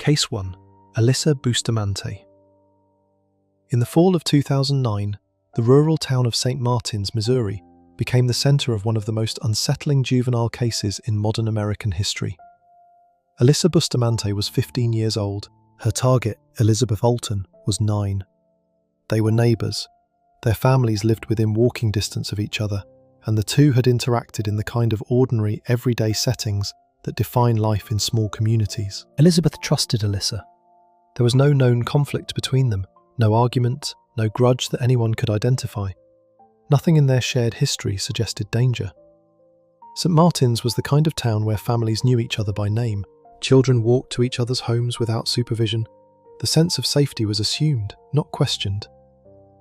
Case 1. Alyssa Bustamante. In the fall of 2009, the rural town of St. Martins, Missouri, became the center of one of the most unsettling juvenile cases in modern American history. Alyssa Bustamante was 15 years old. Her target, Elizabeth Alton, was 9. They were neighbors. Their families lived within walking distance of each other, and the two had interacted in the kind of ordinary, everyday settings that define life in small communities. Elizabeth trusted Alyssa. There was no known conflict between them, no argument, no grudge that anyone could identify. Nothing in their shared history suggested danger. St. Martins was the kind of town where families knew each other by name. Children walked to each other's homes without supervision. The sense of safety was assumed, not questioned.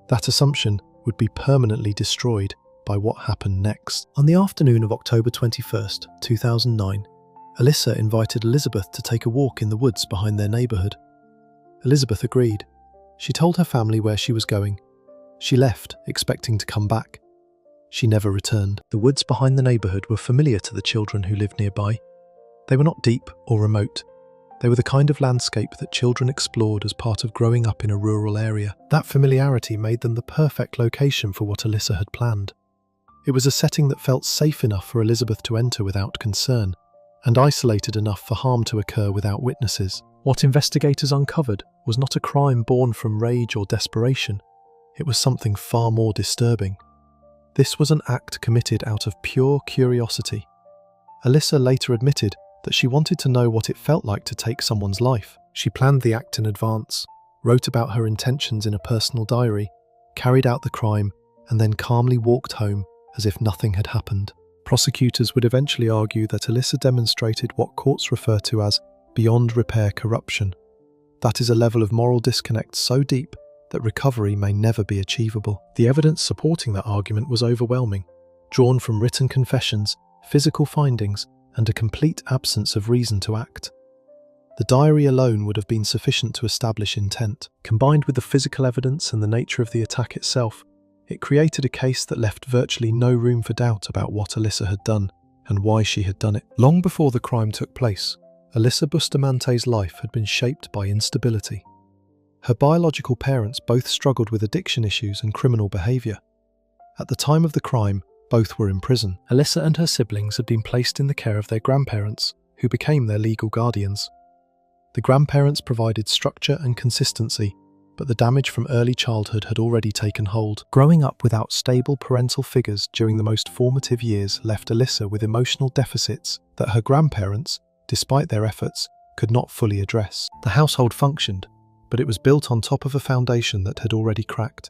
That assumption would be permanently destroyed by what happened next. On the afternoon of October 21st, 2009, Alyssa invited Elizabeth to take a walk in the woods behind their neighborhood. Elizabeth agreed. She told her family where she was going. She left, expecting to come back. She never returned. The woods behind the neighborhood were familiar to the children who lived nearby. They were not deep or remote. They were the kind of landscape that children explored as part of growing up in a rural area. That familiarity made them the perfect location for what Alyssa had planned. It was a setting that felt safe enough for Elizabeth to enter without concern, and isolated enough for harm to occur without witnesses. What investigators uncovered was not a crime born from rage or desperation. It was something far more disturbing. This was an act committed out of pure curiosity. Alyssa later admitted that she wanted to know what it felt like to take someone's life. She planned the act in advance, wrote about her intentions in a personal diary, carried out the crime, and then calmly walked home as if nothing had happened. Prosecutors would eventually argue that Alyssa demonstrated what courts refer to as beyond repair corruption. That is a level of moral disconnect so deep that recovery may never be achievable. The evidence supporting that argument was overwhelming, drawn from written confessions, physical findings, and a complete absence of reason to act. The diary alone would have been sufficient to establish intent. Combined with the physical evidence and the nature of the attack itself, it created a case that left virtually no room for doubt about what Alyssa had done and why she had done it. Long before the crime took place, Alyssa Bustamante's life had been shaped by instability. Her biological parents both struggled with addiction issues and criminal behavior. At the time of the crime, both were in prison. Alyssa and her siblings had been placed in the care of their grandparents, who became their legal guardians. The grandparents provided structure and consistency, but the damage from early childhood had already taken hold. Growing up without stable parental figures during the most formative years left Alyssa with emotional deficits that her grandparents, despite their efforts, could not fully address. The household functioned, but it was built on top of a foundation that had already cracked.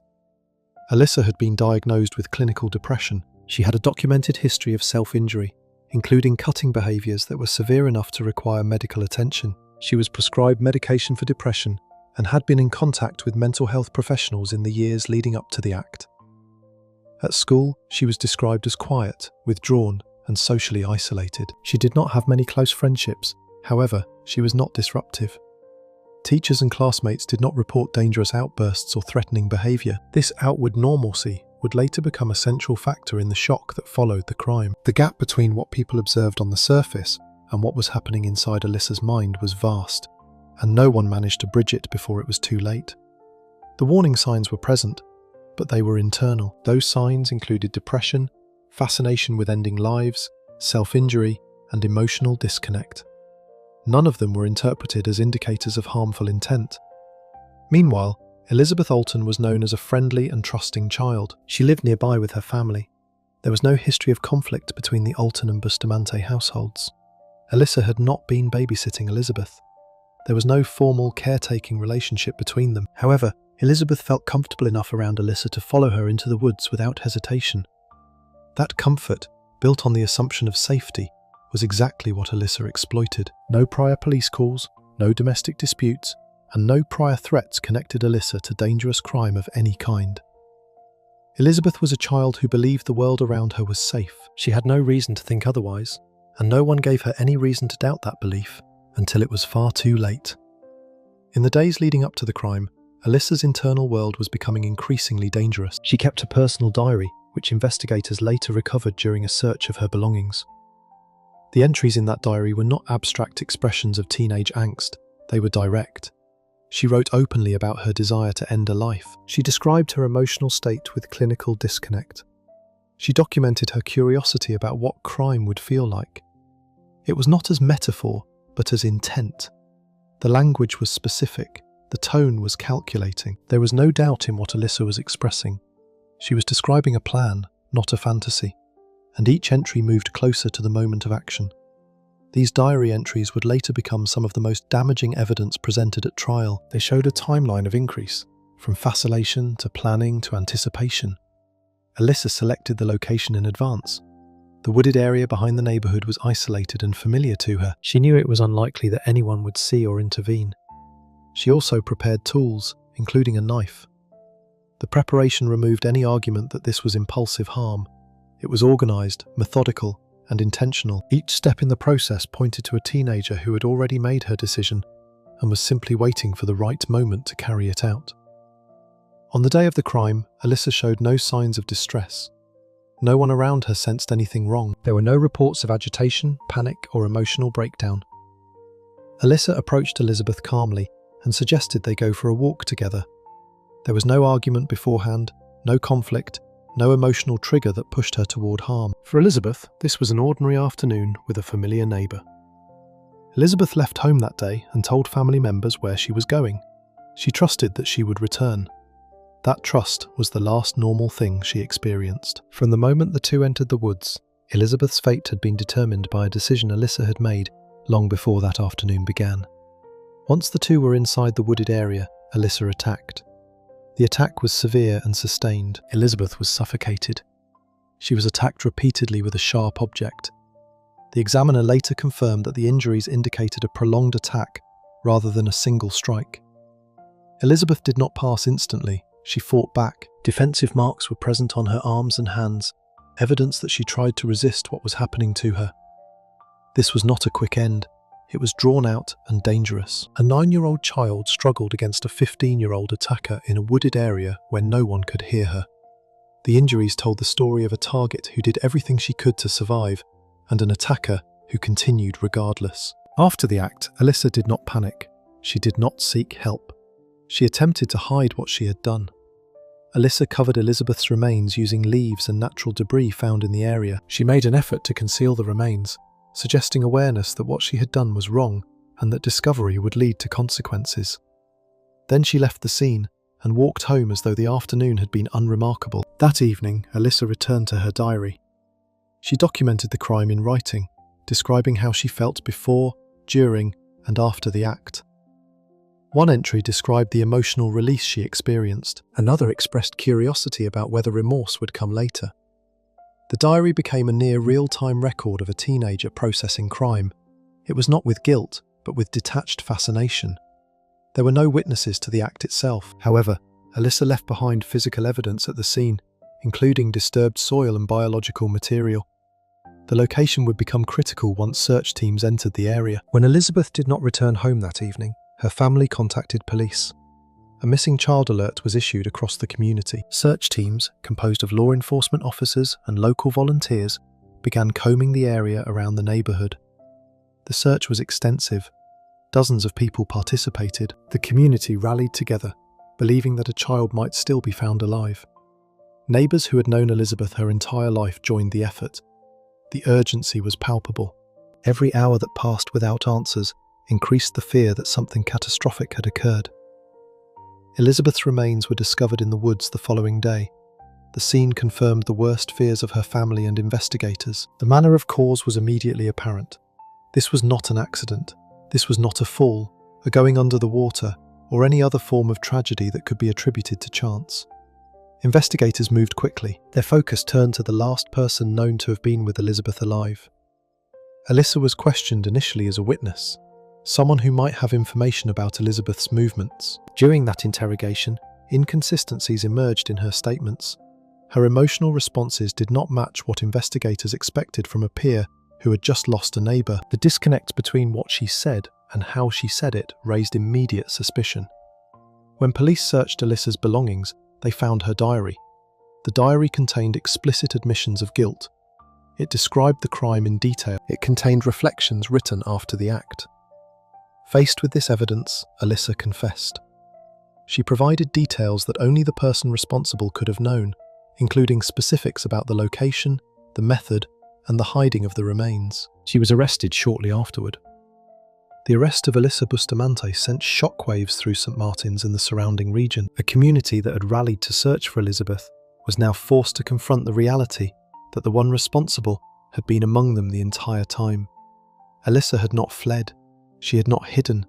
Alyssa had been diagnosed with clinical depression. She had a documented history of self-injury, including cutting behaviors that were severe enough to require medical attention. She was prescribed medication for depression and had been in contact with mental health professionals in the years leading up to the act. At school, she was described as quiet, withdrawn, and socially isolated. She did not have many close friendships. However, she was not disruptive. Teachers and classmates did not report dangerous outbursts or threatening behavior. This outward normalcy would later become a central factor in the shock that followed the crime. The gap between what people observed on the surface and what was happening inside Alyssa's mind was vast, and no one managed to bridge it before it was too late. The warning signs were present, but they were internal. Those signs included depression, fascination with ending lives, self-injury, and emotional disconnect. None of them were interpreted as indicators of harmful intent. Meanwhile, Elizabeth Alton was known as a friendly and trusting child. She lived nearby with her family. There was no history of conflict between the Alton and Bustamante households. Alyssa had not been babysitting Elizabeth. There was no formal caretaking relationship between them. However, Elizabeth felt comfortable enough around Alyssa to follow her into the woods without hesitation. That comfort, built on the assumption of safety, was exactly what Alyssa exploited. No prior police calls, no domestic disputes, and no prior threats connected Alyssa to dangerous crime of any kind. Elizabeth was a child who believed the world around her was safe. She had no reason to think otherwise, and no one gave her any reason to doubt that belief until it was far too late. In the days leading up to the crime, Alyssa's internal world was becoming increasingly dangerous. She kept a personal diary, which investigators later recovered during a search of her belongings. The entries in that diary were not abstract expressions of teenage angst. They were direct. She wrote openly about her desire to end a life. She described her emotional state with clinical disconnect. She documented her curiosity about what crime would feel like. It was not as metaphor, but as intent. The language was specific. The tone was calculating. There was no doubt in what Alyssa was expressing. She was describing a plan, not a fantasy, and each entry moved closer to the moment of action. These diary entries would later become some of the most damaging evidence presented at trial. They showed a timeline of increase, from fascination to planning to anticipation. Alyssa selected the location in advance. The wooded area behind the neighbourhood was isolated and familiar to her. She knew it was unlikely that anyone would see or intervene. She also prepared tools, including a knife. The preparation removed any argument that this was impulsive harm. It was organised, methodical, and intentional. Each step in the process pointed to a teenager who had already made her decision and was simply waiting for the right moment to carry it out. On the day of the crime, Alyssa showed no signs of distress. No one around her sensed anything wrong. There were no reports of agitation, panic, or emotional breakdown. Alyssa approached Elizabeth calmly and suggested they go for a walk together. There was no argument beforehand, no conflict, no emotional trigger that pushed her toward harm. For Elizabeth, this was an ordinary afternoon with a familiar neighbour. Elizabeth left home that day and told family members where she was going. She trusted that she would return. That trust was the last normal thing she experienced. From the moment the two entered the woods, Elizabeth's fate had been determined by a decision Alyssa had made long before that afternoon began. Once the two were inside the wooded area, Alyssa attacked. The attack was severe and sustained. Elizabeth was suffocated. She was attacked repeatedly with a sharp object. The examiner later confirmed that the injuries indicated a prolonged attack rather than a single strike. Elizabeth did not pass instantly. She fought back. Defensive marks were present on her arms and hands, evidence that she tried to resist what was happening to her. This was not a quick end. It was drawn out and dangerous. A 9-year-old child struggled against a 15-year-old attacker in a wooded area where no one could hear her. The injuries told the story of a target who did everything she could to survive, and an attacker who continued regardless. After the act, Alyssa did not panic. She did not seek help. She attempted to hide what she had done. Alyssa covered Elizabeth's remains using leaves and natural debris found in the area. She made an effort to conceal the remains, suggesting awareness that what she had done was wrong and that discovery would lead to consequences. Then she left the scene and walked home as though the afternoon had been unremarkable. That evening, Alyssa returned to her diary. She documented the crime in writing, describing how she felt before, during, and after the act. One entry described the emotional release she experienced. Another expressed curiosity about whether remorse would come later. The diary became a near real-time record of a teenager processing crime. It was not with guilt, but with detached fascination. There were no witnesses to the act itself. However, Alyssa left behind physical evidence at the scene, including disturbed soil and biological material. The location would become critical once search teams entered the area. When Elizabeth did not return home that evening, her family contacted police. A missing child alert was issued across the community. Search teams, composed of law enforcement officers and local volunteers, began combing the area around the neighbourhood. The search was extensive. Dozens of people participated. The community rallied together, believing that a child might still be found alive. Neighbours who had known Elizabeth her entire life joined the effort. The urgency was palpable. Every hour that passed without answers increased the fear that something catastrophic had occurred. Elizabeth's remains were discovered in the woods the following day. The scene confirmed the worst fears of her family and investigators. The manner of cause was immediately apparent. This was not an accident. This was not a fall, a going under the water, or any other form of tragedy that could be attributed to chance. Investigators moved quickly. Their focus turned to the last person known to have been with Elizabeth alive. Alyssa was questioned initially as a witness, someone who might have information about Elizabeth's movements. During that interrogation, inconsistencies emerged in her statements. Her emotional responses did not match what investigators expected from a peer who had just lost a neighbour. The disconnect between what she said and how she said it raised immediate suspicion. When police searched Alyssa's belongings, they found her diary. The diary contained explicit admissions of guilt. It described the crime in detail. It contained reflections written after the act. Faced with this evidence, Alyssa confessed. She provided details that only the person responsible could have known, including specifics about the location, the method, and the hiding of the remains. She was arrested shortly afterward. The arrest of Alyssa Bustamante sent shockwaves through St. Martin's and the surrounding region. A community that had rallied to search for Elizabeth was now forced to confront the reality that the one responsible had been among them the entire time. Alyssa had not fled. She had not hidden.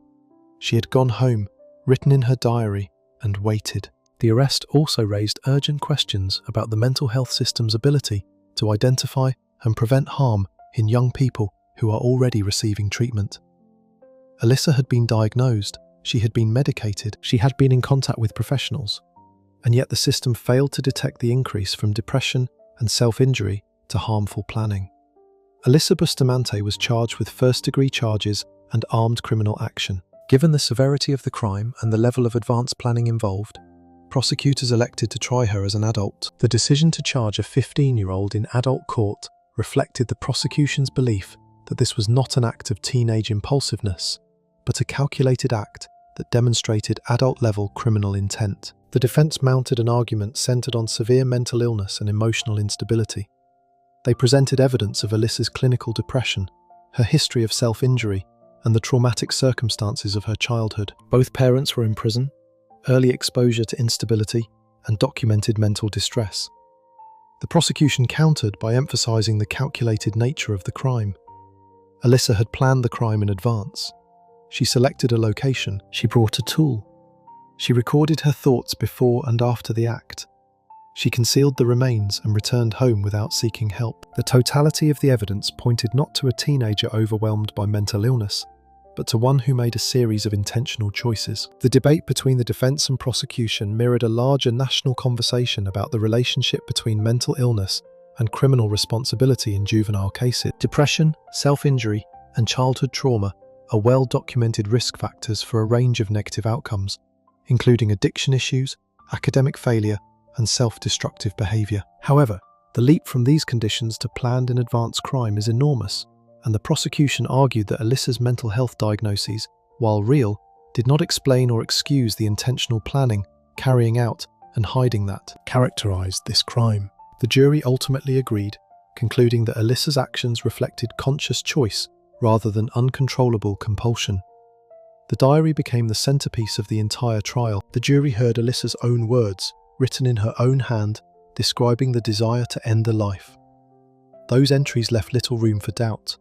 She had gone home, written in her diary, and waited. The arrest also raised urgent questions about the mental health system's ability to identify and prevent harm in young people who are already receiving treatment. Alyssa had been diagnosed, she had been medicated, she had been in contact with professionals, and yet the system failed to detect the increase from depression and self-injury to harmful planning. Alyssa Bustamante was charged with first-degree charges and armed criminal action. Given the severity of the crime and the level of advanced planning involved, prosecutors elected to try her as an adult. The decision to charge a 15-year-old in adult court reflected the prosecution's belief that this was not an act of teenage impulsiveness, but a calculated act that demonstrated adult-level criminal intent. The defense mounted an argument centered on severe mental illness and emotional instability. They presented evidence of Alyssa's clinical depression, her history of self-injury, and the traumatic circumstances of her childhood. Both parents were in prison, early exposure to instability, and documented mental distress. The prosecution countered by emphasizing the calculated nature of the crime. Alyssa had planned the crime in advance. She selected a location. She brought a tool. She recorded her thoughts before and after the act. She concealed the remains and returned home without seeking help. The totality of the evidence pointed not to a teenager overwhelmed by mental illness, but to one who made a series of intentional choices. The debate between the defense and prosecution mirrored a larger national conversation about the relationship between mental illness and criminal responsibility in juvenile cases. Depression, self-injury, and childhood trauma are well-documented risk factors for a range of negative outcomes, including addiction issues, academic failure, and self-destructive behavior. However, the leap from these conditions to planned and advanced crime is enormous, and the prosecution argued that Alyssa's mental health diagnoses, while real, did not explain or excuse the intentional planning, carrying out, and hiding that characterized this crime. The jury ultimately agreed, concluding that Alyssa's actions reflected conscious choice rather than uncontrollable compulsion. The diary became the centerpiece of the entire trial. The jury heard Alyssa's own words, written in her own hand, describing the desire to end a life. Those entries left little room for doubt.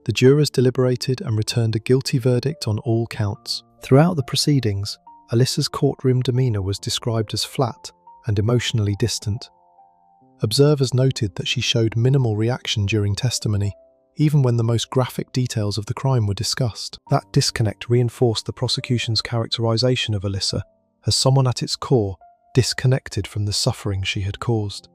The jurors deliberated and returned a guilty verdict on all counts. Throughout the proceedings, Alyssa's courtroom demeanor was described as flat and emotionally distant. Observers noted that she showed minimal reaction during testimony, even when the most graphic details of the crime were discussed. That disconnect reinforced the prosecution's characterization of Alyssa as someone at its core disconnected from the suffering she had caused.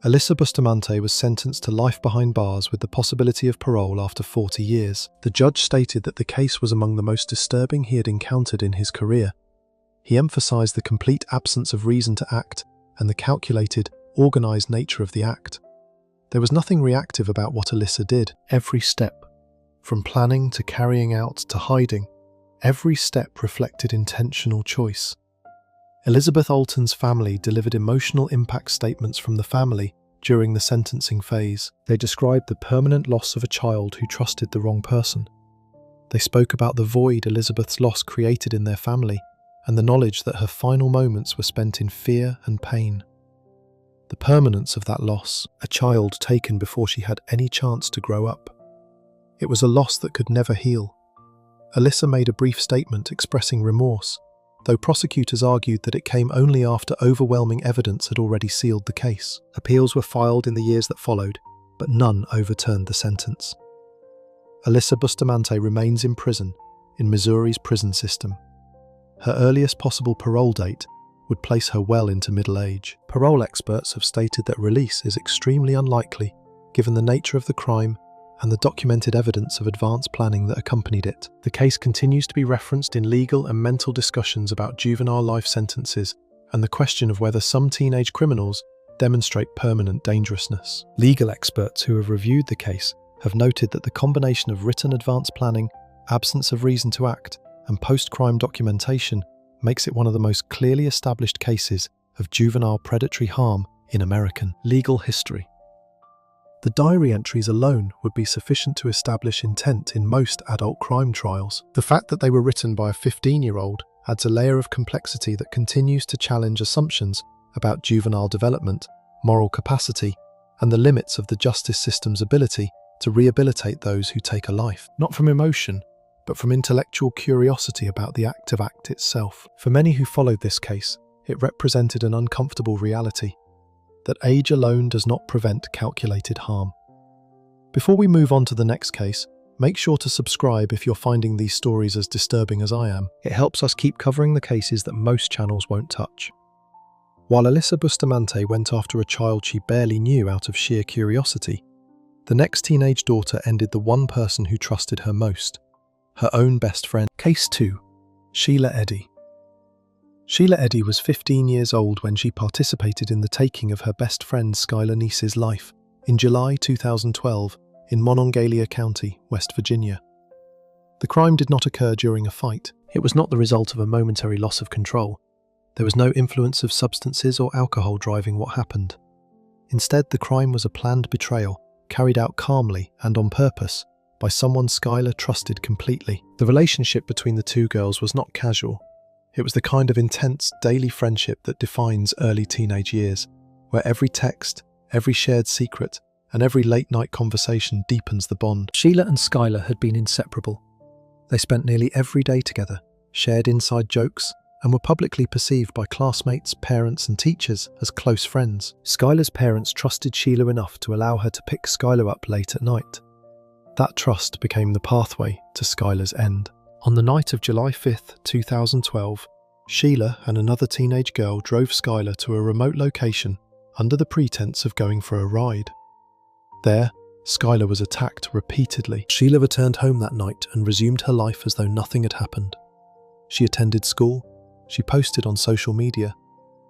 Alyssa Bustamante was sentenced to life behind bars with the possibility of parole after 40 years. The judge stated that the case was among the most disturbing he had encountered in his career. He emphasized the complete absence of reason to act and the calculated, organized nature of the act. There was nothing reactive about what Alyssa did. Every step, from planning to carrying out to hiding, every step reflected intentional choice. Elizabeth Alton's family delivered emotional impact statements from the family during the sentencing phase. They described the permanent loss of a child who trusted the wrong person. They spoke about the void Elizabeth's loss created in their family and the knowledge that her final moments were spent in fear and pain. The permanence of that loss, a child taken before she had any chance to grow up. It was a loss that could never heal. Alyssa made a brief statement expressing remorse, though prosecutors argued that it came only after overwhelming evidence had already sealed the case. Appeals were filed in the years that followed, but none overturned the sentence. Alyssa Bustamante remains in prison in Missouri's prison system. Her earliest possible parole date would place her well into middle age. Parole experts have stated that release is extremely unlikely given the nature of the crime and the documented evidence of advanced planning that accompanied it. The case continues to be referenced in legal and mental discussions about juvenile life sentences and the question of whether some teenage criminals demonstrate permanent dangerousness. Legal experts who have reviewed the case have noted that the combination of written advanced planning, absence of reason to act, and post-crime documentation makes it one of the most clearly established cases of juvenile predatory harm in American legal history. The diary entries alone would be sufficient to establish intent in most adult crime trials. The fact that they were written by a 15-year-old adds a layer of complexity that continues to challenge assumptions about juvenile development, moral capacity, and the limits of the justice system's ability to rehabilitate those who take a life, not from emotion, but from intellectual curiosity about the act of act itself. For many who followed this case, it represented an uncomfortable reality, that age alone does not prevent calculated harm. Before we move on to the next case, make sure to subscribe if you're finding these stories as disturbing as I am. It helps us keep covering the cases that most channels won't touch. While Alyssa Bustamante went after a child she barely knew out of sheer curiosity, the next teenage daughter ended the one person who trusted her most, her own best friend. Case 2. Sheila Eddy. Sheila Eddy was 15 years old when she participated in the taking of her best friend Skylar Neese's life in July 2012 in Monongalia County, West Virginia. The crime did not occur during a fight. It was not the result of a momentary loss of control. There was no influence of substances or alcohol driving what happened. Instead, the crime was a planned betrayal, carried out calmly and on purpose by someone Skylar trusted completely. The relationship between the two girls was not casual. It was the kind of intense, daily friendship that defines early teenage years, where every text, every shared secret, and every late-night conversation deepens the bond. Sheila and Skylar had been inseparable. They spent nearly every day together, shared inside jokes, and were publicly perceived by classmates, parents, and teachers as close friends. Skylar's parents trusted Sheila enough to allow her to pick Skylar up late at night. That trust became the pathway to Skylar's end. On the night of July 5th, 2012, Sheila and another teenage girl drove Skylar to a remote location under the pretense of going for a ride. There, Skylar was attacked repeatedly. Sheila returned home that night and resumed her life as though nothing had happened. She attended school, she posted on social media,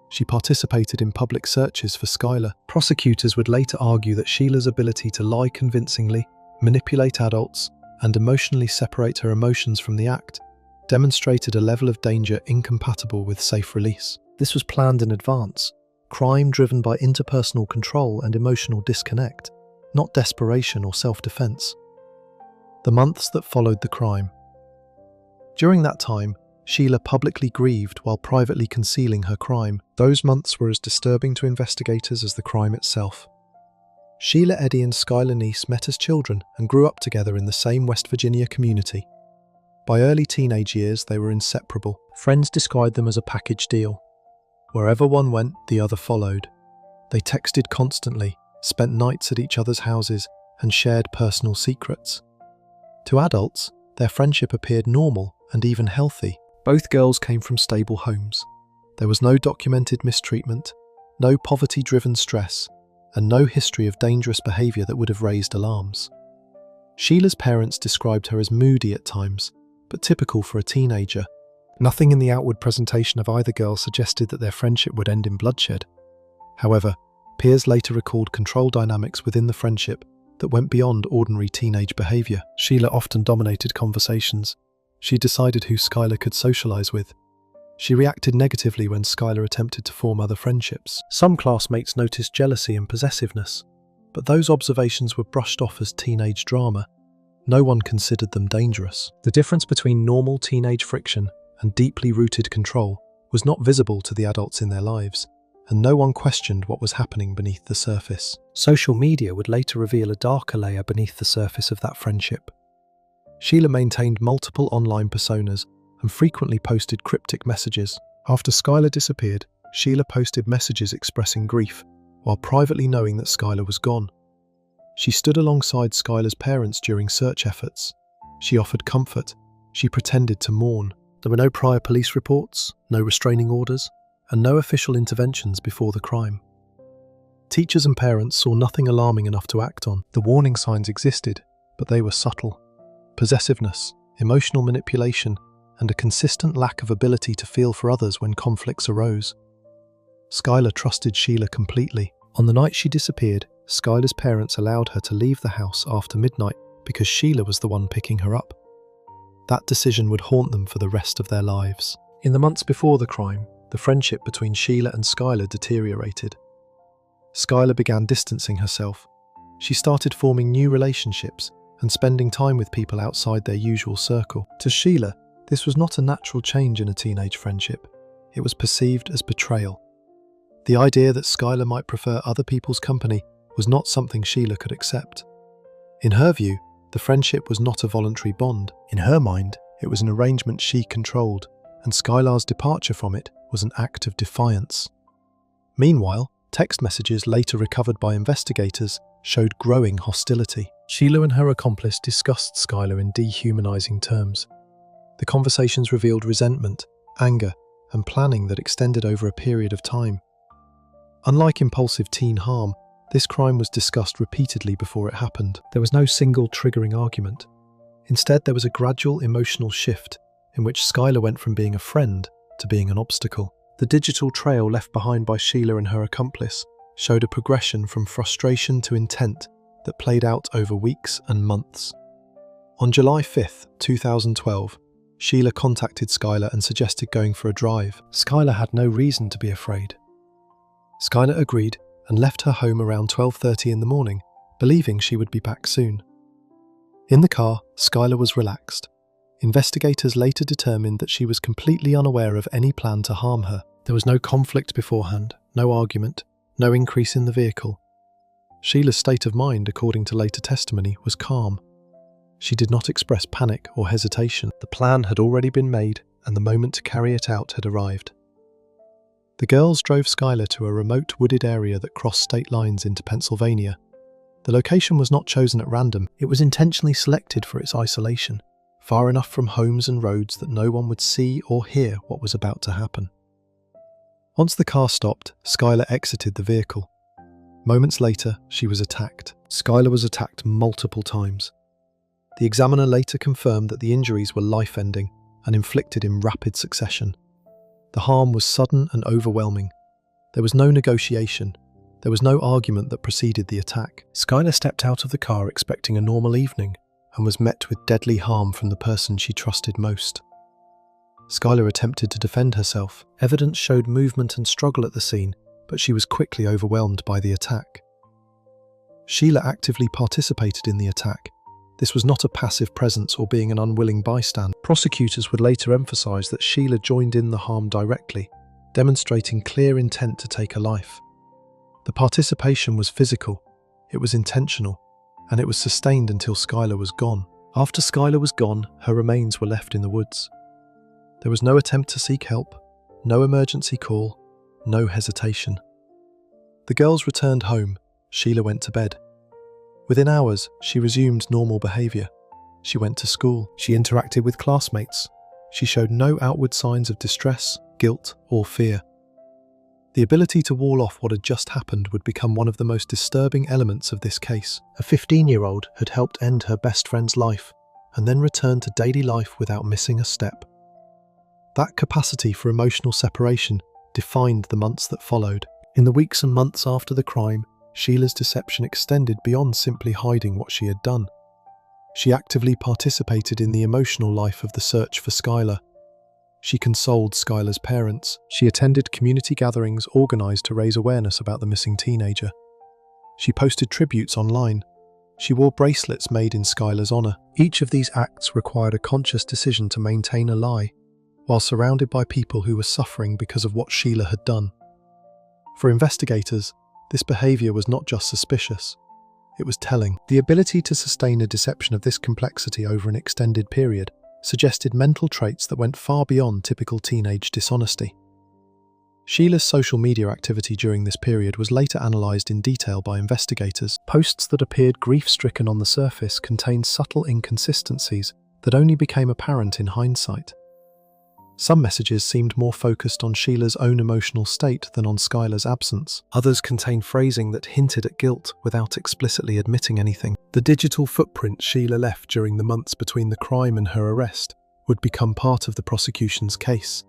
she participated in public searches for Skylar. Prosecutors would later argue that Sheila's ability to lie convincingly, manipulate adults, and emotionally separate her emotions from the act demonstrated a level of danger incompatible with safe release. This was planned in advance, crime driven by interpersonal control and emotional disconnect, not desperation or self-defense. The months that followed the crime. During that time, Sheila publicly grieved while privately concealing her crime. Those months were as disturbing to investigators as the crime itself. Sheila Eddy and Skylar Neese met as children and grew up together in the same West Virginia community. By early teenage years, they were inseparable. Friends described them as a package deal. Wherever one went, the other followed. They texted constantly, spent nights at each other's houses, and shared personal secrets. To adults, their friendship appeared normal and even healthy. Both girls came from stable homes. There was no documented mistreatment, no poverty-driven stress, and no history of dangerous behaviour that would have raised alarms. Sheila's parents described her as moody at times, but typical for a teenager. Nothing in the outward presentation of either girl suggested that their friendship would end in bloodshed. However, peers later recalled control dynamics within the friendship that went beyond ordinary teenage behaviour. Sheila often dominated conversations. She decided who Skylar could socialise with. She reacted negatively when Skylar attempted to form other friendships. Some classmates noticed jealousy and possessiveness, but those observations were brushed off as teenage drama. No one considered them dangerous. The difference between normal teenage friction and deeply rooted control was not visible to the adults in their lives, and no one questioned what was happening beneath the surface. Social media would later reveal a darker layer beneath the surface of that friendship. Sheila maintained multiple online personas and frequently posted cryptic messages. After Skylar disappeared, Sheila posted messages expressing grief, while privately knowing that Skylar was gone. She stood alongside Skylar's parents during search efforts. She offered comfort. She pretended to mourn. There were no prior police reports, no restraining orders, and no official interventions before the crime. Teachers and parents saw nothing alarming enough to act on. The warning signs existed, but they were subtle. Possessiveness, emotional manipulation, and a consistent lack of ability to feel for others when conflicts arose. Skylar trusted Sheila completely. On the night she disappeared, Skylar's parents allowed her to leave the house after midnight because Sheila was the one picking her up. That decision would haunt them for the rest of their lives. In the months before the crime, the friendship between Sheila and Skylar deteriorated. Skylar began distancing herself. She started forming new relationships and spending time with people outside their usual circle. To Sheila, this was not a natural change in a teenage friendship. It was perceived as betrayal. The idea that Skylar might prefer other people's company was not something Sheila could accept. In her view, the friendship was not a voluntary bond. In her mind, it was an arrangement she controlled, and Skylar's departure from it was an act of defiance. Meanwhile, text messages later recovered by investigators showed growing hostility. Sheila and her accomplice discussed Skylar in dehumanizing terms. The conversations revealed resentment, anger, and planning that extended over a period of time. Unlike impulsive teen harm, this crime was discussed repeatedly before it happened. There was no single triggering argument. Instead, there was a gradual emotional shift in which Skylar went from being a friend to being an obstacle. The digital trail left behind by Sheila and her accomplice showed a progression from frustration to intent that played out over weeks and months. On July 5, 2012, Sheila contacted Skylar and suggested going for a drive. Skylar had no reason to be afraid. Skylar agreed and left her home around 12:30 in the morning, believing she would be back soon. In the car, Skylar was relaxed. Investigators later determined that she was completely unaware of any plan to harm her. There was no conflict beforehand, no argument, no increase in the vehicle. Sheila's state of mind, according to later testimony, was calm. She did not express panic or hesitation. The plan had already been made, and the moment to carry it out had arrived. The girls drove Skylar to a remote wooded area that crossed state lines into Pennsylvania. The location was not chosen at random. It was intentionally selected for its isolation, far enough from homes and roads that no one would see or hear what was about to happen. Once the car stopped, Skylar exited the vehicle. Moments later, she was attacked. Skylar was attacked multiple times. The examiner later confirmed that the injuries were life-ending and inflicted in rapid succession. The harm was sudden and overwhelming. There was no negotiation. There was no argument that preceded the attack. Skylar stepped out of the car expecting a normal evening and was met with deadly harm from the person she trusted most. Skylar attempted to defend herself. Evidence showed movement and struggle at the scene, but she was quickly overwhelmed by the attack. Sheila actively participated in the attack. This was not a passive presence or being an unwilling bystander. Prosecutors would later emphasize that Sheila joined in the harm directly, demonstrating clear intent to take a life. The participation was physical, it was intentional, and it was sustained until Skylar was gone. After Skylar was gone, her remains were left in the woods. There was no attempt to seek help, no emergency call, no hesitation. The girls returned home. Sheila went to bed. Within hours, she resumed normal behaviour. She went to school. She interacted with classmates. She showed no outward signs of distress, guilt, or fear. The ability to wall off what had just happened would become one of the most disturbing elements of this case. A 15-year-old had helped end her best friend's life and then returned to daily life without missing a step. That capacity for emotional separation defined the months that followed. In the weeks and months after the crime, Sheila's deception extended beyond simply hiding what she had done. She actively participated in the emotional life of the search for Skylar. She consoled Skylar's parents. She attended community gatherings organised to raise awareness about the missing teenager. She posted tributes online. She wore bracelets made in Skylar's honour. Each of these acts required a conscious decision to maintain a lie, while surrounded by people who were suffering because of what Sheila had done. For investigators, this behaviour was not just suspicious, it was telling. The ability to sustain a deception of this complexity over an extended period suggested mental traits that went far beyond typical teenage dishonesty. Sheila's social media activity during this period was later analysed in detail by investigators. Posts that appeared grief-stricken on the surface contained subtle inconsistencies that only became apparent in hindsight. Some messages seemed more focused on Sheila's own emotional state than on Skylar's absence. Others contained phrasing that hinted at guilt without explicitly admitting anything. The digital footprint Sheila left during the months between the crime and her arrest would become part of the prosecution's case,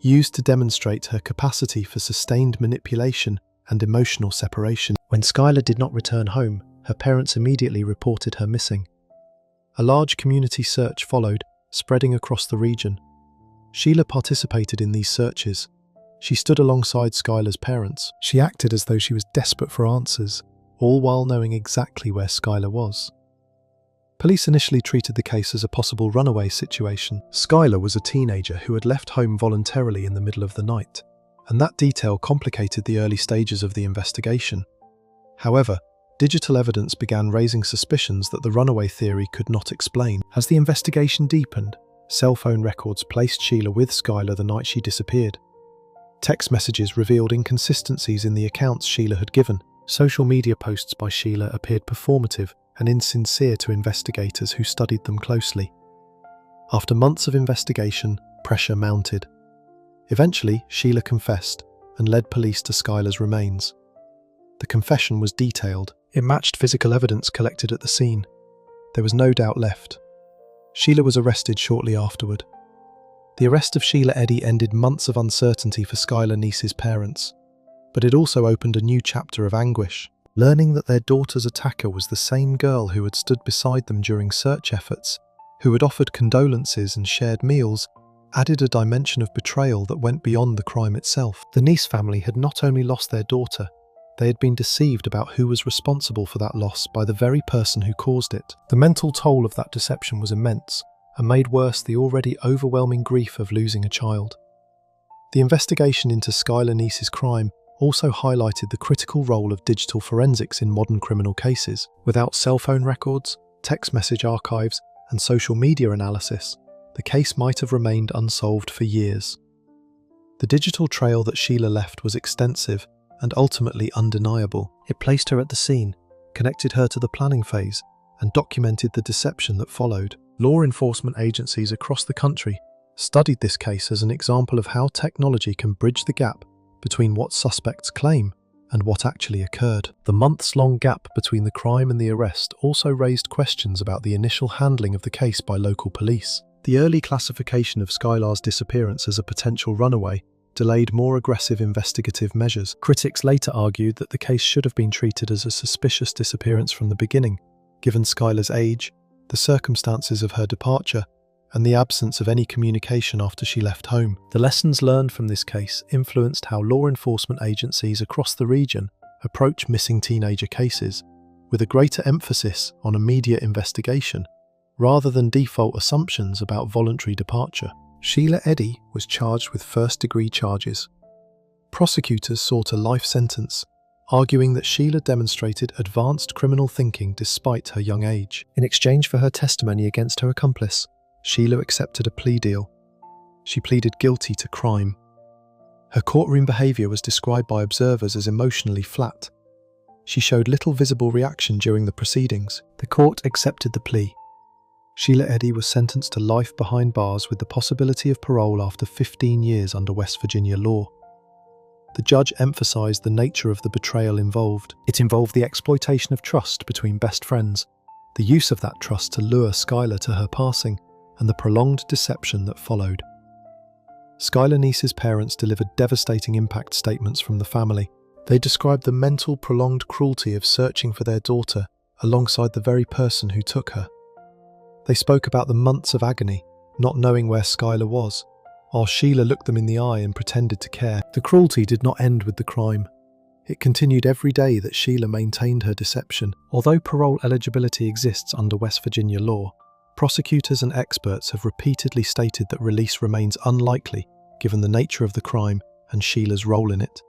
used to demonstrate her capacity for sustained manipulation and emotional separation. When Skylar did not return home, her parents immediately reported her missing. A large community search followed, spreading across the region. Sheila participated in these searches. She stood alongside Skylar's parents. She acted as though she was desperate for answers, all while knowing exactly where Skylar was. Police initially treated the case as a possible runaway situation. Skylar was a teenager who had left home voluntarily in the middle of the night, and that detail complicated the early stages of the investigation. However, digital evidence began raising suspicions that the runaway theory could not explain. As the investigation deepened, cell phone records placed Sheila with Skylar the night she disappeared. Text messages revealed inconsistencies in the accounts Sheila had given. Social media posts by Sheila appeared performative and insincere to investigators who studied them closely. After months of investigation, pressure mounted. Eventually, Sheila confessed and led police to Skylar's remains. The confession was detailed. It matched physical evidence collected at the scene. There was no doubt left. Sheila was arrested shortly afterward. The arrest of Sheila Eddy ended months of uncertainty for Skylar Nease's parents, but it also opened a new chapter of anguish. Learning that their daughter's attacker was the same girl who had stood beside them during search efforts, who had offered condolences and shared meals, added a dimension of betrayal that went beyond the crime itself. The Nease family had not only lost their daughter, they had been deceived about who was responsible for that loss by the very person who caused it. The mental toll of that deception was immense, and made worse the already overwhelming grief of losing a child. The investigation into Skylar Nease's crime also highlighted the critical role of digital forensics in modern criminal cases. Without cell phone records, text message archives, and social media analysis, the case might have remained unsolved for years. The digital trail that Sheila left was extensive and ultimately undeniable. It placed her at the scene, connected her to the planning phase, and documented the deception that followed. Law enforcement agencies across the country studied this case as an example of how technology can bridge the gap between what suspects claim and what actually occurred. The months-long gap between the crime and the arrest also raised questions about the initial handling of the case by local police. The early classification of Skylar's disappearance as a potential runaway delayed more aggressive investigative measures. Critics later argued that the case should have been treated as a suspicious disappearance from the beginning, given Skylar's age, the circumstances of her departure, and the absence of any communication after she left home. The lessons learned from this case influenced how law enforcement agencies across the region approach missing teenager cases, with a greater emphasis on immediate investigation, rather than default assumptions about voluntary departure. Sheila Eddy was charged with first-degree charges. Prosecutors sought a life sentence, arguing that Sheila demonstrated advanced criminal thinking despite her young age. In exchange for her testimony against her accomplice, Sheila accepted a plea deal. She pleaded guilty to crime. Her courtroom behaviour was described by observers as emotionally flat. She showed little visible reaction during the proceedings. The court accepted the plea. Sheila Eddy was sentenced to life behind bars with the possibility of parole after 15 years under West Virginia law. The judge emphasised the nature of the betrayal involved. It involved the exploitation of trust between best friends, the use of that trust to lure Skylar to her passing, and the prolonged deception that followed. Skylar Nease's parents delivered devastating impact statements from the family. They described the mental, prolonged cruelty of searching for their daughter alongside the very person who took her. They spoke about the months of agony, not knowing where Skylar was, while Sheila looked them in the eye and pretended to care. The cruelty did not end with the crime. It continued every day that Sheila maintained her deception. Although parole eligibility exists under West Virginia law, prosecutors and experts have repeatedly stated that release remains unlikely given the nature of the crime and Sheila's role in it.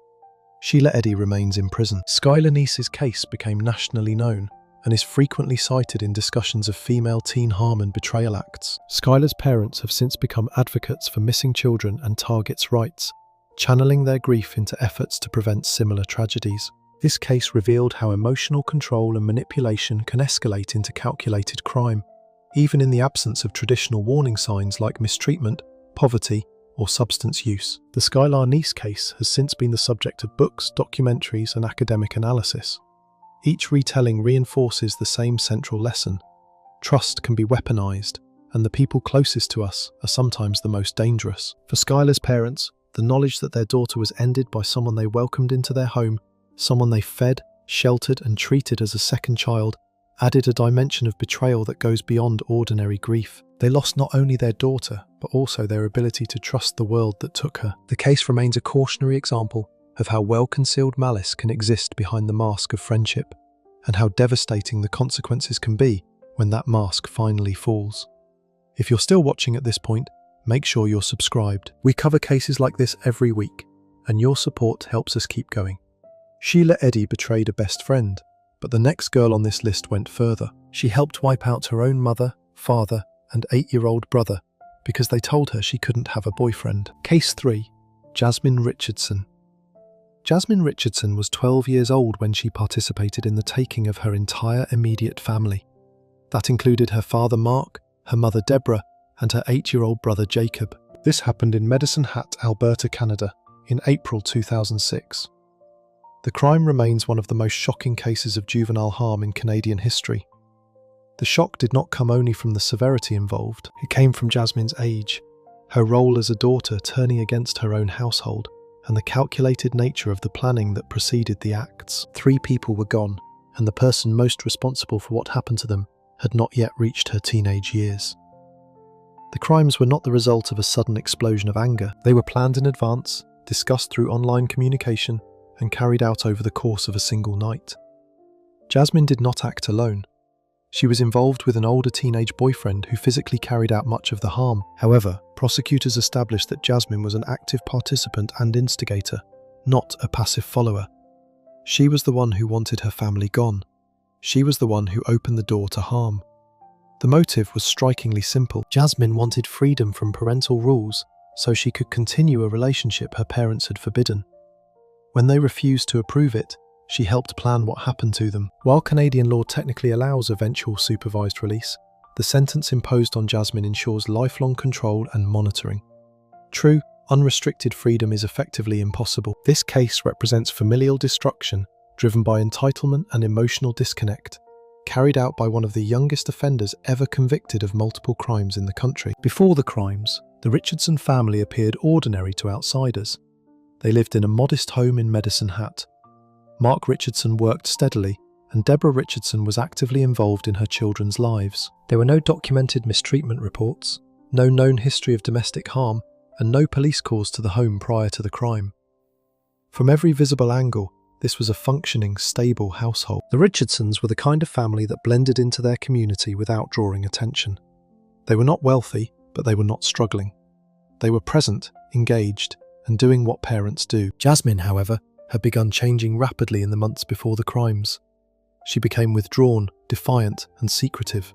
Sheila Eddy remains in prison. Skylar Nease's case became nationally known and is frequently cited in discussions of female teen harm and betrayal acts. Skylar's parents have since become advocates for missing children and targets' rights, channeling their grief into efforts to prevent similar tragedies. This case revealed how emotional control and manipulation can escalate into calculated crime, even in the absence of traditional warning signs like mistreatment, poverty, or substance use. The Skylar Nease case has since been the subject of books, documentaries, and academic analysis. Each retelling reinforces the same central lesson. Trust can be weaponized, and the people closest to us are sometimes the most dangerous. For Skylar's parents, the knowledge that their daughter was ended by someone they welcomed into their home, someone they fed, sheltered, and treated as a second child, added a dimension of betrayal that goes beyond ordinary grief. They lost not only their daughter, but also their ability to trust the world that took her. The case remains a cautionary example of how well-concealed malice can exist behind the mask of friendship, and how devastating the consequences can be when that mask finally falls. If you're still watching at this point, make sure you're subscribed. We cover cases like this every week, and your support helps us keep going. Sheila Eddy betrayed a best friend, but the next girl on this list went further. She helped wipe out her own mother, father, and 8-year-old brother because they told her she couldn't have a boyfriend. Case 3. Jasmine Richardson. Jasmine Richardson was 12 years old when she participated in the taking of her entire immediate family. That included her father Mark, her mother Deborah, and her 8-year-old brother Jacob. This happened in Medicine Hat, Alberta, Canada, in April 2006. The crime remains one of the most shocking cases of juvenile harm in Canadian history. The shock did not come only from the severity involved, it came from Jasmine's age, her role as a daughter turning against her own household, and the calculated nature of the planning that preceded the acts. 3 people were gone, and the person most responsible for what happened to them had not yet reached her teenage years. The crimes were not the result of a sudden explosion of anger. They were planned in advance, discussed through online communication, and carried out over the course of a single night. Jasmine did not act alone. She was involved with an older teenage boyfriend who physically carried out much of the harm. However, prosecutors established that Jasmine was an active participant and instigator, not a passive follower. She was the one who wanted her family gone. She was the one who opened the door to harm. The motive was strikingly simple. Jasmine wanted freedom from parental rules so she could continue a relationship her parents had forbidden. When they refused to approve it, she helped plan what happened to them. While Canadian law technically allows eventual supervised release, the sentence imposed on Jasmine ensures lifelong control and monitoring. True, unrestricted freedom is effectively impossible. This case represents familial destruction driven by entitlement and emotional disconnect, carried out by one of the youngest offenders ever convicted of multiple crimes in the country. Before the crimes, the Richardson family appeared ordinary to outsiders. They lived in a modest home in Medicine Hat. Mark Richardson worked steadily, and Deborah Richardson was actively involved in her children's lives. There were no documented mistreatment reports, no known history of domestic harm, and no police calls to the home prior to the crime. From every visible angle, this was a functioning, stable household. The Richardsons were the kind of family that blended into their community without drawing attention. They were not wealthy, but they were not struggling. They were present, engaged, and doing what parents do. Jasmine, however, had begun changing rapidly in the months before the crimes. She became withdrawn, defiant, and secretive.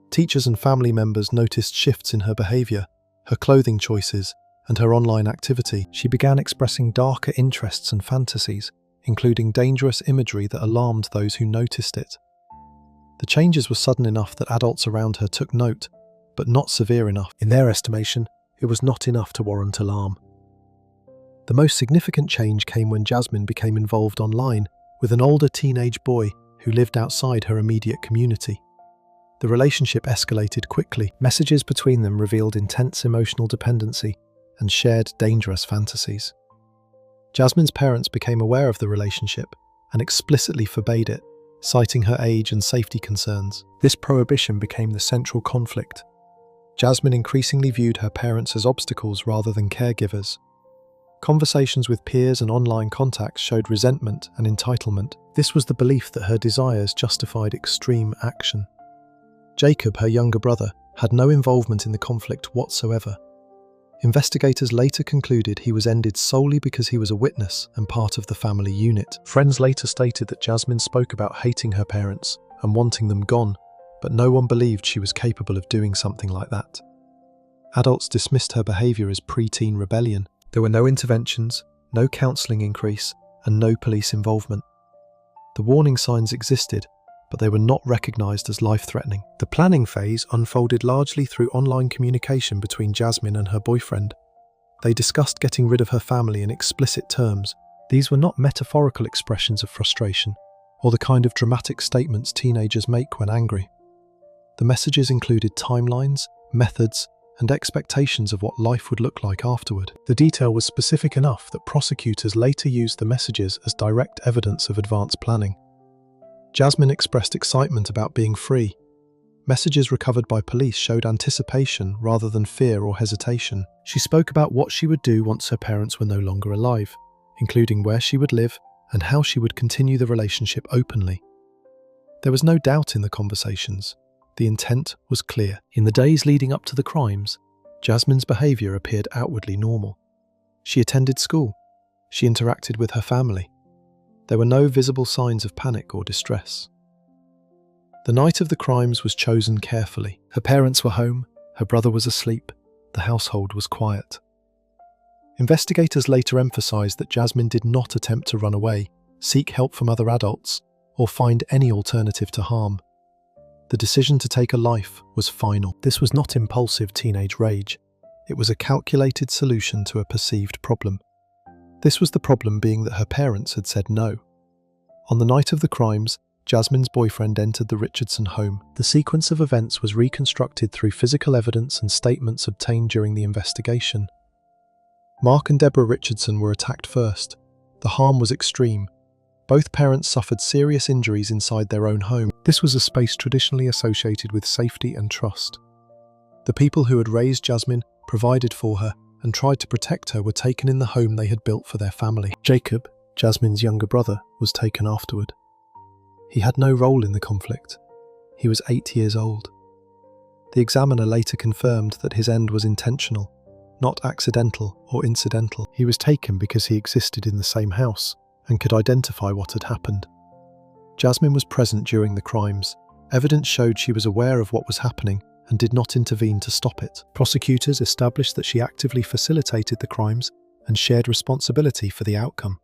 Teachers and family members noticed shifts in her behaviour, her clothing choices, and her online activity. She began expressing darker interests and fantasies, including dangerous imagery that alarmed those who noticed it. The changes were sudden enough that adults around her took note, but not severe enough. In their estimation, it was not enough to warrant alarm. The most significant change came when Jasmine became involved online with an older teenage boy who lived outside her immediate community. The relationship escalated quickly. Messages between them revealed intense emotional dependency and shared dangerous fantasies. Jasmine's parents became aware of the relationship and explicitly forbade it, citing her age and safety concerns. This prohibition became the central conflict. Jasmine increasingly viewed her parents as obstacles rather than caregivers. Conversations with peers and online contacts showed resentment and entitlement. This was the belief that her desires justified extreme action. Jacob, her younger brother, had no involvement in the conflict whatsoever. Investigators later concluded he was ended solely because he was a witness and part of the family unit. Friends later stated that Jasmine spoke about hating her parents and wanting them gone, but no one believed she was capable of doing something like that. Adults dismissed her behaviour as preteen rebellion. There were no interventions, no counselling increase, and no police involvement. The warning signs existed, but they were not recognised as life-threatening. The planning phase unfolded largely through online communication between Jasmine and her boyfriend. They discussed getting rid of her family in explicit terms. These were not metaphorical expressions of frustration, or the kind of dramatic statements teenagers make when angry. The messages included timelines, methods, and expectations of what life would look like afterward. The detail was specific enough that prosecutors later used the messages as direct evidence of advanced planning. Jasmine expressed excitement about being free. Messages recovered by police showed anticipation rather than fear or hesitation. She spoke about what she would do once her parents were no longer alive, including where she would live and how she would continue the relationship openly. There was no doubt in the conversations. The intent was clear. In the days leading up to the crimes, Jasmine's behaviour appeared outwardly normal. She attended school. She interacted with her family. There were no visible signs of panic or distress. The night of the crimes was chosen carefully. Her parents were home, her brother was asleep, the household was quiet. Investigators later emphasised that Jasmine did not attempt to run away, seek help from other adults, or find any alternative to harm. The decision to take a life was final. This was not impulsive teenage rage. It was a calculated solution to a perceived problem. This was the problem being that her parents had said no. On the night of the crimes, Jasmine's boyfriend entered the Richardson home. The sequence of events was reconstructed through physical evidence and statements obtained during the investigation. Mark and Deborah Richardson were attacked first. The harm was extreme. Both parents suffered serious injuries inside their own home. This was a space traditionally associated with safety and trust. The people who had raised Jasmine, provided for her, and tried to protect her were taken in the home they had built for their family. Jacob, Jasmine's younger brother, was taken afterward. He had no role in the conflict. He was 8 years old. The examiner later confirmed that his end was intentional, not accidental or incidental. He was taken because he existed in the same house and could identify what had happened. Jasmine was present during the crimes. Evidence showed she was aware of what was happening and did not intervene to stop it. Prosecutors established that she actively facilitated the crimes and shared responsibility for the outcome.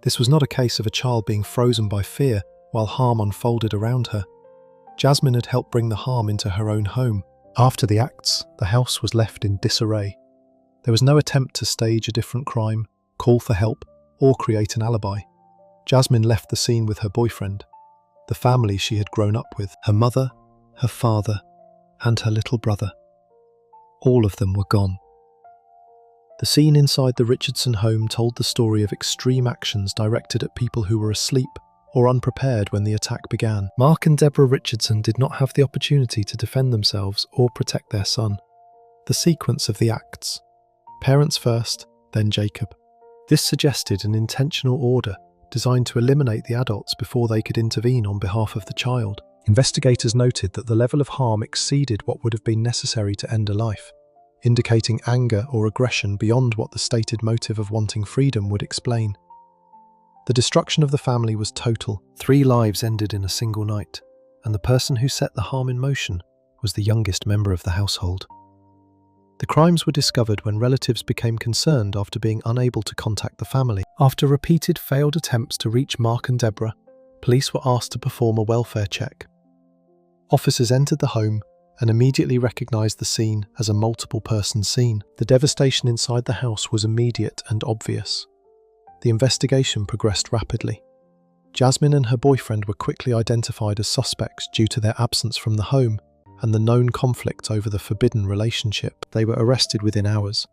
This was not a case of a child being frozen by fear while harm unfolded around her. Jasmine had helped bring the harm into her own home. After the acts, the house was left in disarray. There was no attempt to stage a different crime, call for help, or create an alibi. Jasmine left the scene with her boyfriend, the family she had grown up with, her mother, her father, and her little brother. All of them were gone. The scene inside the Richardson home told the story of extreme actions directed at people who were asleep or unprepared when the attack began. Mark and Deborah Richardson did not have the opportunity to defend themselves or protect their son. The sequence of the acts: parents first, then Jacob. This suggested an intentional order designed to eliminate the adults before they could intervene on behalf of the child. Investigators noted that the level of harm exceeded what would have been necessary to end a life, indicating anger or aggression beyond what the stated motive of wanting freedom would explain. The destruction of the family was total. 3 lives ended in a single night, and the person who set the harm in motion was the youngest member of the household. The crimes were discovered when relatives became concerned after being unable to contact the family. After repeated failed attempts to reach Mark and Deborah, police were asked to perform a welfare check. Officers entered the home and immediately recognised the scene as a multiple-person scene. The devastation inside the house was immediate and obvious. The investigation progressed rapidly. Jasmine and her boyfriend were quickly identified as suspects due to their absence from the home and the known conflict over the forbidden relationship. They were arrested within hours.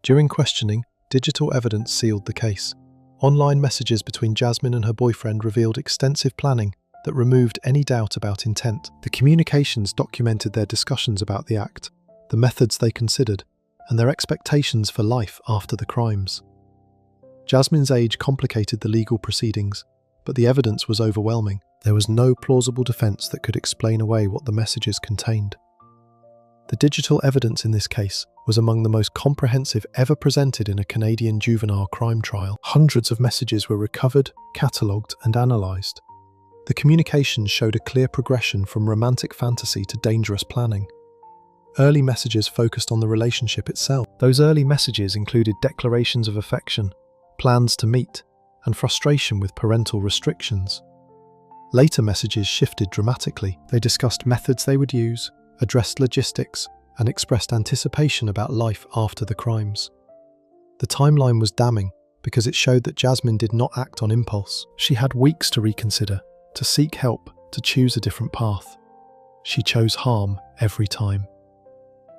During questioning, digital evidence sealed the case. Online messages between Jasmine and her boyfriend revealed extensive planning that removed any doubt about intent. The communications documented their discussions about the act, the methods they considered, and their expectations for life after the crimes. Jasmine's age complicated the legal proceedings, but the evidence was overwhelming. There was no plausible defense that could explain away what the messages contained. The digital evidence in this case was among the most comprehensive ever presented in a Canadian juvenile crime trial. Hundreds of messages were recovered, catalogued, and analysed. The communications showed a clear progression from romantic fantasy to dangerous planning. Early messages focused on the relationship itself. Those early messages included declarations of affection, plans to meet, and frustration with parental restrictions. Later messages shifted dramatically. They discussed methods they would use, addressed logistics, and expressed anticipation about life after the crimes. The timeline was damning because it showed that Jasmine did not act on impulse. She had weeks to reconsider, to seek help, to choose a different path. She chose harm every time.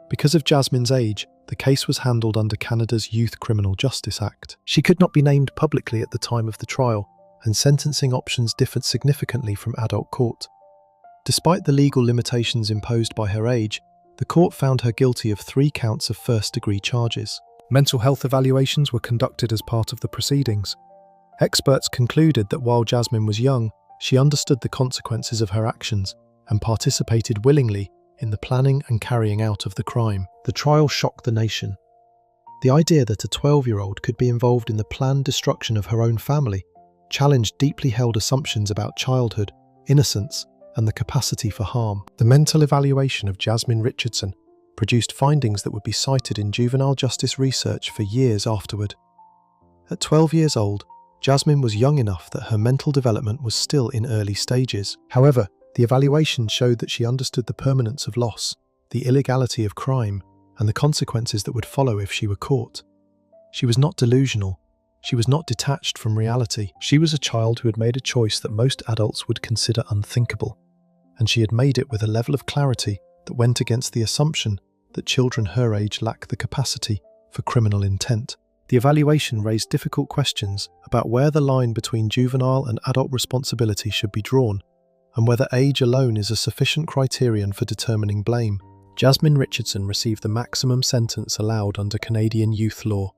Because of Jasmine's age, the case was handled under Canada's Youth Criminal Justice Act. She could not be named publicly at the time of the trial, and sentencing options differed significantly from adult court. Despite the legal limitations imposed by her age, the court found her guilty of 3 counts of first-degree charges. Mental health evaluations were conducted as part of the proceedings. Experts concluded that while Jasmine was young, she understood the consequences of her actions and participated willingly in the planning and carrying out of the crime. The trial shocked the nation. The idea that a 12-year-old could be involved in the planned destruction of her own family challenged deeply held assumptions about childhood, innocence, and the capacity for harm. The mental evaluation of Jasmine Richardson produced findings that would be cited in juvenile justice research for years afterward. At 12 years old, Jasmine was young enough that her mental development was still in early stages. However, the evaluation showed that she understood the permanence of loss, the illegality of crime, and the consequences that would follow if she were caught. She was not delusional. She was not detached from reality. She was a child who had made a choice that most adults would consider unthinkable, and she had made it with a level of clarity that went against the assumption that children her age lack the capacity for criminal intent. The evaluation raised difficult questions about where the line between juvenile and adult responsibility should be drawn, and whether age alone is a sufficient criterion for determining blame. Jasmine Richardson received the maximum sentence allowed under Canadian youth law.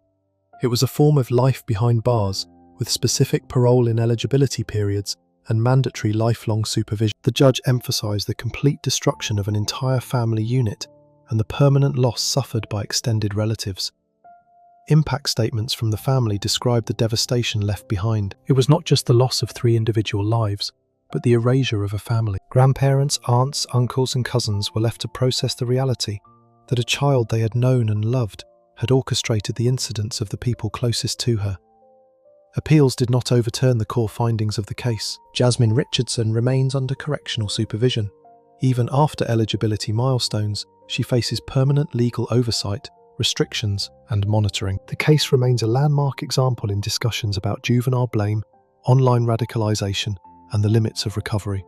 It was a form of life behind bars, with specific parole ineligibility periods and mandatory lifelong supervision. The judge emphasised the complete destruction of an entire family unit and the permanent loss suffered by extended relatives. Impact statements from the family described the devastation left behind. It was not just the loss of 3 individual lives, but the erasure of a family. Grandparents, aunts, uncles and cousins were left to process the reality that a child they had known and loved had orchestrated the incidents of the people closest to her. Appeals did not overturn the core findings of the case. Jasmine Richardson remains under correctional supervision. Even after eligibility milestones, she faces permanent legal oversight, restrictions, and monitoring. The case remains a landmark example in discussions about juvenile blame, online radicalisation, and the limits of recovery.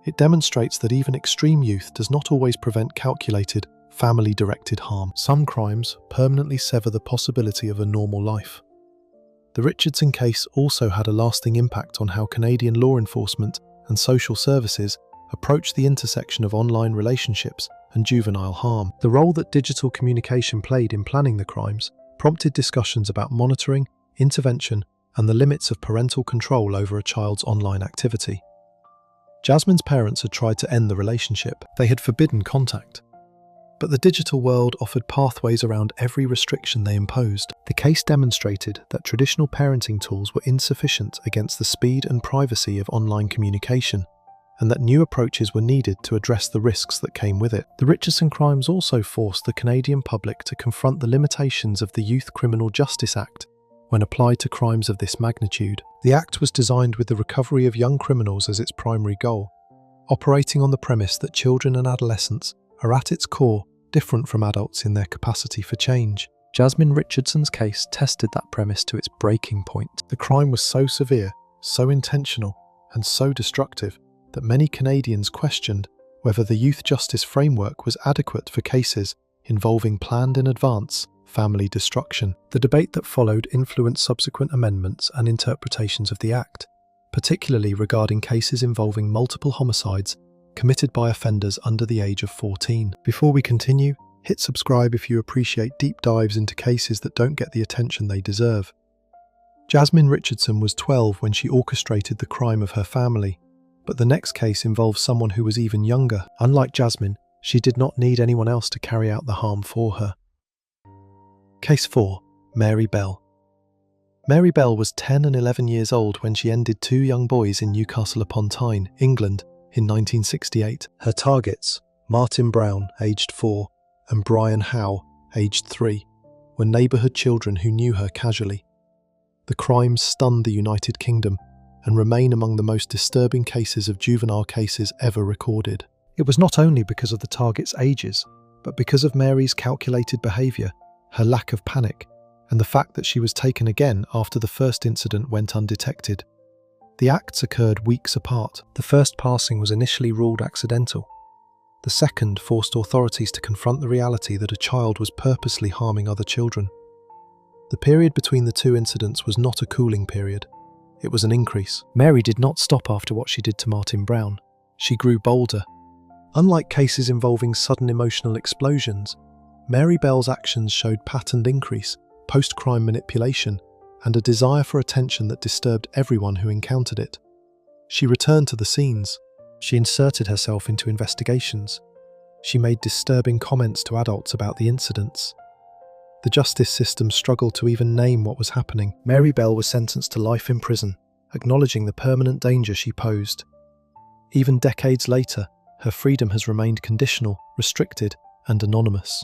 It demonstrates that even extreme youth does not always prevent calculated, family-directed harm. Some crimes permanently sever the possibility of a normal life. The Richardson case also had a lasting impact on how Canadian law enforcement and social services approach the intersection of online relationships and juvenile harm. The role that digital communication played in planning the crimes prompted discussions about monitoring, intervention, and the limits of parental control over a child's online activity. Jasmine's parents had tried to end the relationship. They had forbidden contact. But the digital world offered pathways around every restriction they imposed. The case demonstrated that traditional parenting tools were insufficient against the speed and privacy of online communication, and that new approaches were needed to address the risks that came with it. The Richardson crimes also forced the Canadian public to confront the limitations of the Youth Criminal Justice Act when applied to crimes of this magnitude. The Act was designed with the recovery of young criminals as its primary goal, operating on the premise that children and adolescents are at its core different from adults in their capacity for change. Jasmine Richardson's case tested that premise to its breaking point. The crime was so severe, so intentional, and so destructive that many Canadians questioned whether the youth justice framework was adequate for cases involving planned in advance family destruction. The debate that followed influenced subsequent amendments and interpretations of the Act, particularly regarding cases involving multiple homicides committed by offenders under the age of 14. Before we continue, hit subscribe if you appreciate deep dives into cases that don't get the attention they deserve. Jasmine Richardson was 12 when she orchestrated the crime of her family, but the next case involves someone who was even younger. Unlike Jasmine, she did not need anyone else to carry out the harm for her. Case 4. Mary Bell. Mary Bell was 10 and 11 years old when she ended 2 young boys in Newcastle upon Tyne, England, in 1968. Her targets, Martin Brown, aged 4, and Brian Howe, aged 3, were neighbourhood children who knew her casually. The crimes stunned the United Kingdom and remain among the most disturbing cases of juvenile cases ever recorded. It was not only because of the targets' ages, but because of Mary's calculated behaviour, her lack of panic, and the fact that she was taken again after the first incident went undetected. The acts occurred weeks apart. The first passing was initially ruled accidental. The second forced authorities to confront the reality that a child was purposely harming other children. The period between the 2 incidents was not a cooling period. it was an increase. Mary did not stop after what she did to Martin Brown. She grew bolder. Unlike cases involving sudden emotional explosions, Mary Bell's actions showed patterned increase, post-crime manipulation, and a desire for attention that disturbed everyone who encountered it. She returned to the scenes. She inserted herself into investigations. She made disturbing comments to adults about the incidents. The justice system struggled to even name what was happening. Mary Bell was sentenced to life in prison, acknowledging the permanent danger she posed. Even decades later, her freedom has remained conditional, restricted, and anonymous.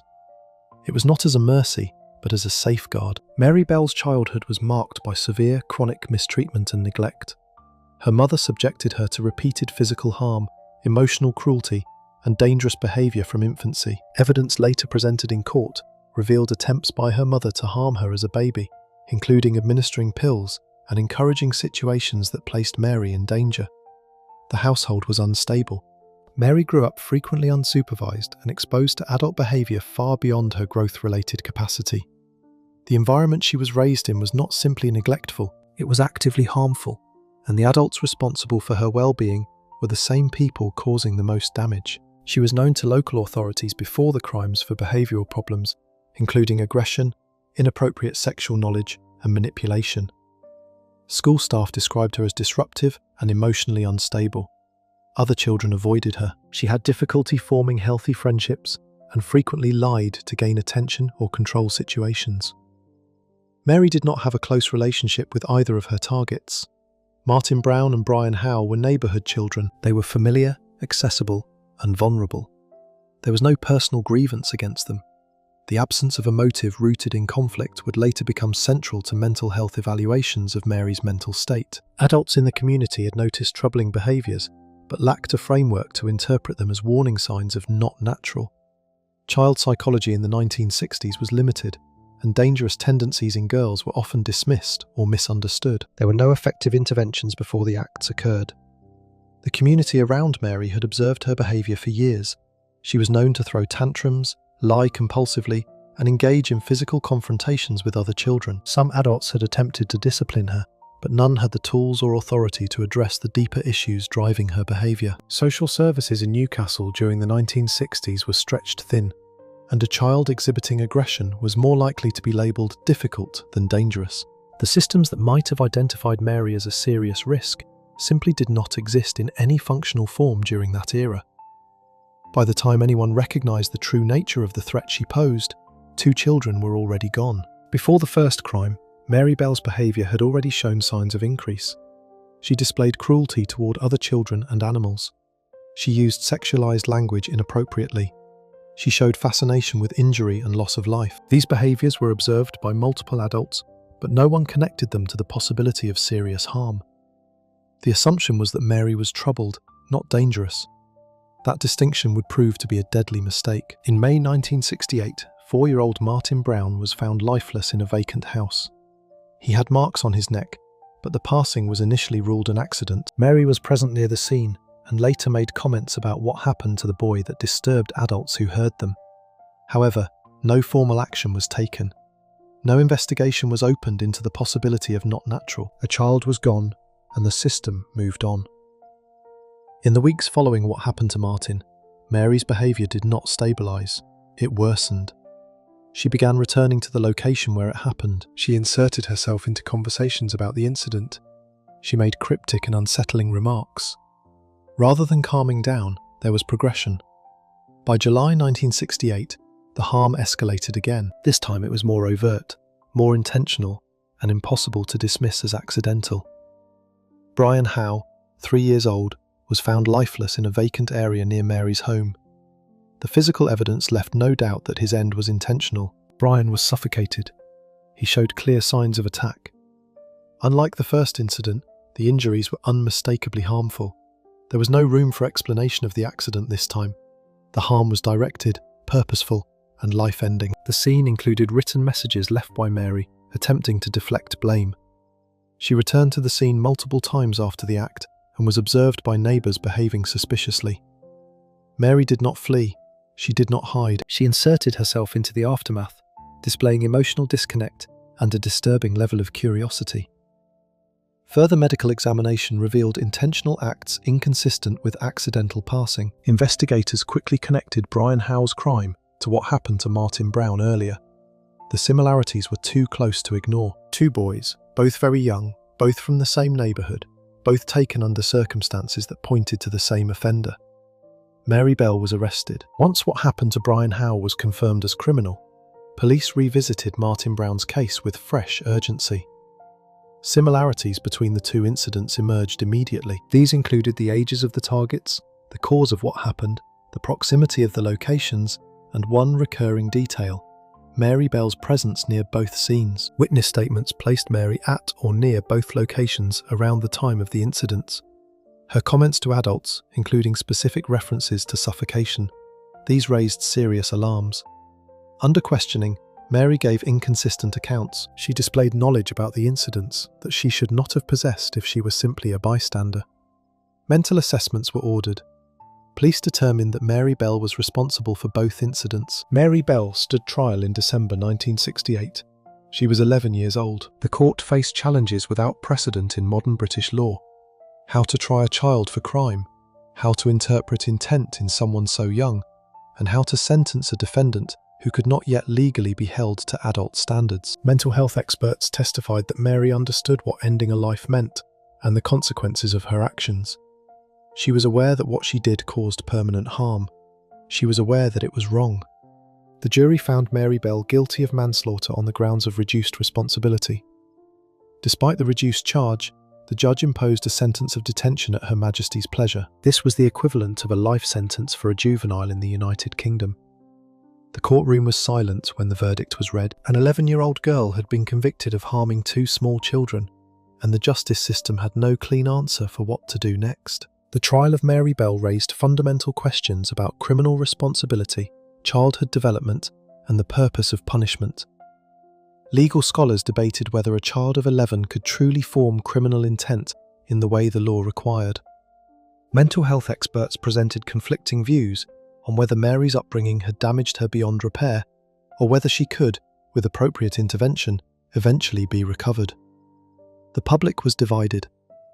It was not as a mercy, but as a safeguard. Mary Bell's childhood was marked by severe, chronic mistreatment and neglect. Her mother subjected her to repeated physical harm, emotional cruelty, and dangerous behaviour from infancy. Evidence later presented in court revealed attempts by her mother to harm her as a baby, including administering pills and encouraging situations that placed Mary in danger. The household was unstable. Mary grew up frequently unsupervised and exposed to adult behaviour far beyond her growth-related capacity. The environment she was raised in was not simply neglectful, it was actively harmful, and the adults responsible for her well-being were the same people causing the most damage. She was known to local authorities before the crimes for behavioural problems, including aggression, inappropriate sexual knowledge, and manipulation. School staff described her as disruptive and emotionally unstable. Other children avoided her. She had difficulty forming healthy friendships and frequently lied to gain attention or control situations. Mary did not have a close relationship with either of her targets. Martin Brown and Brian Howe were neighbourhood children. They were familiar, accessible, and vulnerable. There was no personal grievance against them. The absence of a motive rooted in conflict would later become central to mental health evaluations of Mary's mental state. Adults in the community had noticed troubling behaviours, but lacked a framework to interpret them as warning signs of not natural. Child psychology in the 1960s was limited, and dangerous tendencies in girls were often dismissed or misunderstood. There were no effective interventions before the acts occurred. The community around Mary had observed her behaviour for years. She was known to throw tantrums, lie compulsively, and engage in physical confrontations with other children. Some adults had attempted to discipline her, but none had the tools or authority to address the deeper issues driving her behaviour. Social services in Newcastle during the 1960s were stretched thin, and a child exhibiting aggression was more likely to be labelled difficult than dangerous. The systems that might have identified Mary as a serious risk simply did not exist in any functional form during that era. By the time anyone recognised the true nature of the threat she posed, 2 children were already gone. Before the first crime, Mary Bell's behaviour had already shown signs of increase. She displayed cruelty toward other children and animals. She used sexualised language inappropriately. She showed fascination with injury and loss of life. These behaviours were observed by multiple adults, but no one connected them to the possibility of serious harm. The assumption was that Mary was troubled, not dangerous. That distinction would prove to be a deadly mistake. In May 1968, 4-year-old Martin Brown was found lifeless in a vacant house. He had marks on his neck, but the passing was initially ruled an accident. Mary was present near the scene and later made comments about what happened to the boy that disturbed adults who heard them. However, no formal action was taken. No investigation was opened into the possibility of not natural. A child was gone, and the system moved on. In the weeks following what happened to Martin, Mary's behaviour did not stabilise. It worsened. She began returning to the location where it happened. She inserted herself into conversations about the incident. She made cryptic and unsettling remarks. Rather than calming down, there was progression. By July 1968, the harm escalated again. This time it was more overt, more intentional, and impossible to dismiss as accidental. Brian Howe, 3 years old, was found lifeless in a vacant area near Mary's home. The physical evidence left no doubt that his end was intentional. Brian was suffocated. He showed clear signs of attack. Unlike the first incident, the injuries were unmistakably harmful. There was no room for explanation of the accident this time. The harm was directed, purposeful, and life-ending. The scene included written messages left by Mary, attempting to deflect blame. She returned to the scene multiple times after the act and was observed by neighbours behaving suspiciously. Mary did not flee. She did not hide. She inserted herself into the aftermath, displaying emotional disconnect and a disturbing level of curiosity. Further medical examination revealed intentional acts inconsistent with accidental passing. Investigators quickly connected Brian Howe's crime to what happened to Martin Brown earlier. The similarities were too close to ignore. Two boys, both very young, both from the same neighbourhood, both taken under circumstances that pointed to the same offender. Mary Bell was arrested. Once what happened to Brian Howe was confirmed as criminal, police revisited Martin Brown's case with fresh urgency. Similarities between the two incidents emerged immediately. These included the ages of the targets, the cause of what happened, the proximity of the locations, and one recurring detail: Mary Bell's presence near both scenes. Witness statements placed Mary at or near both locations around the time of the incidents. Her comments to adults, including specific references to suffocation, these raised serious alarms. Under questioning, Mary gave inconsistent accounts. She displayed knowledge about the incidents that she should not have possessed if she were simply a bystander. Mental assessments were ordered. Police determined that Mary Bell was responsible for both incidents. Mary Bell stood trial in December 1968. She was 11 years old. The court faced challenges without precedent in modern British law. How to try a child for crime, how to interpret intent in someone so young, and how to sentence a defendant who could not yet legally be held to adult standards. Mental health experts testified that Mary understood what ending a life meant and the consequences of her actions. She was aware that what she did caused permanent harm. She was aware that it was wrong. The jury found Mary Bell guilty of manslaughter on the grounds of reduced responsibility. Despite the reduced charge, the judge imposed a sentence of detention at Her Majesty's pleasure. This was the equivalent of a life sentence for a juvenile in the United Kingdom. The courtroom was silent when the verdict was read. An 11-year-old girl had been convicted of harming two small children, and the justice system had no clean answer for what to do next. The trial of Mary Bell raised fundamental questions about criminal responsibility, childhood development, and the purpose of punishment. Legal scholars debated whether a child of 11 could truly form criminal intent in the way the law required. Mental health experts presented conflicting views on whether Mary's upbringing had damaged her beyond repair, or whether she could, with appropriate intervention, eventually be recovered. The public was divided.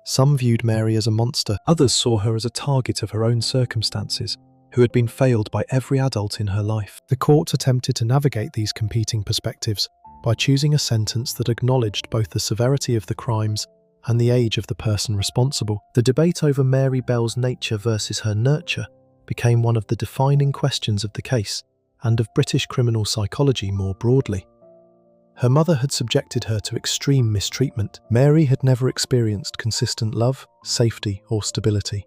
Some viewed Mary as a monster, others saw her as a target of her own circumstances, who had been failed by every adult in her life. The court attempted to navigate these competing perspectives by choosing a sentence that acknowledged both the severity of the crimes and the age of the person responsible. The debate over Mary Bell's nature versus her nurture became one of the defining questions of the case and of British criminal psychology more broadly. Her mother had subjected her to extreme mistreatment. Mary had never experienced consistent love, safety, or stability.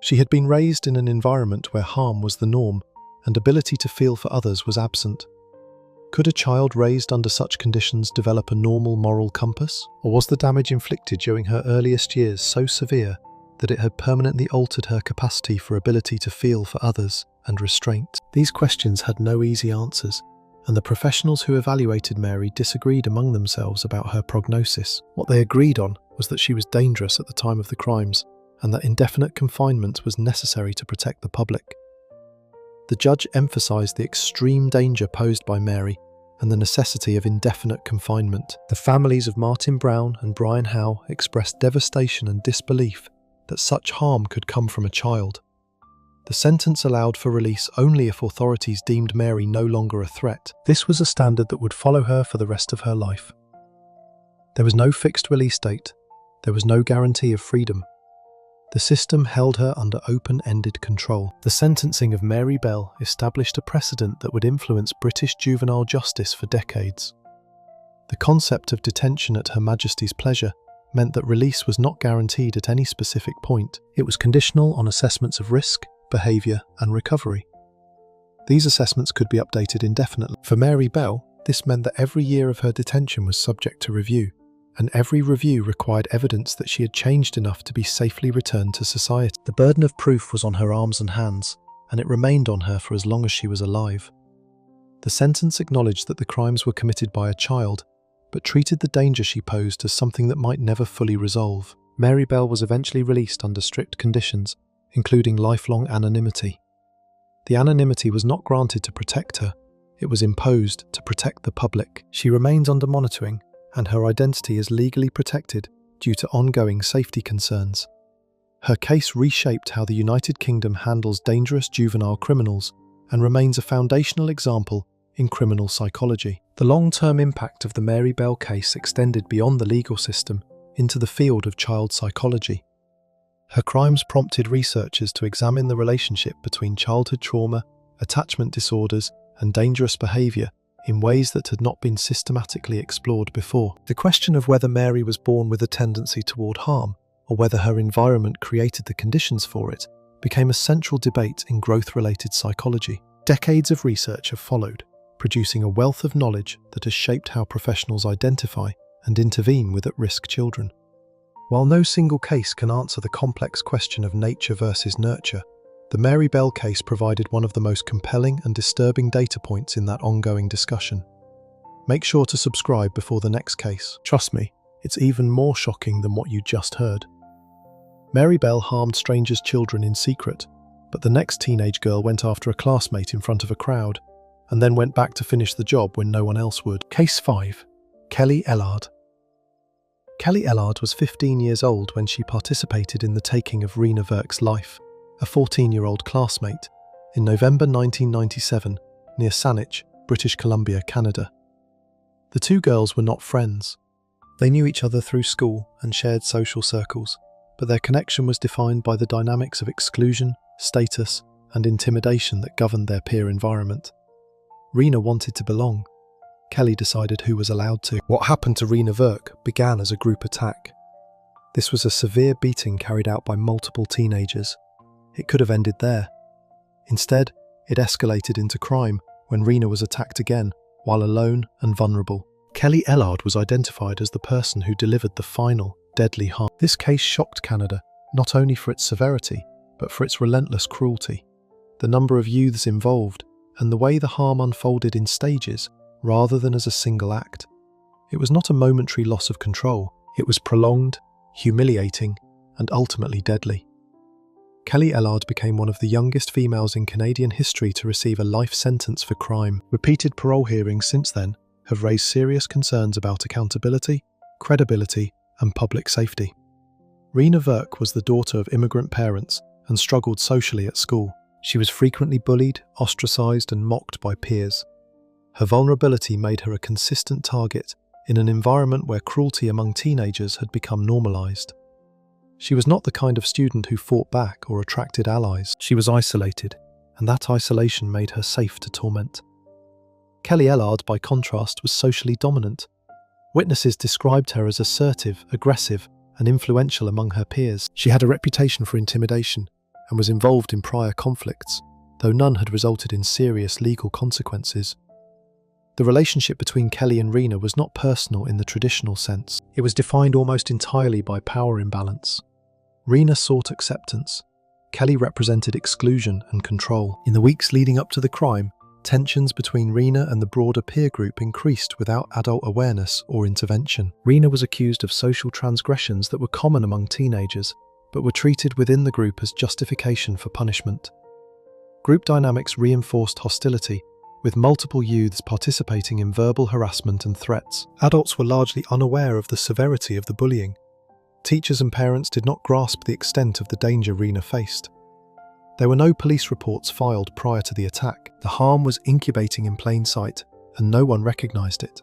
She had been raised in an environment where harm was the norm and ability to feel for others was absent. Could a child raised under such conditions develop a normal moral compass? Or was the damage inflicted during her earliest years so severe that it had permanently altered her capacity for ability to feel for others and restraint? These questions had no easy answers, and the professionals who evaluated Mary disagreed among themselves about her prognosis. What they agreed on was that she was dangerous at the time of the crimes, and that indefinite confinement was necessary to protect the public. The judge emphasised the extreme danger posed by Mary and the necessity of indefinite confinement. The families of Martin Brown and Brian Howe expressed devastation and disbelief that such harm could come from a child. The sentence allowed for release only if authorities deemed Mary no longer a threat. This was a standard that would follow her for the rest of her life. There was no fixed release date. There was no guarantee of freedom. The system held her under open-ended control. The sentencing of Mary Bell established a precedent that would influence British juvenile justice for decades. The concept of detention at Her Majesty's pleasure meant that release was not guaranteed at any specific point. It was conditional on assessments of risk, behaviour, and recovery. These assessments could be updated indefinitely. For Mary Bell, this meant that every year of her detention was subject to review, and every review required evidence that she had changed enough to be safely returned to society. The burden of proof was on her arms and hands, and it remained on her for as long as she was alive. The sentence acknowledged that the crimes were committed by a child, but treated the danger she posed as something that might never fully resolve. Mary Bell was eventually released under strict conditions, including lifelong anonymity. The anonymity was not granted to protect her, it was imposed to protect the public. She remains under monitoring, and her identity is legally protected due to ongoing safety concerns. Her case reshaped how the United Kingdom handles dangerous juvenile criminals and remains a foundational example in criminal psychology. The long-term impact of the Mary Bell case extended beyond the legal system into the field of child psychology. Her crimes prompted researchers to examine the relationship between childhood trauma, attachment disorders, and dangerous behaviour in ways that had not been systematically explored before. The question of whether Mary was born with a tendency toward harm, or whether her environment created the conditions for it, became a central debate in growth-related psychology. Decades of research have followed, producing a wealth of knowledge that has shaped how professionals identify and intervene with at-risk children. While no single case can answer the complex question of nature versus nurture, the Mary Bell case provided one of the most compelling and disturbing data points in that ongoing discussion. Make sure to subscribe before the next case. Trust me, it's even more shocking than what you just heard. Mary Bell harmed strangers' children in secret, but the next teenage girl went after a classmate in front of a crowd, and then went back to finish the job when no one else would. Case 5. Kelly Ellard. Kelly Ellard was 15 years old when she participated in the taking of Rena Verk's life, a 14-year-old classmate, in November 1997 near Saanich, British Columbia, Canada. The two girls were not friends. They knew each other through school and shared social circles, but their connection was defined by the dynamics of exclusion, status, and intimidation that governed their peer environment. Rena wanted to belong. Kelly decided who was allowed to. What happened to Rena Verk began as a group attack. This was a severe beating carried out by multiple teenagers. It could have ended there. Instead, it escalated into crime when Rena was attacked again, while alone and vulnerable. Kelly Ellard was identified as the person who delivered the final, deadly harm. This case shocked Canada, not only for its severity, but for its relentless cruelty. The number of youths involved, and the way the harm unfolded in stages, rather than as a single act. It was not a momentary loss of control, it was prolonged, humiliating, and ultimately deadly. Kelly Ellard became one of the youngest females in Canadian history to receive a life sentence for crime. Repeated parole hearings since then have raised serious concerns about accountability, credibility, and public safety. Rena Verk was the daughter of immigrant parents and struggled socially at school. She was frequently bullied, ostracized, and mocked by peers. Her vulnerability made her a consistent target in an environment where cruelty among teenagers had become normalized. She was not the kind of student who fought back or attracted allies. She was isolated, and that isolation made her safe to torment. Kelly Ellard, by contrast, was socially dominant. Witnesses described her as assertive, aggressive, and influential among her peers. She had a reputation for intimidation and was involved in prior conflicts, though none had resulted in serious legal consequences. The relationship between Kelly and Rena was not personal in the traditional sense. It was defined almost entirely by power imbalance. Rena sought acceptance. Kelly represented exclusion and control. In the weeks leading up to the crime, tensions between Rena and the broader peer group increased without adult awareness or intervention. Rena was accused of social transgressions that were common among teenagers, but were treated within the group as justification for punishment. Group dynamics reinforced hostility, with multiple youths participating in verbal harassment and threats. Adults were largely unaware of the severity of the bullying. Teachers and parents did not grasp the extent of the danger Rena faced. There were no police reports filed prior to the attack. The harm was incubating in plain sight, and no one recognized it.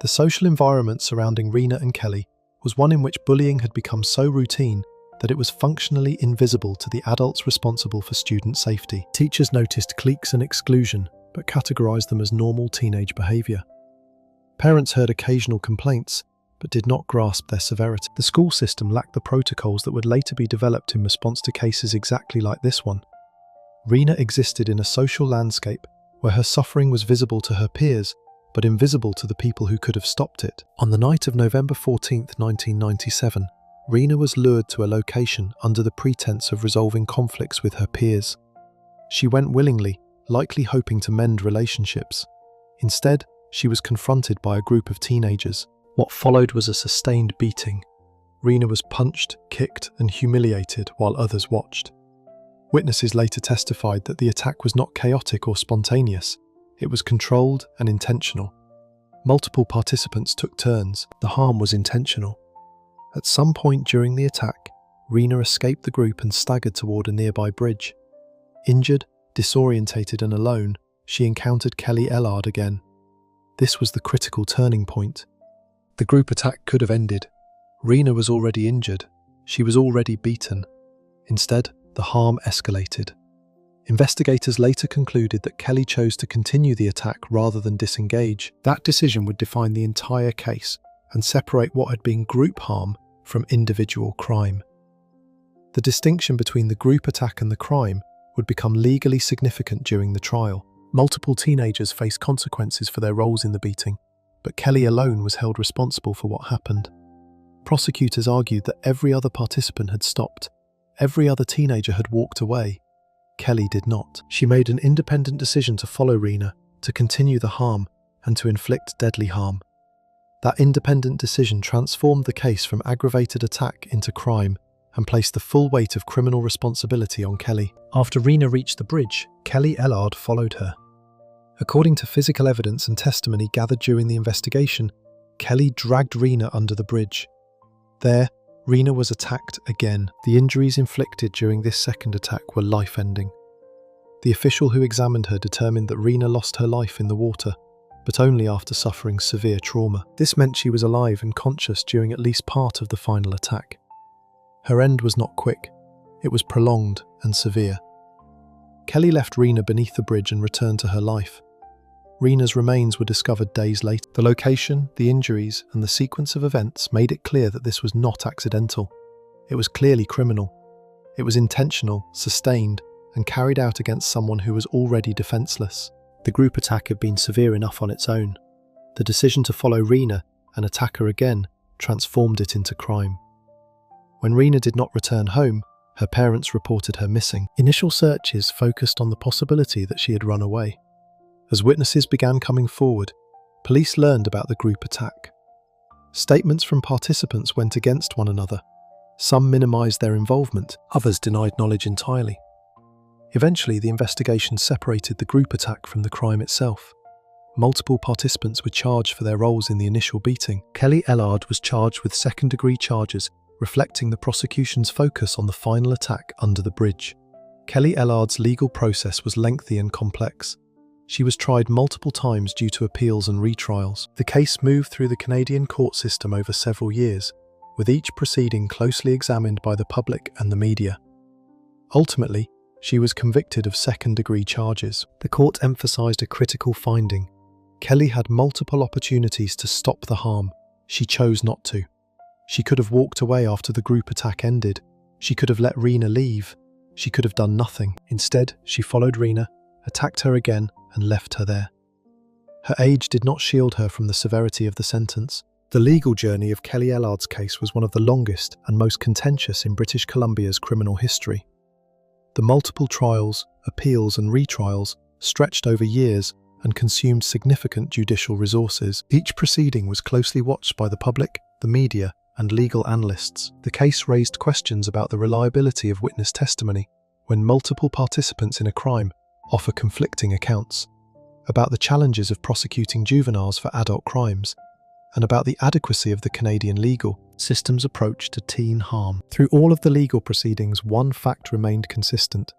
The social environment surrounding Rena and Kelly was one in which bullying had become so routine that it was functionally invisible to the adults responsible for student safety. Teachers noticed cliques and exclusion, but categorized them as normal teenage behavior. Parents heard occasional complaints, but did not grasp their severity. The school system lacked the protocols that would later be developed in response to cases exactly like this one. Rena existed in a social landscape where her suffering was visible to her peers, but invisible to the people who could have stopped it. On the night of November 14, 1997, Rena was lured to a location under the pretense of resolving conflicts with her peers. She went willingly, likely hoping to mend relationships. Instead, she was confronted by a group of teenagers. What followed was a sustained beating. Rena was punched, kicked, and humiliated while others watched. Witnesses later testified that the attack was not chaotic or spontaneous. It was controlled and intentional. Multiple participants took turns. The harm was intentional. At some point during the attack, Rena escaped the group and staggered toward a nearby bridge. Injured, disorientated and alone, she encountered Kelly Ellard again. This was the critical turning point. The group attack could have ended. Rena was already injured. She was already beaten. Instead, the harm escalated. Investigators later concluded that Kelly chose to continue the attack rather than disengage. That decision would define the entire case and separate what had been group harm from individual crime. The distinction between the group attack and the crime would become legally significant during the trial. Multiple teenagers faced consequences for their roles in the beating, but Kelly alone was held responsible for what happened. Prosecutors argued that every other participant had stopped. Every other teenager had walked away. Kelly did not. She made an independent decision to follow Rena, to continue the harm, and to inflict deadly harm. That independent decision transformed the case from aggravated attack into crime and placed the full weight of criminal responsibility on Kelly. After Rena reached the bridge, Kelly Ellard followed her. According to physical evidence and testimony gathered during the investigation, Kelly dragged Rena under the bridge. There, Rena was attacked again. The injuries inflicted during this second attack were life-ending. The official who examined her determined that Rena lost her life in the water, but only after suffering severe trauma. This meant she was alive and conscious during at least part of the final attack. Her end was not quick. It was prolonged and severe. Kelly left Rena beneath the bridge and returned to her life. Rena's remains were discovered days later. The location, the injuries, and the sequence of events made it clear that this was not accidental. It was clearly criminal. It was intentional, sustained, and carried out against someone who was already defenseless. The group attack had been severe enough on its own. The decision to follow Rena and attack her again transformed it into crime. When Rena did not return home, her parents reported her missing. Initial searches focused on the possibility that she had run away. As witnesses began coming forward, police learned about the group attack. Statements from participants went against one another. Some minimized their involvement, others denied knowledge entirely. Eventually, the investigation separated the group attack from the crime itself. Multiple participants were charged for their roles in the initial beating. Kelly Ellard was charged with second-degree charges, reflecting the prosecution's focus on the final attack under the bridge. Kelly Ellard's legal process was lengthy and complex. She was tried multiple times due to appeals and retrials. The case moved through the Canadian court system over several years, with each proceeding closely examined by the public and the media. Ultimately, she was convicted of second-degree charges. The court emphasized a critical finding. Kelly had multiple opportunities to stop the harm. She chose not to. She could have walked away after the group attack ended. She could have let Rena leave. She could have done nothing. Instead, she followed Rena, attacked her again, and left her there. Her age did not shield her from the severity of the sentence. The legal journey of Kelly Ellard's case was one of the longest and most contentious in British Columbia's criminal history. The multiple trials, appeals and retrials stretched over years and consumed significant judicial resources. Each proceeding was closely watched by the public, the media, and legal analysts. The case raised questions about the reliability of witness testimony when multiple participants in a crime offer conflicting accounts, about the challenges of prosecuting juveniles for adult crimes, and about the adequacy of the Canadian legal system's approach to teen harm. Through all of the legal proceedings, one fact remained consistent.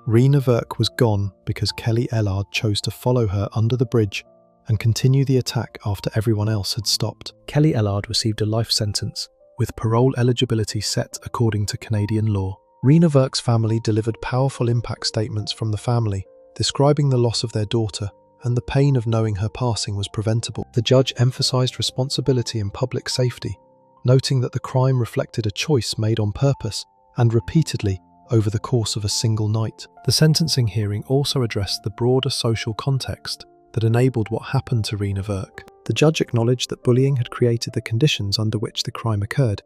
Rena Verk was gone because Kelly Ellard chose to follow her under the bridge and continue the attack after everyone else had stopped. Kelly Ellard received a life sentence, with parole eligibility set according to Canadian law. Rena Verk's family delivered powerful impact statements from the family, describing the loss of their daughter and the pain of knowing her passing was preventable. The judge emphasized responsibility and public safety, noting that the crime reflected a choice made on purpose and repeatedly over the course of a single night. The sentencing hearing also addressed the broader social context that enabled what happened to Rena Verk. The judge acknowledged that bullying had created the conditions under which the crime occurred,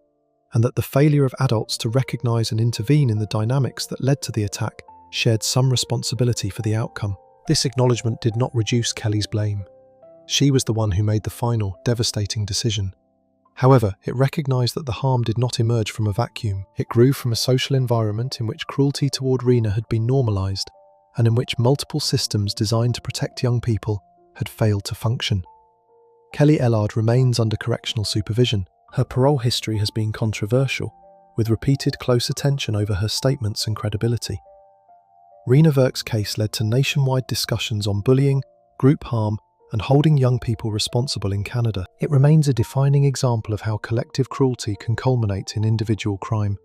and that the failure of adults to recognize and intervene in the dynamics that led to the attack shared some responsibility for the outcome. This acknowledgement did not reduce Kelly's blame. She was the one who made the final, devastating decision. However, it recognized that the harm did not emerge from a vacuum. It grew from a social environment in which cruelty toward Rena had been normalized, and in which multiple systems designed to protect young people had failed to function. Kelly Ellard remains under correctional supervision, Her parole history has been controversial, with repeated close attention over her statements and credibility. Rena Verk's case led to nationwide discussions on bullying, group harm, and holding young people responsible in Canada. It remains a defining example of how collective cruelty can culminate in individual crime.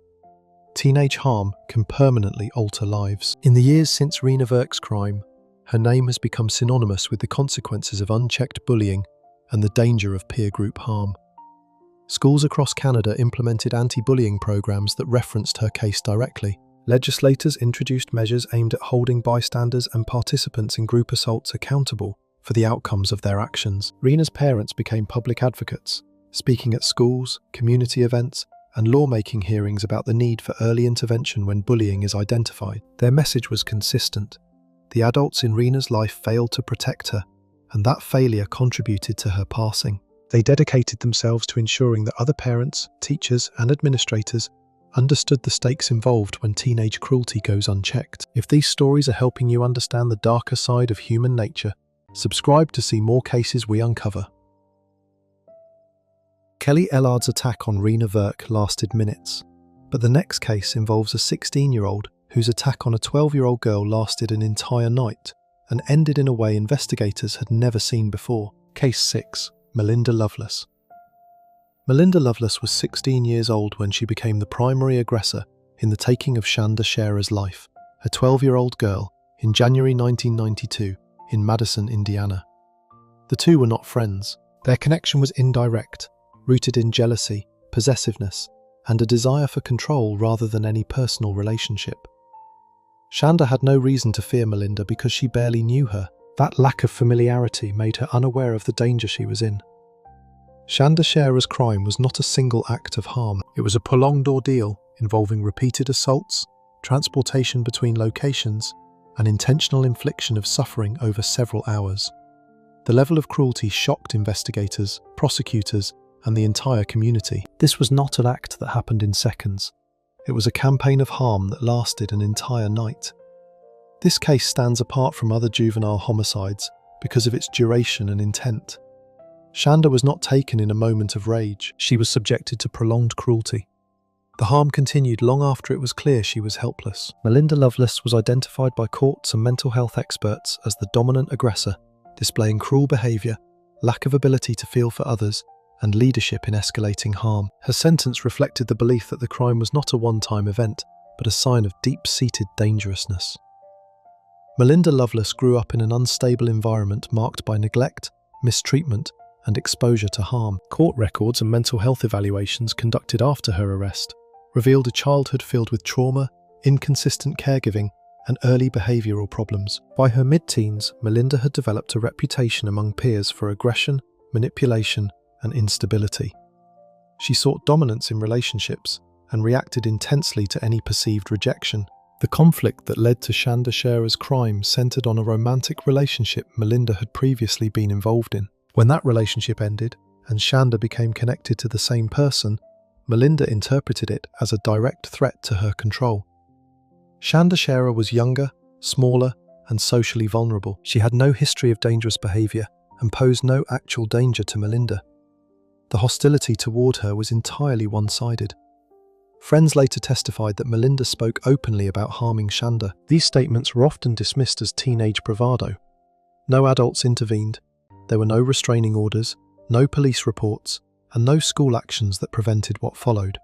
Teenage harm can permanently alter lives. In the years since Rena Verk's crime, her name has become synonymous with the consequences of unchecked bullying and the danger of peer group harm. Schools across Canada implemented anti-bullying programs that referenced her case directly. Legislators introduced measures aimed at holding bystanders and participants in group assaults accountable for the outcomes of their actions. Rena's parents became public advocates, speaking at schools, community events, and lawmaking hearings about the need for early intervention when bullying is identified. Their message was consistent. The adults in Rena's life failed to protect her, and that failure contributed to her passing. They dedicated themselves to ensuring that other parents, teachers, and administrators understood the stakes involved when teenage cruelty goes unchecked. If these stories are helping you understand the darker side of human nature, subscribe to see more cases we uncover. Kelly Ellard's attack on Rena Verk lasted minutes, but the next case involves a 16-year-old whose attack on a 12-year-old girl lasted an entire night and ended in a way investigators had never seen before. Case 6. Melinda Loveless. Melinda Loveless was 16 years old when she became the primary aggressor in the taking of Shanda Sharer's life, a 12-year-old girl, in January 1992 in Madison, Indiana. The two were not friends. Their connection was indirect, rooted in jealousy, possessiveness, and a desire for control rather than any personal relationship. Shanda had no reason to fear Melinda because she barely knew her. That lack of familiarity made her unaware of the danger she was in. Shanda Sharer's crime was not a single act of harm. It was a prolonged ordeal involving repeated assaults, transportation between locations, and intentional infliction of suffering over several hours. The level of cruelty shocked investigators, prosecutors, and the entire community. This was not an act that happened in seconds. It was a campaign of harm that lasted an entire night. This case stands apart from other juvenile homicides because of its duration and intent. Shanda was not taken in a moment of rage. She was subjected to prolonged cruelty. The harm continued long after it was clear she was helpless. Melinda Loveless was identified by courts and mental health experts as the dominant aggressor, displaying cruel behaviour, lack of ability to feel for others, and leadership in escalating harm. Her sentence reflected the belief that the crime was not a one-time event, but a sign of deep-seated dangerousness. Melinda Loveless grew up in an unstable environment marked by neglect, mistreatment, and exposure to harm. Court records and mental health evaluations conducted after her arrest revealed a childhood filled with trauma, inconsistent caregiving, and early behavioural problems. By her mid-teens, Melinda had developed a reputation among peers for aggression, manipulation, and instability. She sought dominance in relationships and reacted intensely to any perceived rejection. The conflict that led to Shanda Sharer's crime centered on a romantic relationship Melinda had previously been involved in. When that relationship ended and Shanda became connected to the same person, Melinda interpreted it as a direct threat to her control. Shanda Sharer was younger, smaller, and socially vulnerable. She had no history of dangerous behavior and posed no actual danger to Melinda. The hostility toward her was entirely one-sided. Friends later testified that Melinda spoke openly about harming Shanda. These statements were often dismissed as teenage bravado. No adults intervened. There were no restraining orders, no police reports, and no school actions that prevented what followed.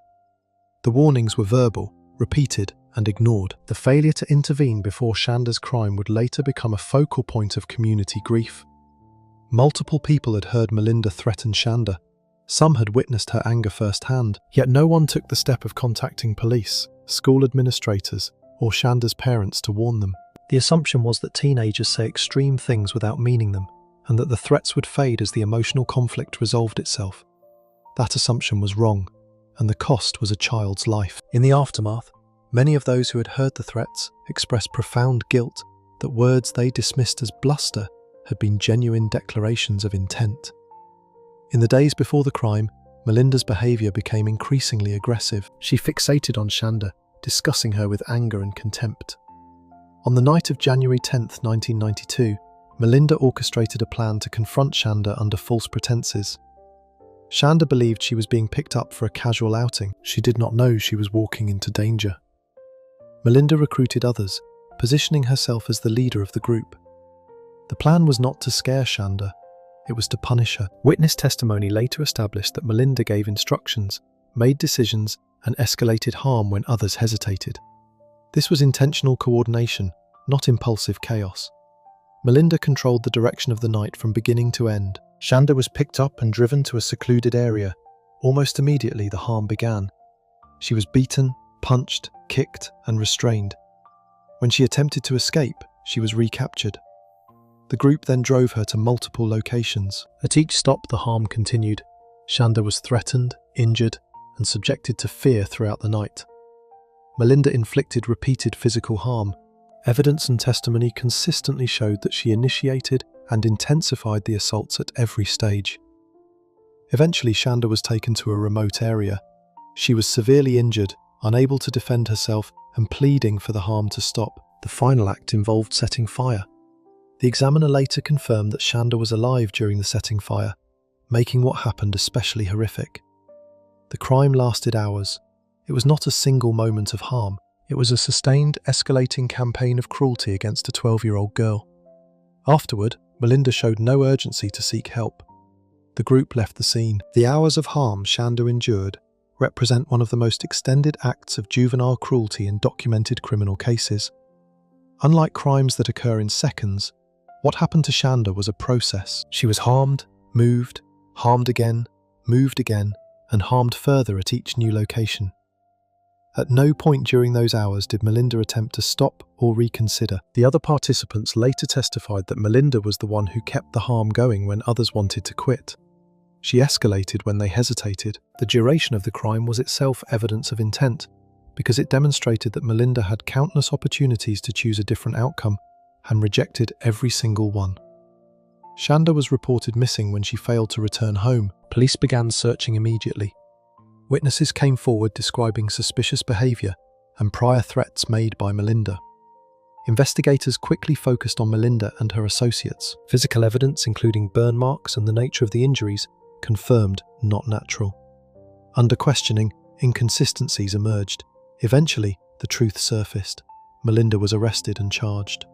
The warnings were verbal, repeated, and ignored. The failure to intervene before Shanda's crime would later become a focal point of community grief. Multiple people had heard Melinda threaten Shanda. Some had witnessed her anger firsthand, yet no one took the step of contacting police, school administrators, or Shanda's parents to warn them. The assumption was that teenagers say extreme things without meaning them, and that the threats would fade as the emotional conflict resolved itself. That assumption was wrong, and the cost was a child's life. In the aftermath, many of those who had heard the threats expressed profound guilt that words they dismissed as bluster had been genuine declarations of intent. In the days before the crime, Melinda's behaviour became increasingly aggressive. She fixated on Shanda, discussing her with anger and contempt. On the night of January 10, 1992, Melinda orchestrated a plan to confront Shanda under false pretenses. Shanda believed she was being picked up for a casual outing. She did not know she was walking into danger. Melinda recruited others, positioning herself as the leader of the group. The plan was not to scare Shanda, it was to punish her. Witness testimony later established that Melinda gave instructions, made decisions, and escalated harm when others hesitated. This was intentional coordination, not impulsive chaos. Melinda controlled the direction of the night from beginning to end. Shanda was picked up and driven to a secluded area. Almost immediately, the harm began. She was beaten, punched, kicked, and restrained. When she attempted to escape, she was recaptured. The group then drove her to multiple locations. At each stop, the harm continued. Shanda was threatened, injured, and subjected to fear throughout the night. Melinda inflicted repeated physical harm. Evidence and testimony consistently showed that she initiated and intensified the assaults at every stage. Eventually, Shanda was taken to a remote area. She was severely injured, unable to defend herself, and pleading for the harm to stop. The final act involved setting fire. The examiner later confirmed that Shanda was alive during the setting fire, making what happened especially horrific. The crime lasted hours. It was not a single moment of harm. It was a sustained, escalating campaign of cruelty against a 12-year-old girl. Afterward, Melinda showed no urgency to seek help. The group left the scene. The hours of harm Shanda endured represent one of the most extended acts of juvenile cruelty in documented criminal cases. Unlike crimes that occur in seconds, what happened to Shanda was a process. She was harmed, moved, harmed again, moved again, and harmed further at each new location. At no point during those hours did Melinda attempt to stop or reconsider. The other participants later testified that Melinda was the one who kept the harm going when others wanted to quit. She escalated when they hesitated. The duration of the crime was itself evidence of intent, because it demonstrated that Melinda had countless opportunities to choose a different outcome and rejected every single one. Shanda was reported missing when she failed to return home. Police began searching immediately. Witnesses came forward describing suspicious behaviour and prior threats made by Melinda. Investigators quickly focused on Melinda and her associates. Physical evidence, including burn marks and the nature of the injuries, confirmed not natural. Under questioning, inconsistencies emerged. Eventually, the truth surfaced. Melinda was arrested and charged.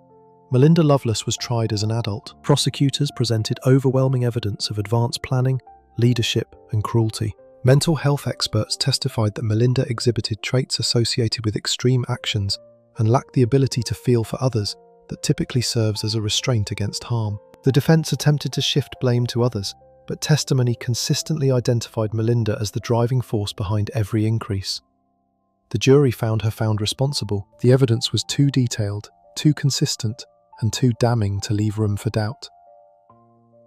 Melinda Loveless was tried as an adult. Prosecutors presented overwhelming evidence of advanced planning, leadership, and cruelty. Mental health experts testified that Melinda exhibited traits associated with extreme actions and lacked the ability to feel for others that typically serves as a restraint against harm. The defense attempted to shift blame to others, but testimony consistently identified Melinda as the driving force behind every increase. The jury found her found responsible. The evidence was too detailed, too consistent, and too damning to leave room for doubt.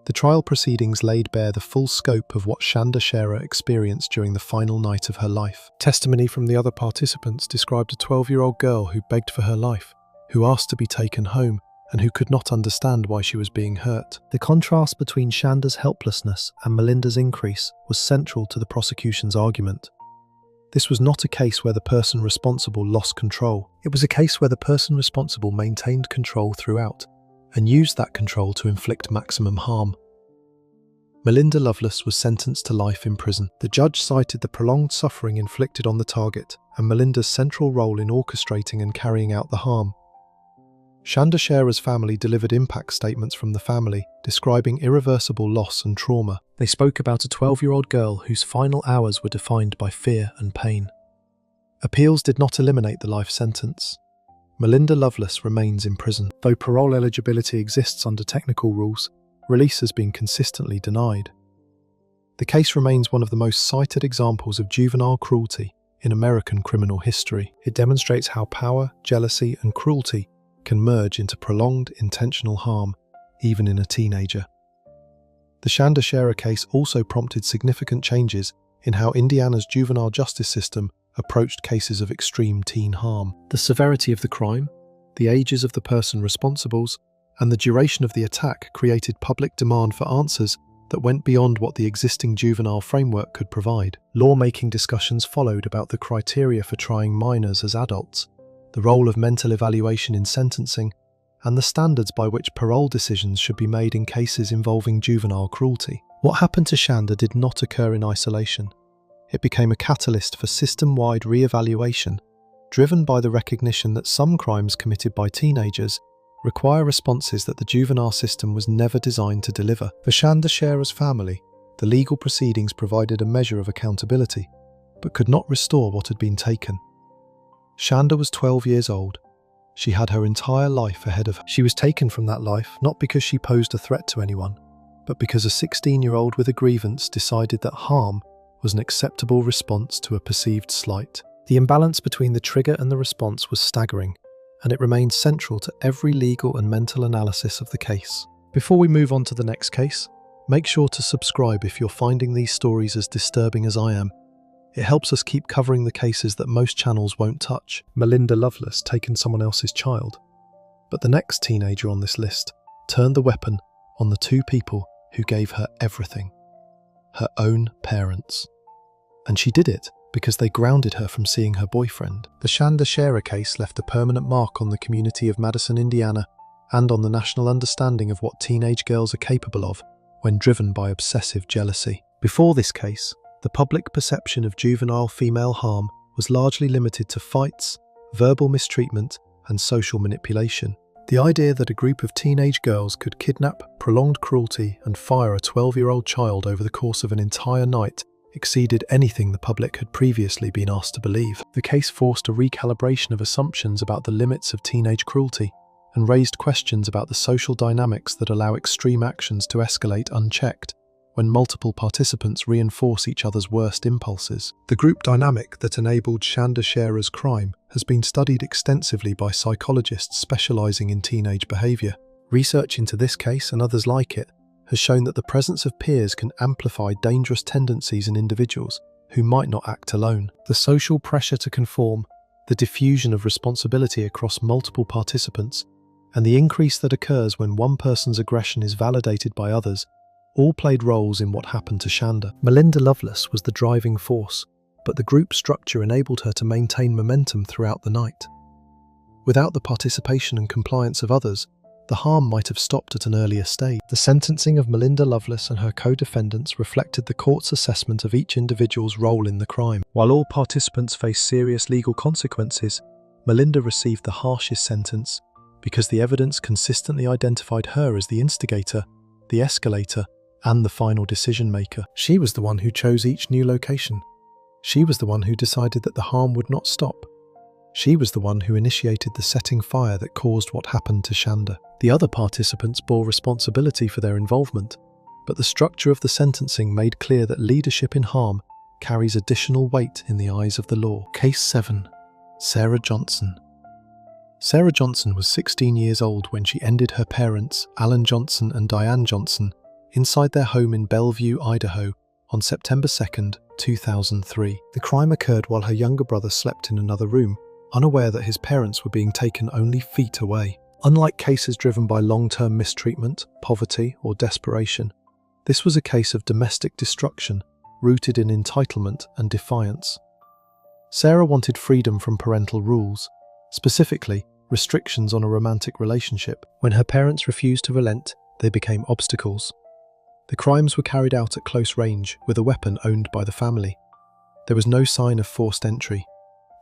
The trial proceedings laid bare the full scope of what Shanda Sharer experienced during the final night of her life. Testimony from the other participants described a 12-year-old girl who begged for her life, who asked to be taken home, and who could not understand why she was being hurt. The contrast between Shanda's helplessness and Melinda's increase was central to the prosecution's argument. This was not a case where the person responsible lost control. It was a case where the person responsible maintained control throughout, and used that control to inflict maximum harm. Melinda Loveless was sentenced to life in prison. The judge cited the prolonged suffering inflicted on the target and Melinda's central role in orchestrating and carrying out the harm. Shanda Sharer's family delivered impact statements from the family, describing irreversible loss and trauma. They spoke about a 12-year-old girl whose final hours were defined by fear and pain. Appeals did not eliminate the life sentence. Melinda Loveless remains in prison. Though parole eligibility exists under technical rules, release has been consistently denied. The case remains one of the most cited examples of juvenile cruelty in American criminal history. It demonstrates how power, jealousy, and cruelty can merge into prolonged, intentional harm, even in a teenager. The Shanda Sharer case also prompted significant changes in how Indiana's juvenile justice system approached cases of extreme teen harm. The severity of the crime, the ages of the person responsible, and the duration of the attack created public demand for answers that went beyond what the existing juvenile framework could provide. Lawmaking discussions followed about the criteria for trying minors as adults, the role of mental evaluation in sentencing, and the standards by which parole decisions should be made in cases involving juvenile cruelty. What happened to Shanda did not occur in isolation. It became a catalyst for system-wide re-evaluation, driven by the recognition that some crimes committed by teenagers require responses that the juvenile system was never designed to deliver. For Shanda Share's family, the legal proceedings provided a measure of accountability, but could not restore what had been taken. Shanda was 12 years old. She had her entire life ahead of her. She was taken from that life not because she posed a threat to anyone, but because a 16-year-old with a grievance decided that harm was an acceptable response to a perceived slight. The imbalance between the trigger and the response was staggering, and it remained central to every legal and mental analysis of the case. Before we move on to the next case, make sure to subscribe if you're finding these stories as disturbing as I am. It helps us keep covering the cases that most channels won't touch. Melinda Loveless taking someone else's child. But the next teenager on this list turned the weapon on the two people who gave her everything. Her own parents. And she did it because they grounded her from seeing her boyfriend. The Shanda Share case left a permanent mark on the community of Madison, Indiana, and on the national understanding of what teenage girls are capable of when driven by obsessive jealousy. Before this case, the public perception of juvenile female harm was largely limited to fights, verbal mistreatment, and social manipulation. The idea that a group of teenage girls could kidnap, prolonged cruelty, and fire a 12-year-old child over the course of an entire night exceeded anything the public had previously been asked to believe. The case forced a recalibration of assumptions about the limits of teenage cruelty and raised questions about the social dynamics that allow extreme actions to escalate unchecked when multiple participants reinforce each other's worst impulses. The group dynamic that enabled Shanda Share's crime has been studied extensively by psychologists specializing in teenage behavior. Research into this case and others like it has shown that the presence of peers can amplify dangerous tendencies in individuals who might not act alone. The social pressure to conform, the diffusion of responsibility across multiple participants, and the increase that occurs when one person's aggression is validated by others all played roles in what happened to Shanda. Melinda Loveless was the driving force, but the group structure enabled her to maintain momentum throughout the night. Without the participation and compliance of others, the harm might have stopped at an earlier stage. The sentencing of Melinda Loveless and her co-defendants reflected the court's assessment of each individual's role in the crime. While all participants faced serious legal consequences, Melinda received the harshest sentence because the evidence consistently identified her as the instigator, the escalator, and the final decision maker. She was the one who chose each new location. She was the one who decided that the harm would not stop. She was the one who initiated the setting fire that caused what happened to Shanda. The other participants bore responsibility for their involvement, but the structure of the sentencing made clear that leadership in harm carries additional weight in the eyes of the law. Case 7. Sarah Johnson. Sarah Johnson was 16 years old when she ended her parents, Alan Johnson and Diane Johnson, inside their home in Bellevue, Idaho, on September 2, 2003. The crime occurred while her younger brother slept in another room, unaware that his parents were being taken only feet away. Unlike cases driven by long-term mistreatment, poverty, or desperation, this was a case of domestic destruction rooted in entitlement and defiance. Sarah wanted freedom from parental rules, specifically restrictions on a romantic relationship. When her parents refused to relent, they became obstacles. The crimes were carried out at close range with a weapon owned by the family. There was no sign of forced entry.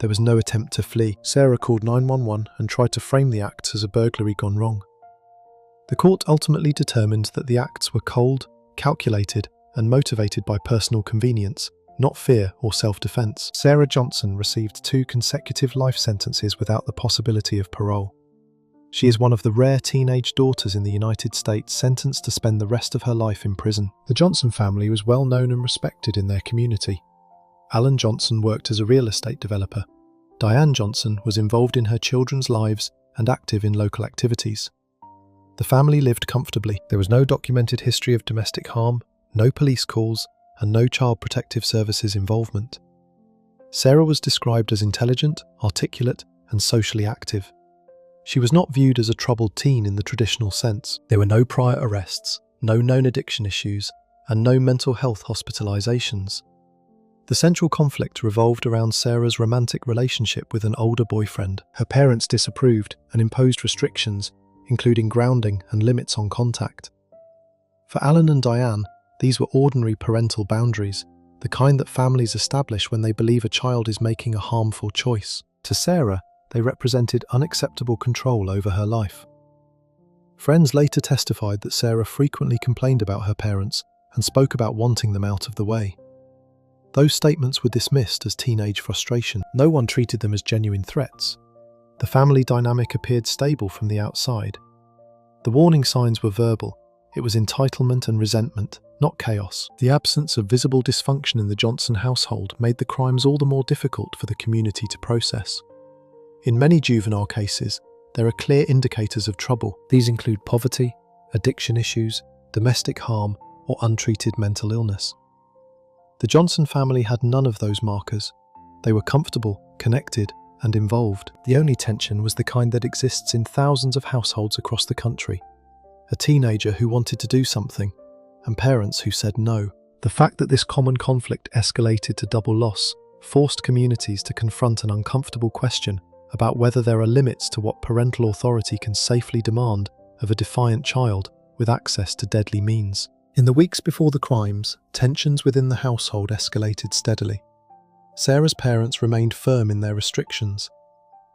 There was no attempt to flee. Sarah called 911 and tried to frame the acts as a burglary gone wrong. The court ultimately determined that the acts were cold, calculated, and motivated by personal convenience, not fear or self-defense. Sarah Johnson received 2 consecutive life sentences without the possibility of parole. She is one of the rare teenage daughters in the United States sentenced to spend the rest of her life in prison. The Johnson family was well known and respected in their community. Alan Johnson worked as a real estate developer. Diane Johnson was involved in her children's lives and active in local activities. The family lived comfortably. There was no documented history of domestic harm, no police calls, and no Child Protective Services involvement. Sarah was described as intelligent, articulate, and socially active. She was not viewed as a troubled teen in the traditional sense. There were no prior arrests, no known addiction issues, and no mental health hospitalizations. The central conflict revolved around Sarah's romantic relationship with an older boyfriend. Her parents disapproved and imposed restrictions, including grounding and limits on contact. For Alan and Diane, These were ordinary parental boundaries, the kind that families establish when they believe a child is making a harmful choice. To Sarah, they represented unacceptable control over her life. Friends later testified that Sarah frequently complained about her parents and spoke about wanting them out of the way. Those statements were dismissed as teenage frustration. No one treated them as genuine threats. The family dynamic appeared stable from the outside. The warning signs were verbal. It was entitlement and resentment, not chaos. The absence of visible dysfunction in the Johnson household made the crimes all the more difficult for the community to process. In many juvenile cases, there are clear indicators of trouble. These include poverty, addiction issues, domestic harm, or untreated mental illness. The Johnson family had none of those markers. They were comfortable, connected, and involved. The only tension was the kind that exists in thousands of households across the country. A teenager who wanted to do something, and parents who said no. The fact that this common conflict escalated to double loss forced communities to confront an uncomfortable question about whether there are limits to what parental authority can safely demand of a defiant child with access to deadly means. In the weeks before the crimes, tensions within the household escalated steadily. Sarah's parents remained firm in their restrictions.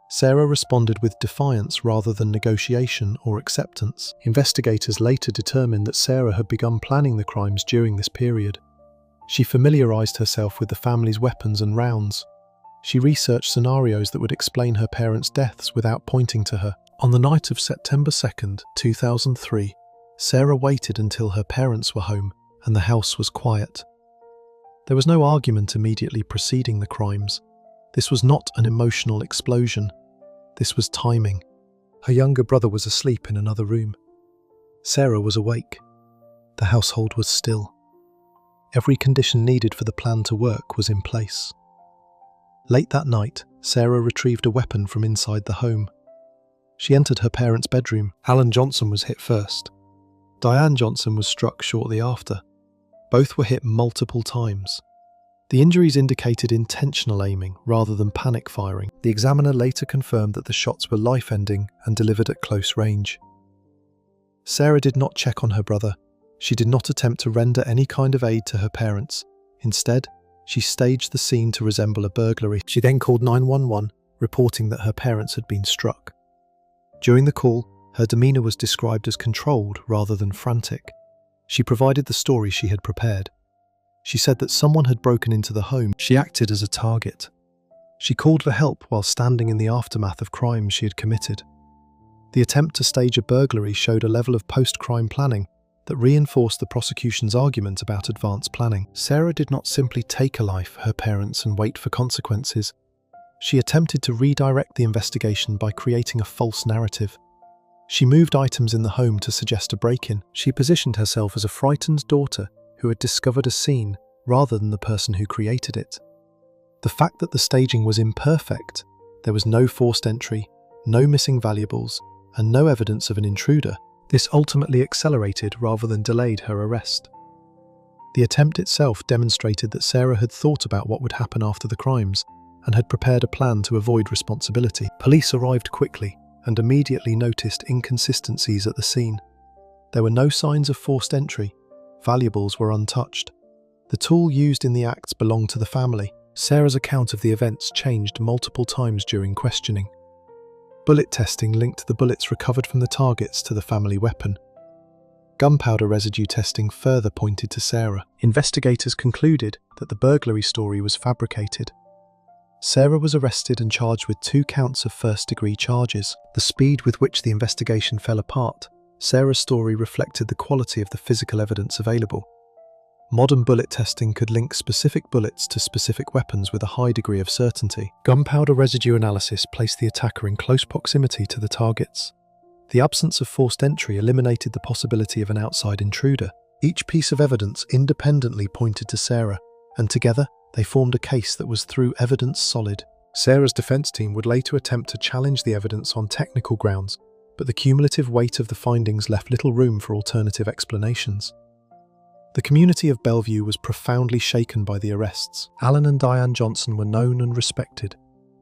Sarah responded with defiance rather than negotiation or acceptance. Investigators later determined that Sarah had begun planning the crimes during this period. She familiarized herself with the family's weapons and rounds. She researched scenarios that would explain her parents' deaths without pointing to her. On the night of September 2nd, 2003, Sarah waited until her parents were home and the house was quiet. There was no argument immediately preceding the crimes. This was not an emotional explosion. This was timing. Her younger brother was asleep in another room. Sarah was awake. The household was still. Every condition needed for the plan to work was in place. Late that night, Sarah retrieved a weapon from inside the home. She entered her parents' bedroom. Alan Johnson was hit first. Diane Johnson was struck shortly after. Both were hit multiple times. The injuries indicated intentional aiming rather than panic firing. The examiner later confirmed that the shots were life-ending and delivered at close range. Sarah did not check on her brother. She did not attempt to render any kind of aid to her parents. Instead, she staged the scene to resemble a burglary. She then called 911, reporting that her parents had been struck. During the call, her demeanor was described as controlled rather than frantic. She provided the story she had prepared. She said that someone had broken into the home. She acted as a target. She called for help while standing in the aftermath of crimes she had committed. The attempt to stage a burglary showed a level of post-crime planning that reinforced the prosecution's argument about advanced planning. Sarah did not simply take a life of her parents and wait for consequences. She attempted to redirect the investigation by creating a false narrative. She moved items in the home to suggest a break-in. She positioned herself as a frightened daughter who had discovered a scene rather than the person who created it. The fact that the staging was imperfect, there was no forced entry, no missing valuables, and no evidence of an intruder, this ultimately accelerated rather than delayed her arrest. The attempt itself demonstrated that Sarah had thought about what would happen after the crimes and had prepared a plan to avoid responsibility. Police arrived quickly and immediately noticed inconsistencies at the scene. There were no signs of forced entry. Valuables were untouched. The tool used in the acts belonged to the family. Sarah's account of the events changed multiple times during questioning. Bullet testing linked the bullets recovered from the targets to the family weapon. Gunpowder residue testing further pointed to Sarah. Investigators concluded that the burglary story was fabricated. Sarah was arrested and charged with 2 counts of first-degree charges. The speed with which the investigation fell apart, Sarah's story reflected the quality of the physical evidence available. Modern bullet testing could link specific bullets to specific weapons with a high degree of certainty. Gunpowder residue analysis placed the attacker in close proximity to the targets. The absence of forced entry eliminated the possibility of an outside intruder. Each piece of evidence independently pointed to Sarah, and together they formed a case that was through evidence solid. Sarah's defense team would later attempt to challenge the evidence on technical grounds, but the cumulative weight of the findings left little room for alternative explanations. The community of Bellevue was profoundly shaken by the arrests. Alan and Diane Johnson were known and respected.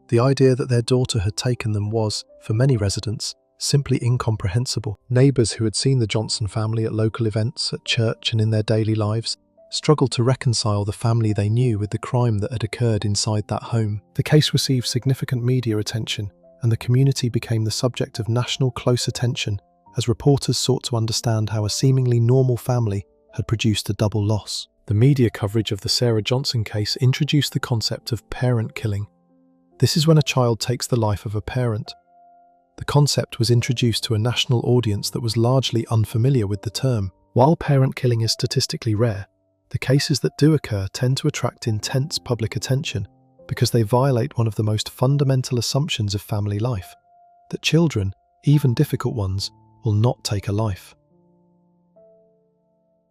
The idea that their daughter had taken them was, for many residents, simply incomprehensible. Neighbours who had seen the Johnson family at local events, at church and in their daily lives struggled to reconcile the family they knew with the crime that had occurred inside that home. The case received significant media attention, and the community became the subject of national close attention as reporters sought to understand how a seemingly normal family had produced a double loss. The media coverage of the Sarah Johnson case introduced the concept of parent killing. This is when a child takes the life of a parent. The concept was introduced to a national audience that was largely unfamiliar with the term. While parent killing is statistically rare, the cases that do occur tend to attract intense public attention because they violate one of the most fundamental assumptions of family life, that children, even difficult ones, will not take a life.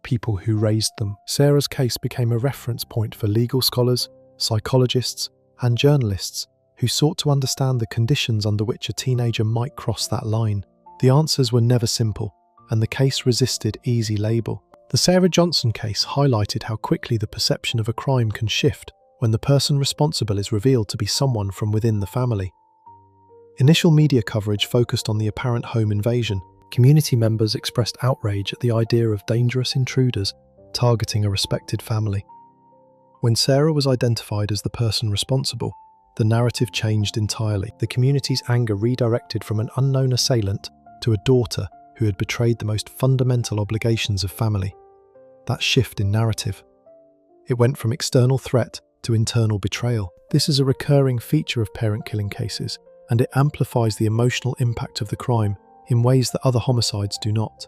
People who raised them. Sarah's case became a reference point for legal scholars, psychologists, and journalists who sought to understand the conditions under which a teenager might cross that line. The answers were never simple, and the case resisted easy label. The Sarah Johnson case highlighted how quickly the perception of a crime can shift when the person responsible is revealed to be someone from within the family. Initial media coverage focused on the apparent home invasion. Community members expressed outrage at the idea of dangerous intruders targeting a respected family. When Sarah was identified as the person responsible, the narrative changed entirely. The community's anger redirected from an unknown assailant to a daughter who had betrayed the most fundamental obligations of family. That shift in narrative. It went from external threat to internal betrayal. This is a recurring feature of parent-killing cases, and it amplifies the emotional impact of the crime in ways that other homicides do not.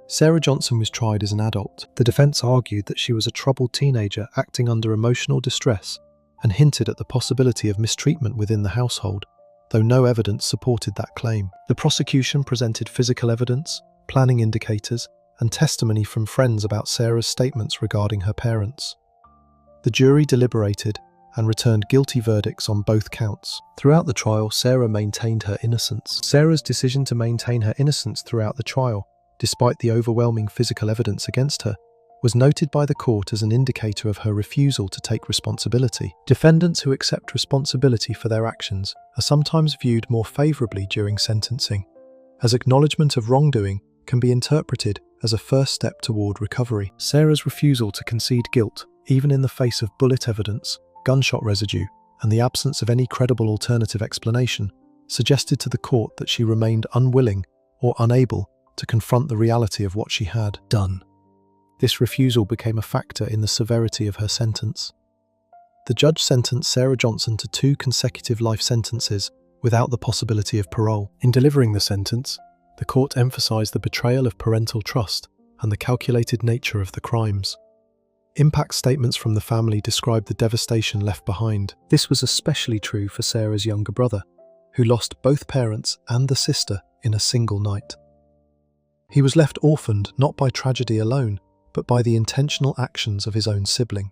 Sarah Johnson was tried as an adult. The defense argued that she was a troubled teenager acting under emotional distress and hinted at the possibility of mistreatment within the household, though no evidence supported that claim. The prosecution presented physical evidence, planning indicators, and testimony from friends about Sarah's statements regarding her parents. The jury deliberated and returned guilty verdicts on both counts. Throughout the trial, Sarah maintained her innocence. Sarah's decision to maintain her innocence throughout the trial, despite the overwhelming physical evidence against her, was noted by the court as an indicator of her refusal to take responsibility. Defendants who accept responsibility for their actions are sometimes viewed more favourably during sentencing, as acknowledgement of wrongdoing can be interpreted as a first step toward recovery. Sarah's refusal to concede guilt, even in the face of bullet evidence, gunshot residue, and the absence of any credible alternative explanation, suggested to the court that she remained unwilling or unable to confront the reality of what she had done. This refusal became a factor in the severity of her sentence. The judge sentenced Sarah Johnson to 2 consecutive life sentences without the possibility of parole. In delivering the sentence, the court emphasized the betrayal of parental trust and the calculated nature of the crimes. Impact statements from the family described the devastation left behind. This was especially true for Sarah's younger brother, who lost both parents and the sister in a single night. He was left orphaned not by tragedy alone, but by the intentional actions of his own sibling.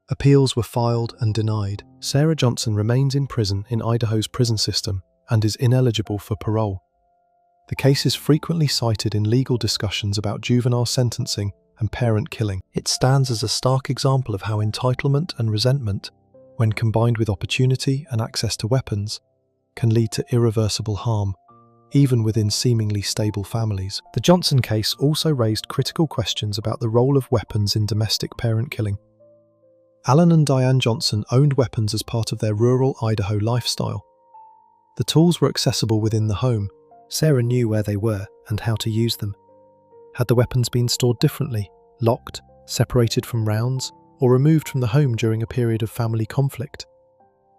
Appeals were filed and denied. Sarah Johnson remains in prison in Idaho's prison system and is ineligible for parole. The case is frequently cited in legal discussions about juvenile sentencing and parent killing. It stands as a stark example of how entitlement and resentment, when combined with opportunity and access to weapons, can lead to irreversible harm, even within seemingly stable families. The Johnson case also raised critical questions about the role of weapons in domestic parent killing. Alan and Diane Johnson owned weapons as part of their rural Idaho lifestyle. The tools were accessible within the home. Sarah knew where they were and how to use them. Had the weapons been stored differently, locked, separated from rounds, or removed from the home during a period of family conflict?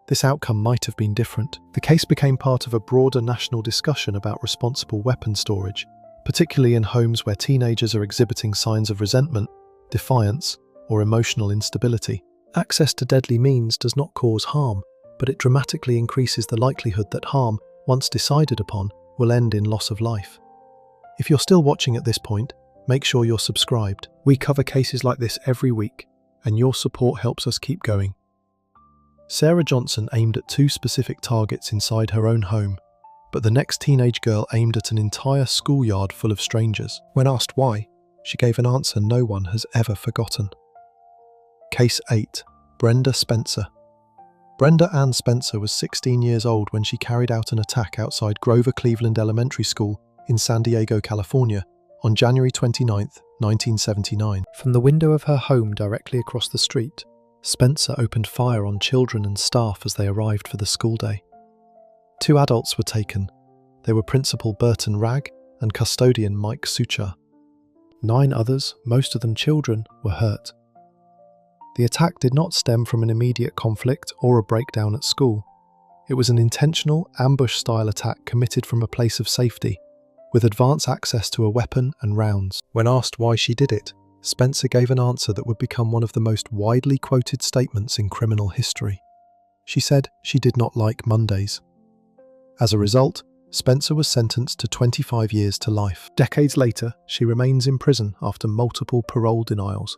This outcome might have been different. The case became part of a broader national discussion about responsible weapon storage, particularly in homes where teenagers are exhibiting signs of resentment, defiance, or emotional instability. Access to deadly means does not cause harm, but it dramatically increases the likelihood that harm, once decided upon, will end in loss of life. If you're still watching at this point, make sure you're subscribed. We cover cases like this every week, and your support helps us keep going. Sarah Johnson aimed at 2 specific targets inside her own home, but the next teenage girl aimed at an entire schoolyard full of strangers. When asked why, she gave an answer no one has ever forgotten. Case 8. Brenda Spencer. Brenda Ann Spencer was 16 years old when she carried out an attack outside Grover Cleveland Elementary School in San Diego, California, on January 29, 1979. From the window of her home directly across the street, Spencer opened fire on children and staff as they arrived for the school day. 2 adults were taken. They were Principal Burton Ragg and custodian Mike Suchar. 9 others, most of them children, were hurt. The attack did not stem from an immediate conflict or a breakdown at school. It was an intentional, ambush-style attack committed from a place of safety, with advance access to a weapon and rounds. When asked why she did it, Spencer gave an answer that would become one of the most widely quoted statements in criminal history. She said she did not like Mondays. As a result, Spencer was sentenced to 25 years to life. Decades later, she remains in prison after multiple parole denials.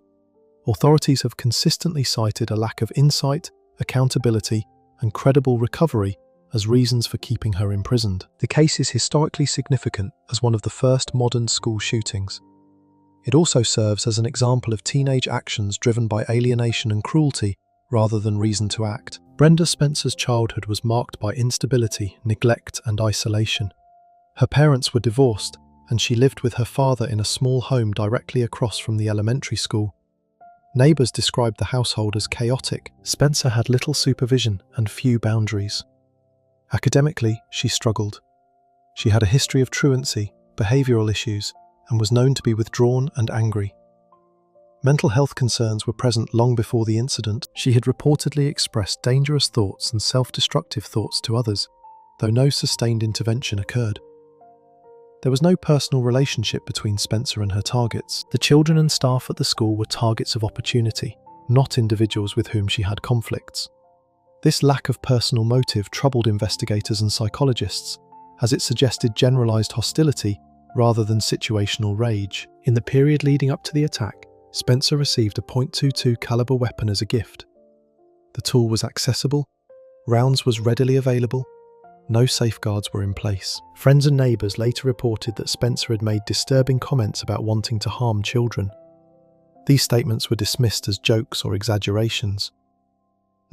Authorities have consistently cited a lack of insight, accountability, and credible recovery as reasons for keeping her imprisoned. The case is historically significant as one of the first modern school shootings. It also serves as an example of teenage actions driven by alienation and cruelty rather than reason to act. Brenda Spencer's childhood was marked by instability, neglect, and isolation. Her parents were divorced, and she lived with her father in a small home directly across from the elementary school. Neighbours described the household as chaotic. Spencer had little supervision and few boundaries. Academically, she struggled. She had a history of truancy, behavioural issues, and was known to be withdrawn and angry. Mental health concerns were present long before the incident. She had reportedly expressed dangerous thoughts and self-destructive thoughts to others, though no sustained intervention occurred. There was no personal relationship between Spencer and her targets. The children and staff at the school were targets of opportunity, not individuals with whom she had conflicts. This lack of personal motive troubled investigators and psychologists, as it suggested generalized hostility rather than situational rage. In the period leading up to the attack, Spencer received a .22 caliber weapon as a gift. The tool was accessible, rounds was readily available, no safeguards were in place. Friends and neighbours later reported that Spencer had made disturbing comments about wanting to harm children. These statements were dismissed as jokes or exaggerations.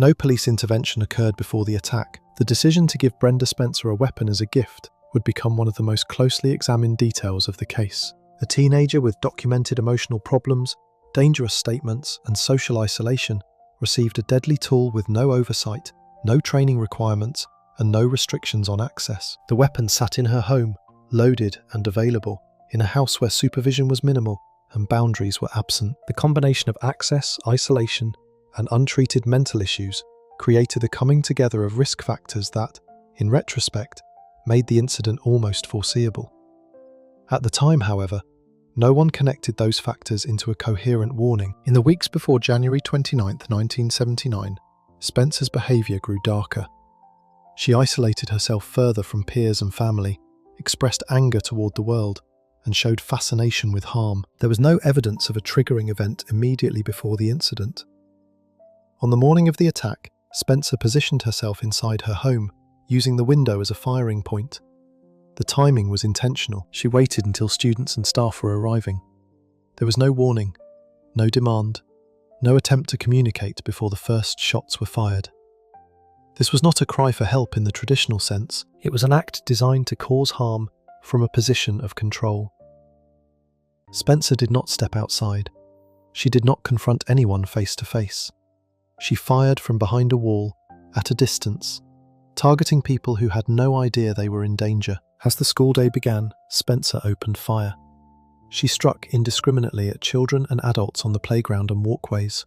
No police intervention occurred before the attack. The decision to give Brenda Spencer a weapon as a gift would become one of the most closely examined details of the case. A teenager with documented emotional problems, dangerous statements, and social isolation received a deadly tool with no oversight, no training requirements, and no restrictions on access. The weapon sat in her home, loaded and available, in a house where supervision was minimal and boundaries were absent. The combination of access, isolation, and untreated mental issues created a coming together of risk factors that, in retrospect, made the incident almost foreseeable. At the time, however, no one connected those factors into a coherent warning. In the weeks before January 29, 1979, Spencer's behaviour grew darker. She isolated herself further from peers and family, expressed anger toward the world, and showed fascination with harm. There was no evidence of a triggering event immediately before the incident. On the morning of the attack, Spencer positioned herself inside her home, using the window as a firing point. The timing was intentional. She waited until students and staff were arriving. There was no warning, no demand, no attempt to communicate before the first shots were fired. This was not a cry for help in the traditional sense. It was an act designed to cause harm from a position of control. Spencer did not step outside. She did not confront anyone face to face. She fired from behind a wall, at a distance, targeting people who had no idea they were in danger. As the school day began, Spencer opened fire. She struck indiscriminately at children and adults on the playground and walkways.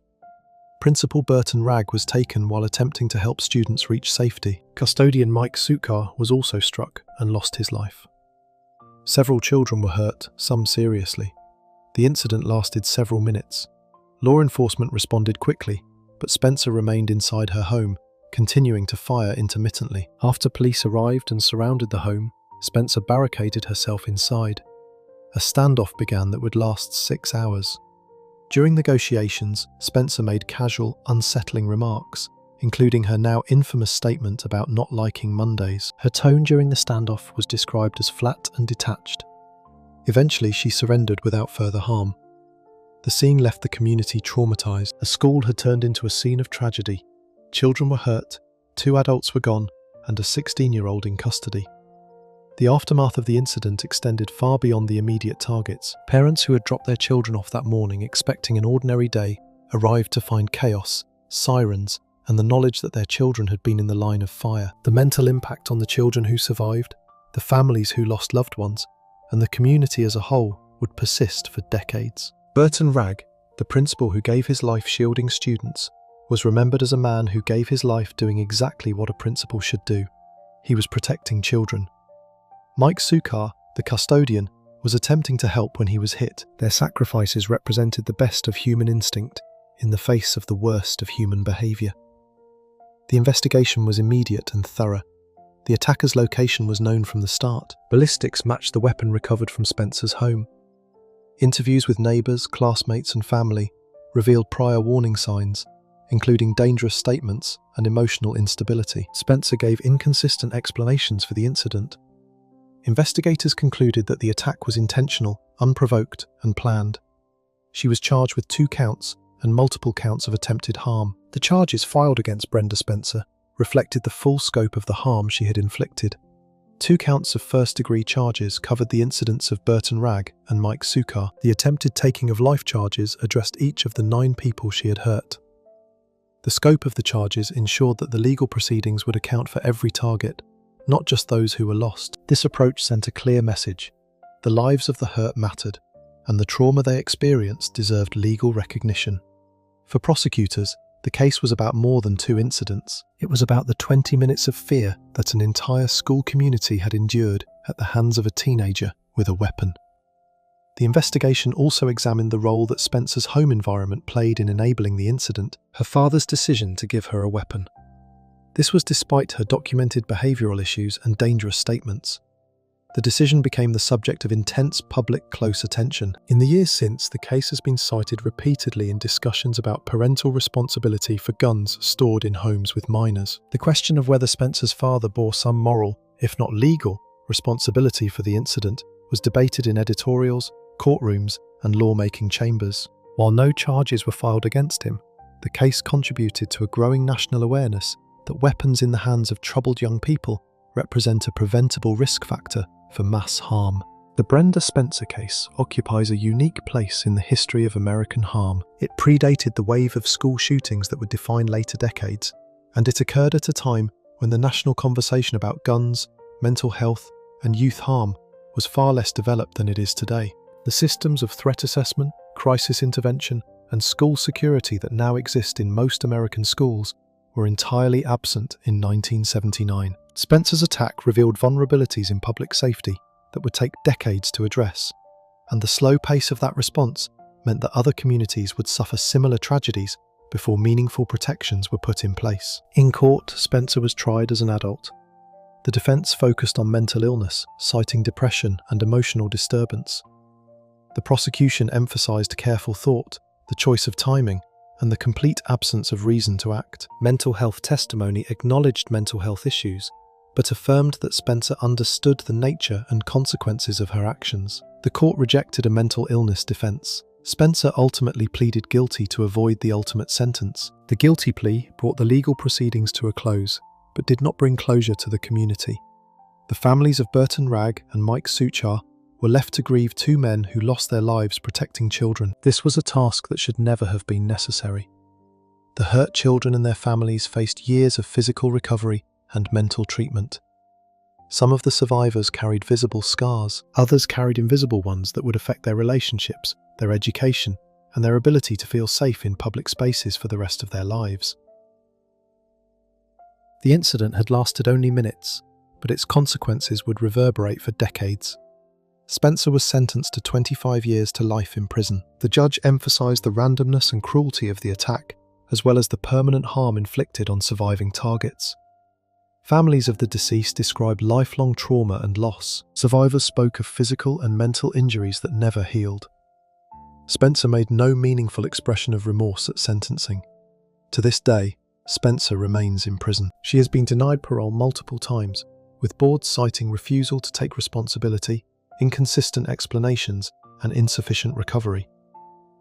Principal Burton Ragg was taken while attempting to help students reach safety. Custodian Mike Suchar was also struck and lost his life. Several children were hurt, some seriously. The incident lasted several minutes. Law enforcement responded quickly, but Spencer remained inside her home, continuing to fire intermittently. After police arrived and surrounded the home, Spencer barricaded herself inside. A standoff began that would last 6 hours. During negotiations, Spencer made casual, unsettling remarks, including her now infamous statement about not liking Mondays. Her tone during the standoff was described as flat and detached. Eventually, she surrendered without further harm. The scene left the community traumatized. The school had turned into a scene of tragedy. Children were hurt, 2 adults were gone, and a 16-year-old in custody. The aftermath of the incident extended far beyond the immediate targets. Parents who had dropped their children off that morning expecting an ordinary day arrived to find chaos, sirens, and the knowledge that their children had been in the line of fire. The mental impact on the children who survived, the families who lost loved ones, and the community as a whole would persist for decades. Burton Ragg, the principal who gave his life shielding students, was remembered as a man who gave his life doing exactly what a principal should do. He was protecting children. Mike Sukar, the custodian, was attempting to help when he was hit. Their sacrifices represented the best of human instinct in the face of the worst of human behaviour. The investigation was immediate and thorough. The attacker's location was known from the start. Ballistics matched the weapon recovered from Spencer's home. Interviews with neighbours, classmates and family revealed prior warning signs, including dangerous statements and emotional instability. Spencer gave inconsistent explanations for the incident. Investigators concluded that the attack was intentional, unprovoked, and planned. She was charged with 2 counts and multiple counts of attempted harm. The charges filed against Brenda Spencer reflected the full scope of the harm she had inflicted. 2 counts of first-degree charges covered the incidents of Burton Ragg and Mike Sukar. The attempted taking of life charges addressed each of the 9 people she had hurt. The scope of the charges ensured that the legal proceedings would account for every target, not just those who were lost. This approach sent a clear message. The lives of the hurt mattered, and the trauma they experienced deserved legal recognition. For prosecutors, the case was about more than 2 incidents. It was about the 20 minutes of fear that an entire school community had endured at the hands of a teenager with a weapon. The investigation also examined the role that Spencer's home environment played in enabling the incident, her father's decision to give her a weapon. This was despite her documented behavioural issues and dangerous statements. The decision became the subject of intense public close attention. In the years since, the case has been cited repeatedly in discussions about parental responsibility for guns stored in homes with minors. The question of whether Spencer's father bore some moral, if not legal, responsibility for the incident was debated in editorials, courtrooms, and lawmaking chambers. While no charges were filed against him, the case contributed to a growing national awareness that weapons in the hands of troubled young people represent a preventable risk factor for mass harm. The Brenda Spencer case occupies a unique place in the history of American harm. It predated the wave of school shootings that would define later decades, and it occurred at a time when the national conversation about guns, mental health, and youth harm was far less developed than it is today. The systems of threat assessment, crisis intervention, and school security that now exist in most American schools were entirely absent in 1979. Spencer's attack revealed vulnerabilities in public safety that would take decades to address, and the slow pace of that response meant that other communities would suffer similar tragedies before meaningful protections were put in place. In court, Spencer was tried as an adult. The defense focused on mental illness, citing depression and emotional disturbance. The prosecution emphasized careful thought, the choice of timing, and the complete absence of reason to act. Mental health testimony acknowledged mental health issues, but affirmed that Spencer understood the nature and consequences of her actions. The court rejected a mental illness defense. Spencer ultimately pleaded guilty to avoid the ultimate sentence. The guilty plea brought the legal proceedings to a close, but did not bring closure to the community. The families of Burton Ragg and Mike Sukar were left to grieve 2 men who lost their lives protecting children. This was a task that should never have been necessary. The hurt children and their families faced years of physical recovery and mental treatment. Some of the survivors carried visible scars, others carried invisible ones that would affect their relationships, their education, and their ability to feel safe in public spaces for the rest of their lives. The incident had lasted only minutes, but its consequences would reverberate for decades. Spencer was sentenced to 25 years to life in prison. The judge emphasized the randomness and cruelty of the attack, as well as the permanent harm inflicted on surviving targets. Families of the deceased described lifelong trauma and loss. Survivors spoke of physical and mental injuries that never healed. Spencer made no meaningful expression of remorse at sentencing. To this day, Spencer remains in prison. She has been denied parole multiple times, with boards citing refusal to take responsibility, inconsistent explanations, and insufficient recovery.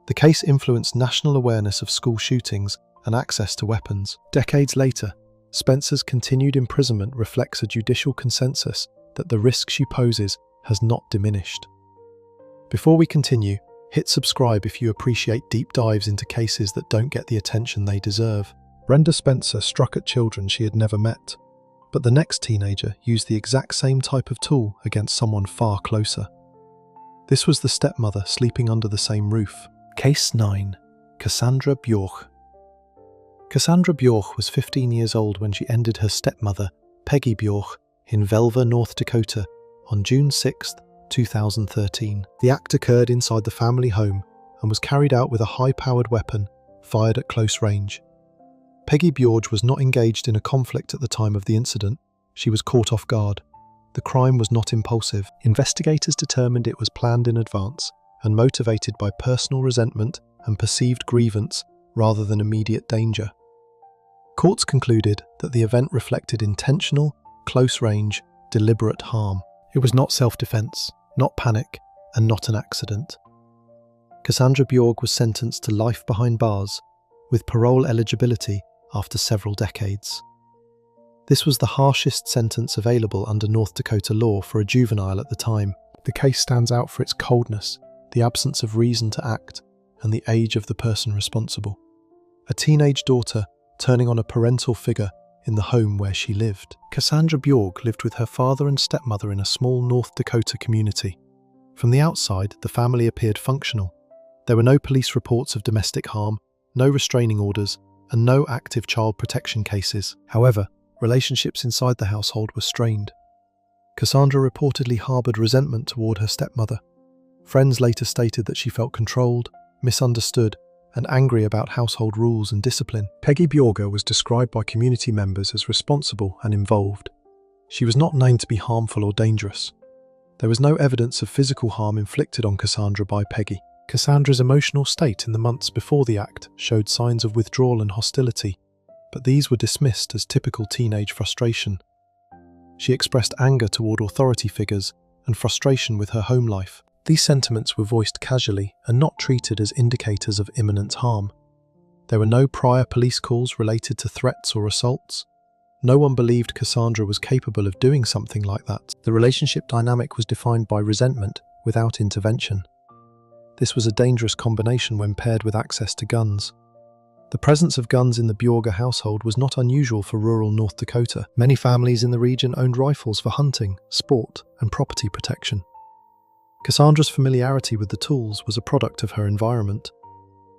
The case influenced national awareness of school shootings and access to weapons. Decades later, Spencer's continued imprisonment reflects a judicial consensus that the risk she poses has not diminished. Before we continue, hit subscribe if you appreciate deep dives into cases that don't get the attention they deserve. Brenda Spencer struck at children she had never met, but the next teenager used the exact same type of tool against someone far closer. This was the stepmother sleeping under the same roof. Case 9. Cassandra Bjork. Cassandra Bjork was 15 years old when she ended her stepmother, Peggy Bjork, in Velva, North Dakota, on June 6, 2013. The act occurred inside the family home and was carried out with a high-powered weapon fired at close range. Peggy Bjork was not engaged in a conflict at the time of the incident. She was caught off guard. The crime was not impulsive. Investigators determined it was planned in advance and motivated by personal resentment and perceived grievance rather than immediate danger. Courts concluded that the event reflected intentional, close-range, deliberate harm. It was not self-defense, not panic, and not an accident. Cassandra Bjork was sentenced to life behind bars, with parole eligibility after several decades. This was the harshest sentence available under North Dakota law for a juvenile at the time. The case stands out for its coldness, the absence of reason to act, and the age of the person responsible. A teenage daughter turning on a parental figure in the home where she lived. Cassandra Bjork lived with her father and stepmother in a small North Dakota community. From the outside, the family appeared functional. There were no police reports of domestic harm, no restraining orders, and no active child protection cases. However, relationships inside the household were strained. Cassandra reportedly harbored resentment toward her stepmother. Friends later stated that she felt controlled, misunderstood, and angry about household rules and discipline. Peggy Bjork was described by community members as responsible and involved. She was not known to be harmful or dangerous. There was no evidence of physical harm inflicted on Cassandra by Peggy. Cassandra's emotional state in the months before the act showed signs of withdrawal and hostility, but these were dismissed as typical teenage frustration. She expressed anger toward authority figures and frustration with her home life. These sentiments were voiced casually and not treated as indicators of imminent harm. There were no prior police calls related to threats or assaults. No one believed Cassandra was capable of doing something like that. The relationship dynamic was defined by resentment without intervention. This was a dangerous combination when paired with access to guns. The presence of guns in the Bjork household was not unusual for rural North Dakota. Many families in the region owned rifles for hunting, sport, and property protection. Cassandra's familiarity with the tools was a product of her environment.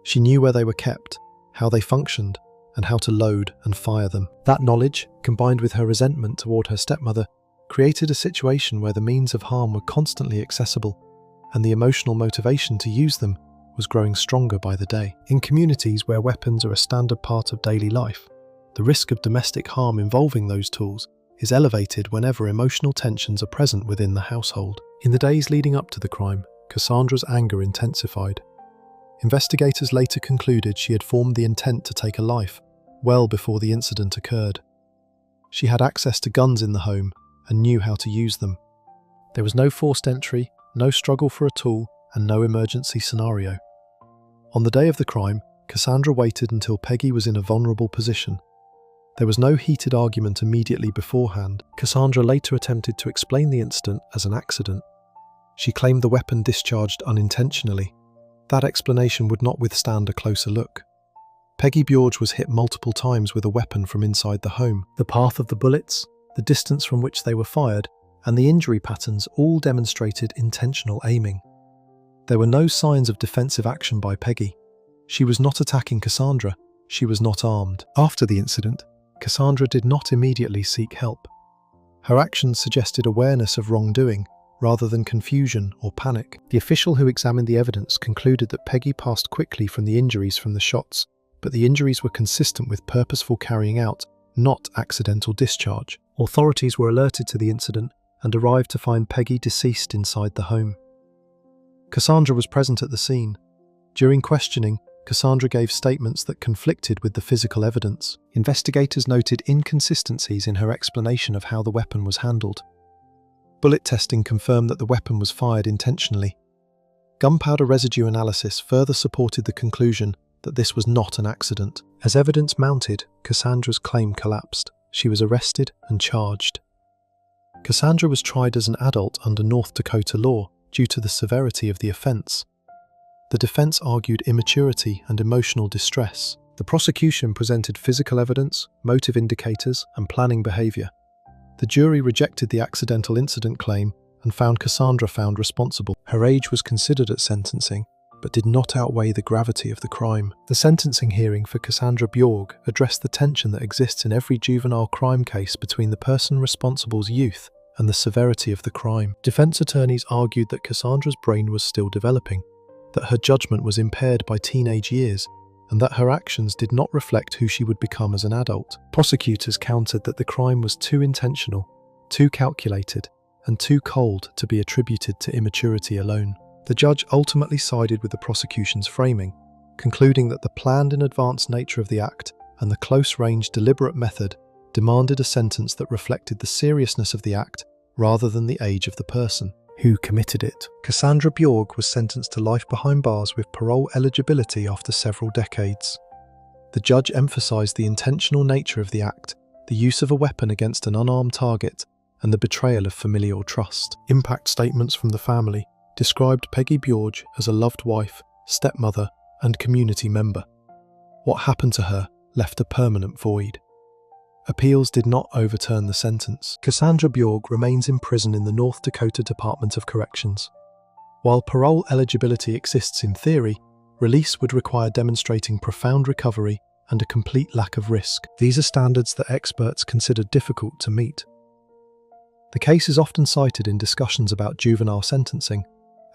She knew where they were kept, how they functioned, and how to load and fire them. That knowledge, combined with her resentment toward her stepmother, created a situation where the means of harm were constantly accessible, and the emotional motivation to use them was growing stronger by the day. In communities where weapons are a standard part of daily life, the risk of domestic harm involving those tools is elevated whenever emotional tensions are present within the household. In the days leading up to the crime, Cassandra's anger intensified. Investigators later concluded she had formed the intent to take a life, well before the incident occurred. She had access to guns in the home and knew how to use them. There was no forced entry, no struggle for a tool, and no emergency scenario. On the day of the crime, Cassandra waited until Peggy was in a vulnerable position. There was no heated argument immediately beforehand. Cassandra later attempted to explain the incident as an accident. She claimed the weapon discharged unintentionally. That explanation would not withstand a closer look. Peggy Bjork was hit multiple times with a weapon from inside the home. The path of the bullets, the distance from which they were fired, and the injury patterns all demonstrated intentional aiming. There were no signs of defensive action by Peggy. She was not attacking Cassandra. She was not armed. After the incident, Cassandra did not immediately seek help. Her actions suggested awareness of wrongdoing, rather than confusion or panic. The official who examined the evidence concluded that Peggy passed quickly from the injuries from the shots, but the injuries were consistent with purposeful carrying out, not accidental discharge. Authorities were alerted to the incident and arrived to find Peggy deceased inside the home. Cassandra was present at the scene. During questioning, Cassandra gave statements that conflicted with the physical evidence. Investigators noted inconsistencies in her explanation of how the weapon was handled. Bullet testing confirmed that the weapon was fired intentionally. Gunpowder residue analysis further supported the conclusion that this was not an accident. As evidence mounted, Cassandra's claim collapsed. she was arrested and charged. Cassandra was tried as an adult under North Dakota law due to the severity of the offense. The defense argued immaturity and emotional distress. The prosecution presented physical evidence, motive indicators, and planning behavior. The jury rejected the accidental incident claim and found Cassandra found responsible. Her age was considered at sentencing, but did not outweigh the gravity of the crime. The sentencing hearing for Cassandra Bjorg addressed the tension that exists in every juvenile crime case between the person responsible's youth and the severity of the crime. Defense attorneys argued that Cassandra's brain was still developing, that her judgment was impaired by teenage years, and that her actions did not reflect who she would become as an adult. Prosecutors countered that the crime was too intentional, too calculated, and too cold to be attributed to immaturity alone. The judge ultimately sided with the prosecution's framing, concluding that the planned in advance nature of the act and the close-range deliberate method demanded a sentence that reflected the seriousness of the act rather than the age of the person who committed it. Cassandra Bjorg was sentenced to life behind bars with parole eligibility after several decades. The judge emphasized the intentional nature of the act, the use of a weapon against an unarmed target, and the betrayal of familial trust. Impact statements from the family described Peggy Bjorg as a loved wife, stepmother, and community member. What happened to her left a permanent void. Appeals did not overturn the sentence. Cassandra Bjorg remains in prison in the North Dakota Department of Corrections. While parole eligibility exists in theory, release would require demonstrating profound recovery and a complete lack of risk. These are standards that experts consider difficult to meet. The case is often cited in discussions about juvenile sentencing,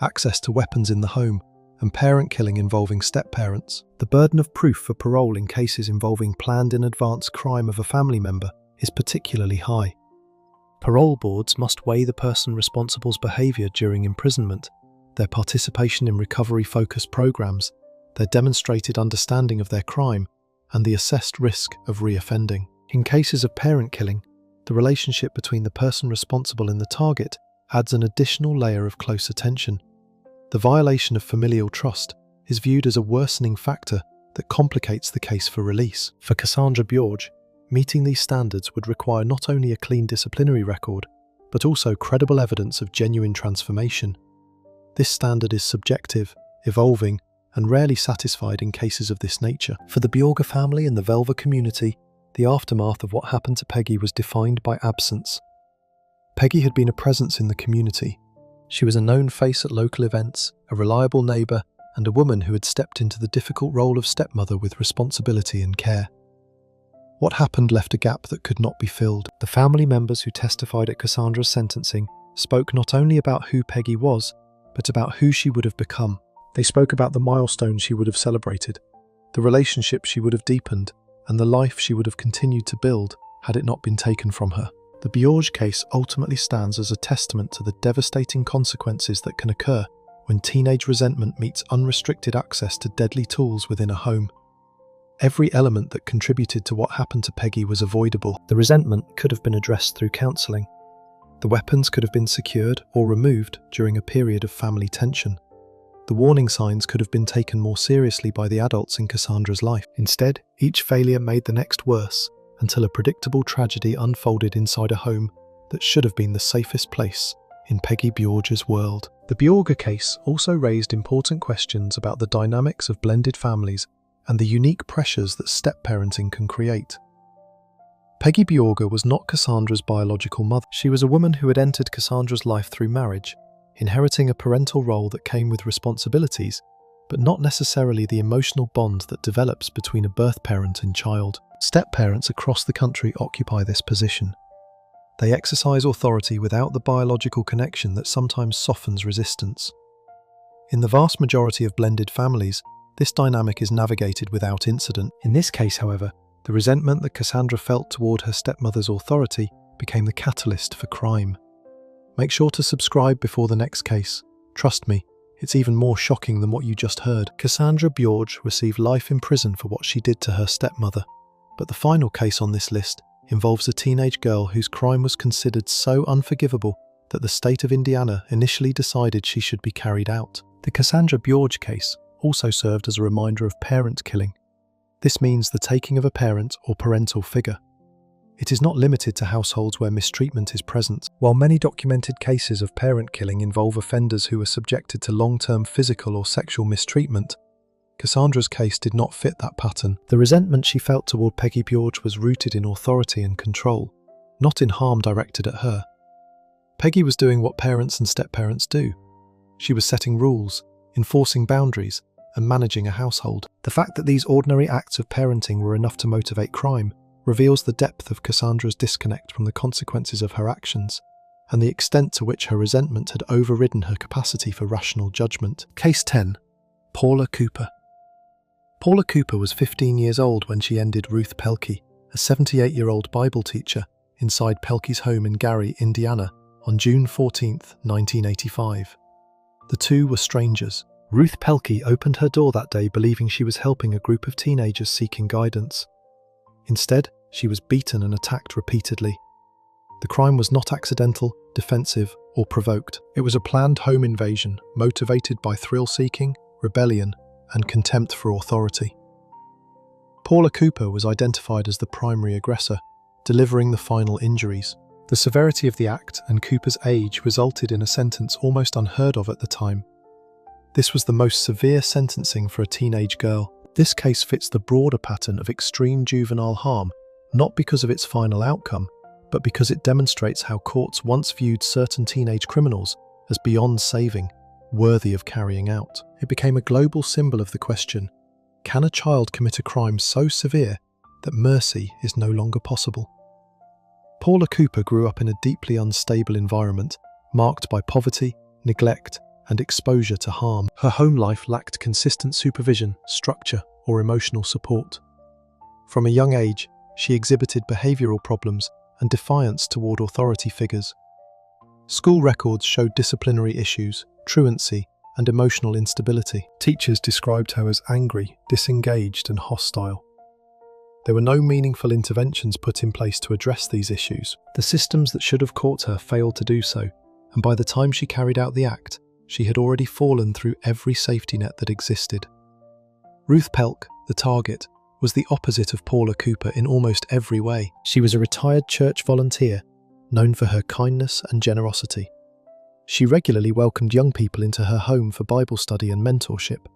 access to weapons in the home, and parent killing involving step-parents. The burden of proof for parole in cases involving planned in advance crime of a family member is particularly high. Parole boards must weigh the person responsible's behaviour during imprisonment, their participation in recovery-focused programs, their demonstrated understanding of their crime, and the assessed risk of reoffending. In cases of parent killing, the relationship between the person responsible and the target adds an additional layer of close attention. The violation of familial trust is viewed as a worsening factor that complicates the case for release. For Cassandra Bjorg, meeting these standards would require not only a clean disciplinary record, but also credible evidence of genuine transformation. This standard is subjective, evolving, and rarely satisfied in cases of this nature. For the Bjorga family and the Velva community, the aftermath of what happened to Peggy was defined by absence. Peggy had been a presence in the community. She was a known face at local events, a reliable neighbour, and a woman who had stepped into the difficult role of stepmother with responsibility and care. What happened left a gap that could not be filled. The family members who testified at Cassandra's sentencing spoke not only about who Peggy was, but about who she would have become. They spoke about the milestones she would have celebrated, the relationships she would have deepened, and the life she would have continued to build had it not been taken from her. The Bjorg case ultimately stands as a testament to the devastating consequences that can occur when teenage resentment meets unrestricted access to deadly tools within a home. Every element that contributed to what happened to Peggy was avoidable. The resentment could have been addressed through counselling. The weapons could have been secured or removed during a period of family tension. The warning signs could have been taken more seriously by the adults in Cassandra's life. Instead, each failure made the next worse, until a predictable tragedy unfolded inside a home that should have been the safest place in Peggy Bjorg's world. The Bjorga case also raised important questions about the dynamics of blended families and the unique pressures that step-parenting can create. Peggy Bjorga was not Cassandra's biological mother. She was a woman who had entered Cassandra's life through marriage, inheriting a parental role that came with responsibilities, but not necessarily the emotional bond that develops between a birth parent and child. Step-parents across the country occupy this position. They exercise authority without the biological connection that sometimes softens resistance. In the vast majority of blended families, this dynamic is navigated without incident. In this case, however, the resentment that Cassandra felt toward her stepmother's authority became the catalyst for crime. Make sure to subscribe before the next case. Trust me, it's even more shocking than what you just heard. Cassandra Bjorg received life in prison for what she did to her stepmother. But the final case on this list involves a teenage girl whose crime was considered so unforgivable that the state of Indiana initially decided she should be carried out. The Cassandra Bjorg case also served as a reminder of parent killing. This means the taking of a parent or parental figure. It is not limited to households where mistreatment is present. While many documented cases of parent killing involve offenders who were subjected to long-term physical or sexual mistreatment, Cassandra's case did not fit that pattern. The resentment she felt toward Peggy Bjorge was rooted in authority and control, not in harm directed at her. Peggy was doing what parents and step-parents do. She was setting rules, enforcing boundaries, and managing a household. The fact that these ordinary acts of parenting were enough to motivate crime reveals the depth of Cassandra's disconnect from the consequences of her actions, and the extent to which her resentment had overridden her capacity for rational judgment. Case 10. Paula Cooper. Paula Cooper was 15 years old when she ended Ruth Pelkey, a 78-year-old Bible teacher, inside Pelkey's home in Gary, Indiana, on June 14, 1985. The two were strangers. Ruth Pelkey opened her door that day believing she was helping a group of teenagers seeking guidance. Instead, she was beaten and attacked repeatedly. The crime was not accidental, defensive, or provoked. It was a planned home invasion motivated by thrill-seeking, rebellion, and contempt for authority. Paula Cooper was identified as the primary aggressor, delivering the final injuries. The severity of the act and Cooper's age resulted in a sentence almost unheard of at the time. This was the most severe sentencing for a teenage girl. This case fits the broader pattern of extreme juvenile harm, not because of its final outcome, but because it demonstrates how courts once viewed certain teenage criminals as beyond saving, worthy of carrying out. It became a global symbol of the question, can a child commit a crime so severe that mercy is no longer possible? Paula Cooper grew up in a deeply unstable environment, marked by poverty, neglect, and exposure to harm. Her home life lacked consistent supervision, structure, or emotional support. From a young age, she exhibited behavioral problems and defiance toward authority figures. School records showed disciplinary issues, truancy, and emotional instability. Teachers described her as angry, disengaged, and hostile. There were no meaningful interventions put in place to address these issues. The systems that should have caught her failed to do so, and by the time she carried out the act, she had already fallen through every safety net that existed. Ruth Pelk, the target, was the opposite of Paula Cooper in almost every way. She was a retired church volunteer, known for her kindness and generosity. She regularly welcomed young people into her home for Bible study and mentorship.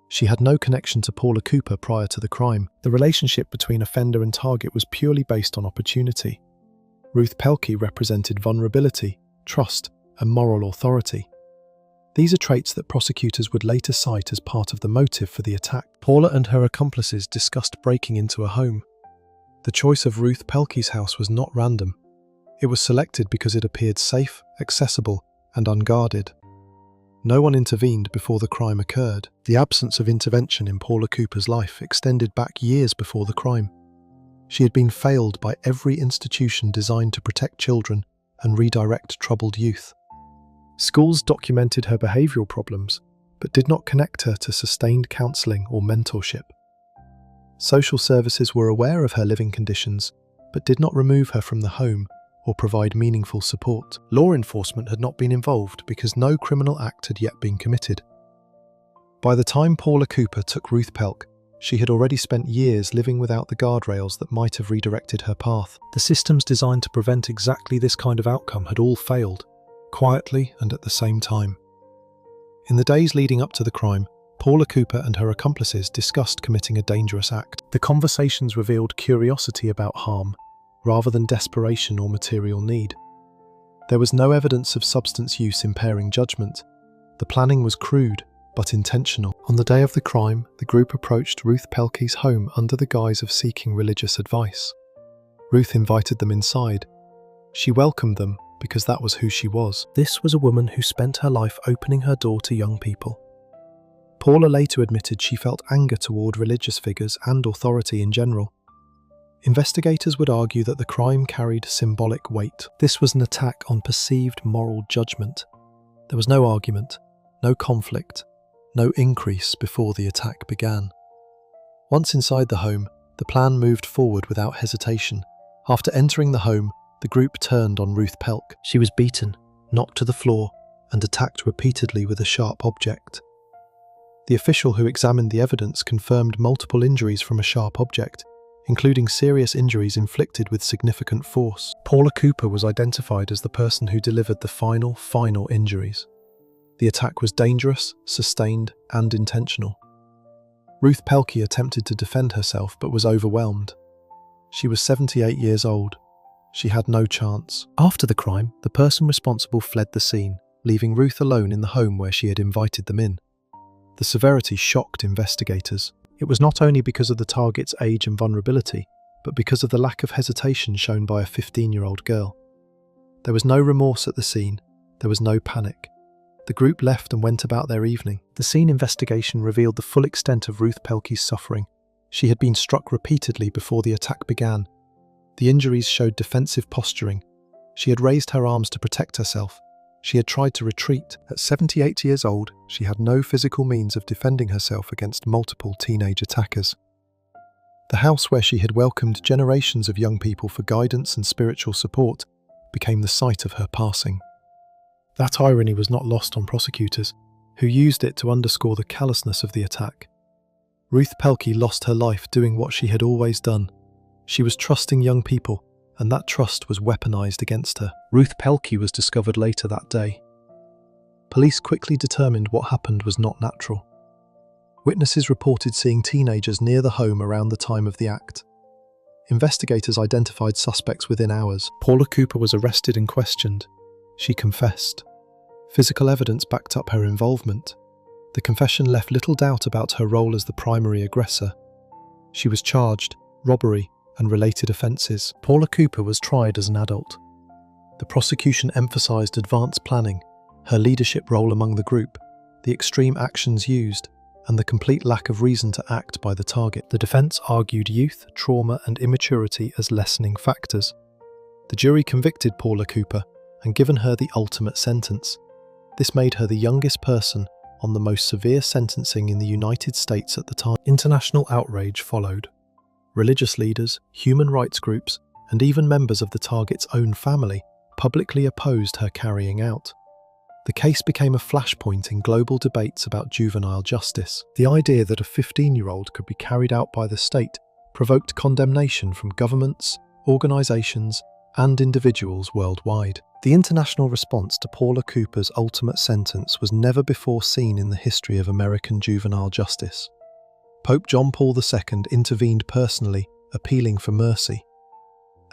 She had no connection to Paula Cooper prior to the crime. The relationship between offender and target was purely based on opportunity. Ruth Pelkey represented vulnerability, trust, and moral authority. These are traits that prosecutors would later cite as part of the motive for the attack. Paula and her accomplices discussed breaking into a home. The choice of Ruth Pelkey's house was not random. It was selected because it appeared safe, accessible, and unguarded. No one intervened before the crime occurred. The absence of intervention in Paula Cooper's life extended back years before the crime. She had been failed by every institution designed to protect children and redirect troubled youth. Schools documented her behavioral problems, but did not connect her to sustained counseling or mentorship. Social services were aware of her living conditions, but did not remove her from the home or provide meaningful support. Law enforcement had not been involved because no criminal act had yet been committed. By the time Paula Cooper took Ruth Pelk, she had already spent years living without the guardrails that might have redirected her path. The systems designed to prevent exactly this kind of outcome had all failed, quietly and at the same time. In the days leading up to the crime, Paula Cooper and her accomplices discussed committing a dangerous act. The conversations revealed curiosity about harm, rather than desperation or material need. There was no evidence of substance use impairing judgment. The planning was crude, but intentional. On the day of the crime, the group approached Ruth Pelkey's home under the guise of seeking religious advice. Ruth invited them inside. She welcomed them because that was who she was. This was a woman who spent her life opening her door to young people. Paula later admitted she felt anger toward religious figures and authority in general. Investigators would argue that the crime carried symbolic weight. This was an attack on perceived moral judgment. There was no argument, no conflict, no increase before the attack began. Once inside the home, the plan moved forward without hesitation. After entering the home, the group turned on Ruth Pelk. She was beaten, knocked to the floor, and attacked repeatedly with a sharp object. The official who examined the evidence confirmed multiple injuries from a sharp object, including serious injuries inflicted with significant force. Paula Cooper was identified as the person who delivered the final injuries. The attack was dangerous, sustained, and intentional. Ruth Pelkey attempted to defend herself but was overwhelmed. She was 78 years old. She had no chance. After the crime, the person responsible fled the scene, leaving Ruth alone in the home where she had invited them in. The severity shocked investigators. It was not only because of the target's age and vulnerability, but because of the lack of hesitation shown by a 15-year-old girl. There was no remorse at the scene. There was no panic. The group left and went about their evening. The scene investigation revealed the full extent of Ruth Pelkey's suffering. She had been struck repeatedly before the attack began. The injuries showed defensive posturing. She had raised her arms to protect herself. She had tried to retreat. At 78 years old, she had no physical means of defending herself against multiple teenage attackers. The house where she had welcomed generations of young people for guidance and spiritual support became the site of her passing. That irony was not lost on prosecutors, who used it to underscore the callousness of the attack. Ruth Pelkey lost her life doing what she had always done. She was trusting young people, and that trust was weaponized against her. Ruth Pelkey was discovered later that day. Police quickly determined what happened was not natural. Witnesses reported seeing teenagers near the home around the time of the act. Investigators identified suspects within hours. Paula Cooper was arrested and questioned. She confessed. Physical evidence backed up her involvement. The confession left little doubt about her role as the primary aggressor. She was charged, robbery, and related offences. Paula Cooper was tried as an adult. The prosecution emphasised advanced planning, her leadership role among the group, the extreme actions used, and the complete lack of reason to act by the target. The defence argued youth, trauma, and immaturity as lessening factors. The jury convicted Paula Cooper and given her the ultimate sentence. This made her the youngest person on the most severe sentencing in the United States at the time. International outrage followed. Religious leaders, human rights groups, and even members of the target's own family publicly opposed her carrying out. The case became a flashpoint in global debates about juvenile justice. The idea that a 15-year-old could be carried out by the state provoked condemnation from governments, organisations, and individuals worldwide. The international response to Paula Cooper's ultimate sentence was never before seen in the history of American juvenile justice. Pope John Paul II intervened personally, appealing for mercy.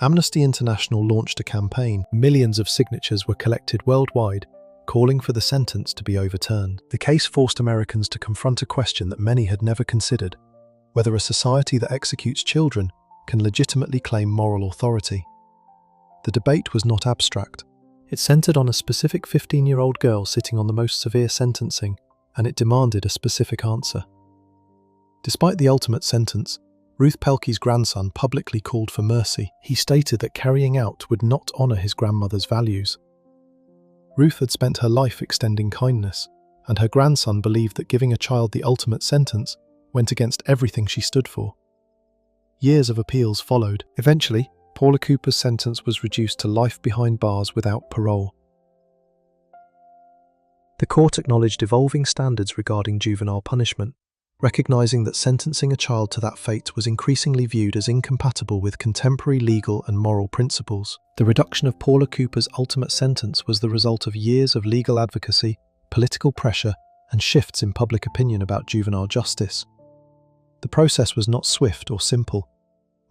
Amnesty International launched a campaign. Millions of signatures were collected worldwide, calling for the sentence to be overturned. The case forced Americans to confront a question that many had never considered: whether a society that executes children can legitimately claim moral authority. The debate was not abstract. It centered on a specific 15-year-old girl sitting on the most severe sentencing, and it demanded a specific answer. Despite the ultimate sentence, Ruth Pelkey's grandson publicly called for mercy. He stated that carrying out would not honor his grandmother's values. Ruth had spent her life extending kindness, and her grandson believed that giving a child the ultimate sentence went against everything she stood for. Years of appeals followed. Eventually, Paula Cooper's sentence was reduced to life behind bars without parole. The court acknowledged evolving standards regarding juvenile punishment, recognizing that sentencing a child to that fate was increasingly viewed as incompatible with contemporary legal and moral principles. The reduction of Paula Cooper's ultimate sentence was the result of years of legal advocacy, political pressure, and shifts in public opinion about juvenile justice. The process was not swift or simple.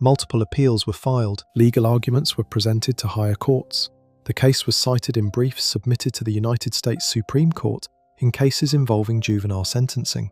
Multiple appeals were filed, legal arguments were presented to higher courts. The case was cited in briefs submitted to the United States Supreme Court in cases involving juvenile sentencing.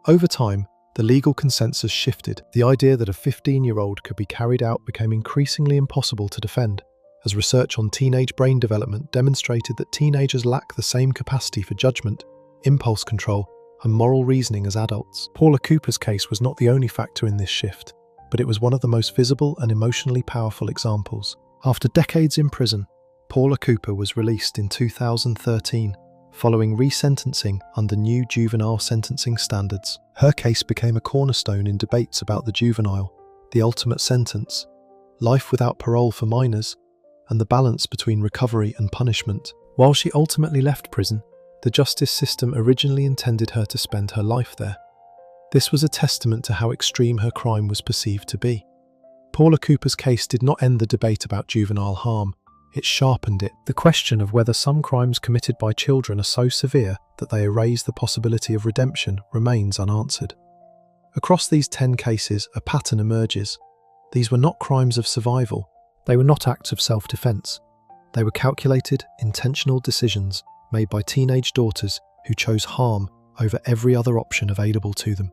Over time, the legal consensus shifted. The idea that a 15-year-old could be carried out became increasingly impossible to defend, as research on teenage brain development demonstrated that teenagers lack the same capacity for judgment, impulse control, and moral reasoning as adults. Paula Cooper's case was not the only factor in this shift, but it was one of the most visible and emotionally powerful examples. After decades in prison, Paula Cooper was released in 2013, following resentencing under new juvenile sentencing standards. Her case became a cornerstone in debates about the juvenile, the ultimate sentence, life without parole for minors, and the balance between recovery and punishment. While she ultimately left prison, the justice system originally intended her to spend her life there. This was a testament to how extreme her crime was perceived to be. Paula Cooper's case did not end the debate about juvenile harm. It sharpened it. The question of whether some crimes committed by children are so severe that they erase the possibility of redemption remains unanswered. Across these 10 cases, a pattern emerges. These were not crimes of survival. They were not acts of self-defense. They were calculated, intentional decisions made by teenage daughters who chose harm over every other option available to them.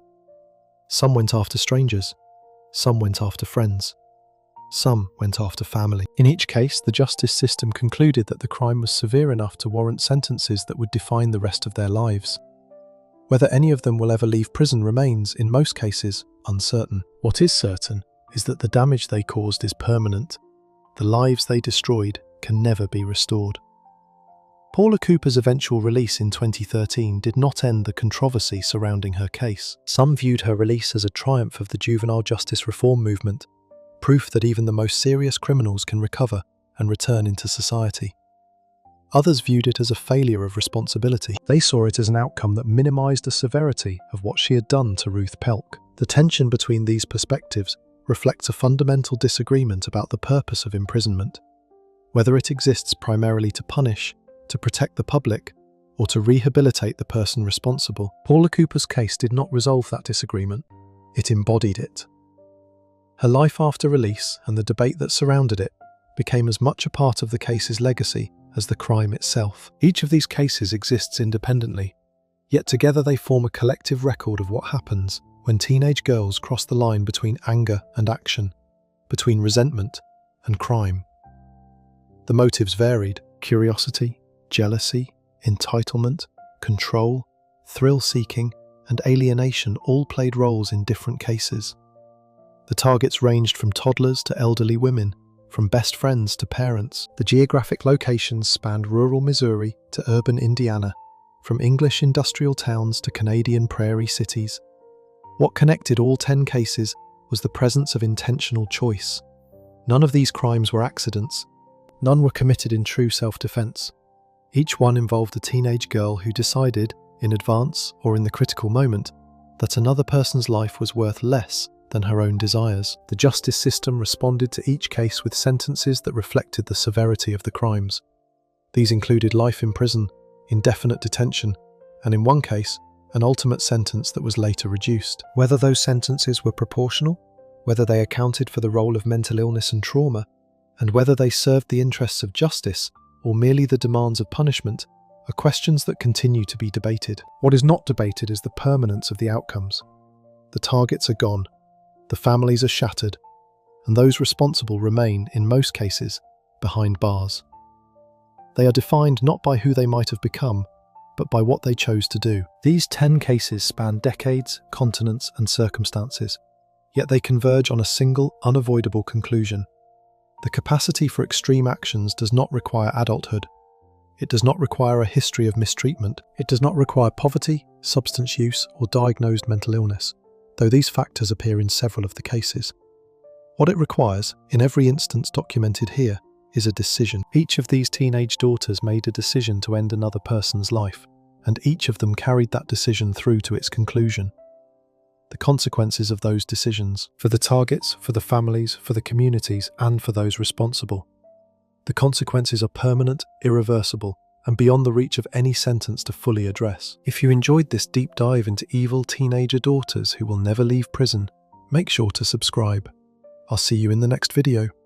Some went after strangers. Some went after friends. Some went after family. In each case, the justice system concluded that the crime was severe enough to warrant sentences that would define the rest of their lives. Whether any of them will ever leave prison remains, in most cases, uncertain. What is certain is that the damage they caused is permanent. The lives they destroyed can never be restored. Paula Cooper's eventual release in 2013 did not end the controversy surrounding her case. Some viewed her release as a triumph of the juvenile justice reform movement, proof that even the most serious criminals can recover and return into society. Others viewed it as a failure of responsibility. They saw it as an outcome that minimized the severity of what she had done to Ruth Pelk. The tension between these perspectives reflects a fundamental disagreement about the purpose of imprisonment, whether it exists primarily to punish, to protect the public, or to rehabilitate the person responsible. Paula Cooper's case did not resolve that disagreement. It embodied it. Her life after release and the debate that surrounded it became as much a part of the case's legacy as the crime itself. Each of these cases exists independently, yet together they form a collective record of what happens when teenage girls cross the line between anger and action, between resentment and crime. The motives varied: curiosity, jealousy, entitlement, control, thrill-seeking, and alienation all played roles in different cases. The targets ranged from toddlers to elderly women, from best friends to parents. The geographic locations spanned rural Missouri to urban Indiana, from English industrial towns to Canadian prairie cities. What connected all 10 cases was the presence of intentional choice. None of these crimes were accidents. None were committed in true self-defense. Each one involved a teenage girl who decided, in advance or in the critical moment, that another person's life was worth less than her own desires. The justice system responded to each case with sentences that reflected the severity of the crimes. These included life in prison, indefinite detention, and in one case, an ultimate sentence that was later reduced. Whether those sentences were proportional, whether they accounted for the role of mental illness and trauma, and whether they served the interests of justice or merely the demands of punishment, are questions that continue to be debated. What is not debated is the permanence of the outcomes. The targets are gone, the families are shattered, and those responsible remain, in most cases, behind bars. They are defined not by who they might have become, but by what they chose to do. These 10 cases span decades, continents, and circumstances, yet they converge on a single, unavoidable conclusion. The capacity for extreme actions does not require adulthood. It does not require a history of mistreatment. It does not require poverty, substance use, or diagnosed mental illness, though these factors appear in several of the cases. What it requires, in every instance documented here, is a decision. Each of these teenage daughters made a decision to end another person's life, and each of them carried that decision through to its conclusion. The consequences of those decisions, for the targets, for the families, for the communities, and for those responsible. The consequences are permanent, irreversible, and beyond the reach of any sentence to fully address. If you enjoyed this deep dive into evil teenager daughters who will never leave prison, make sure to subscribe. I'll see you in the next video.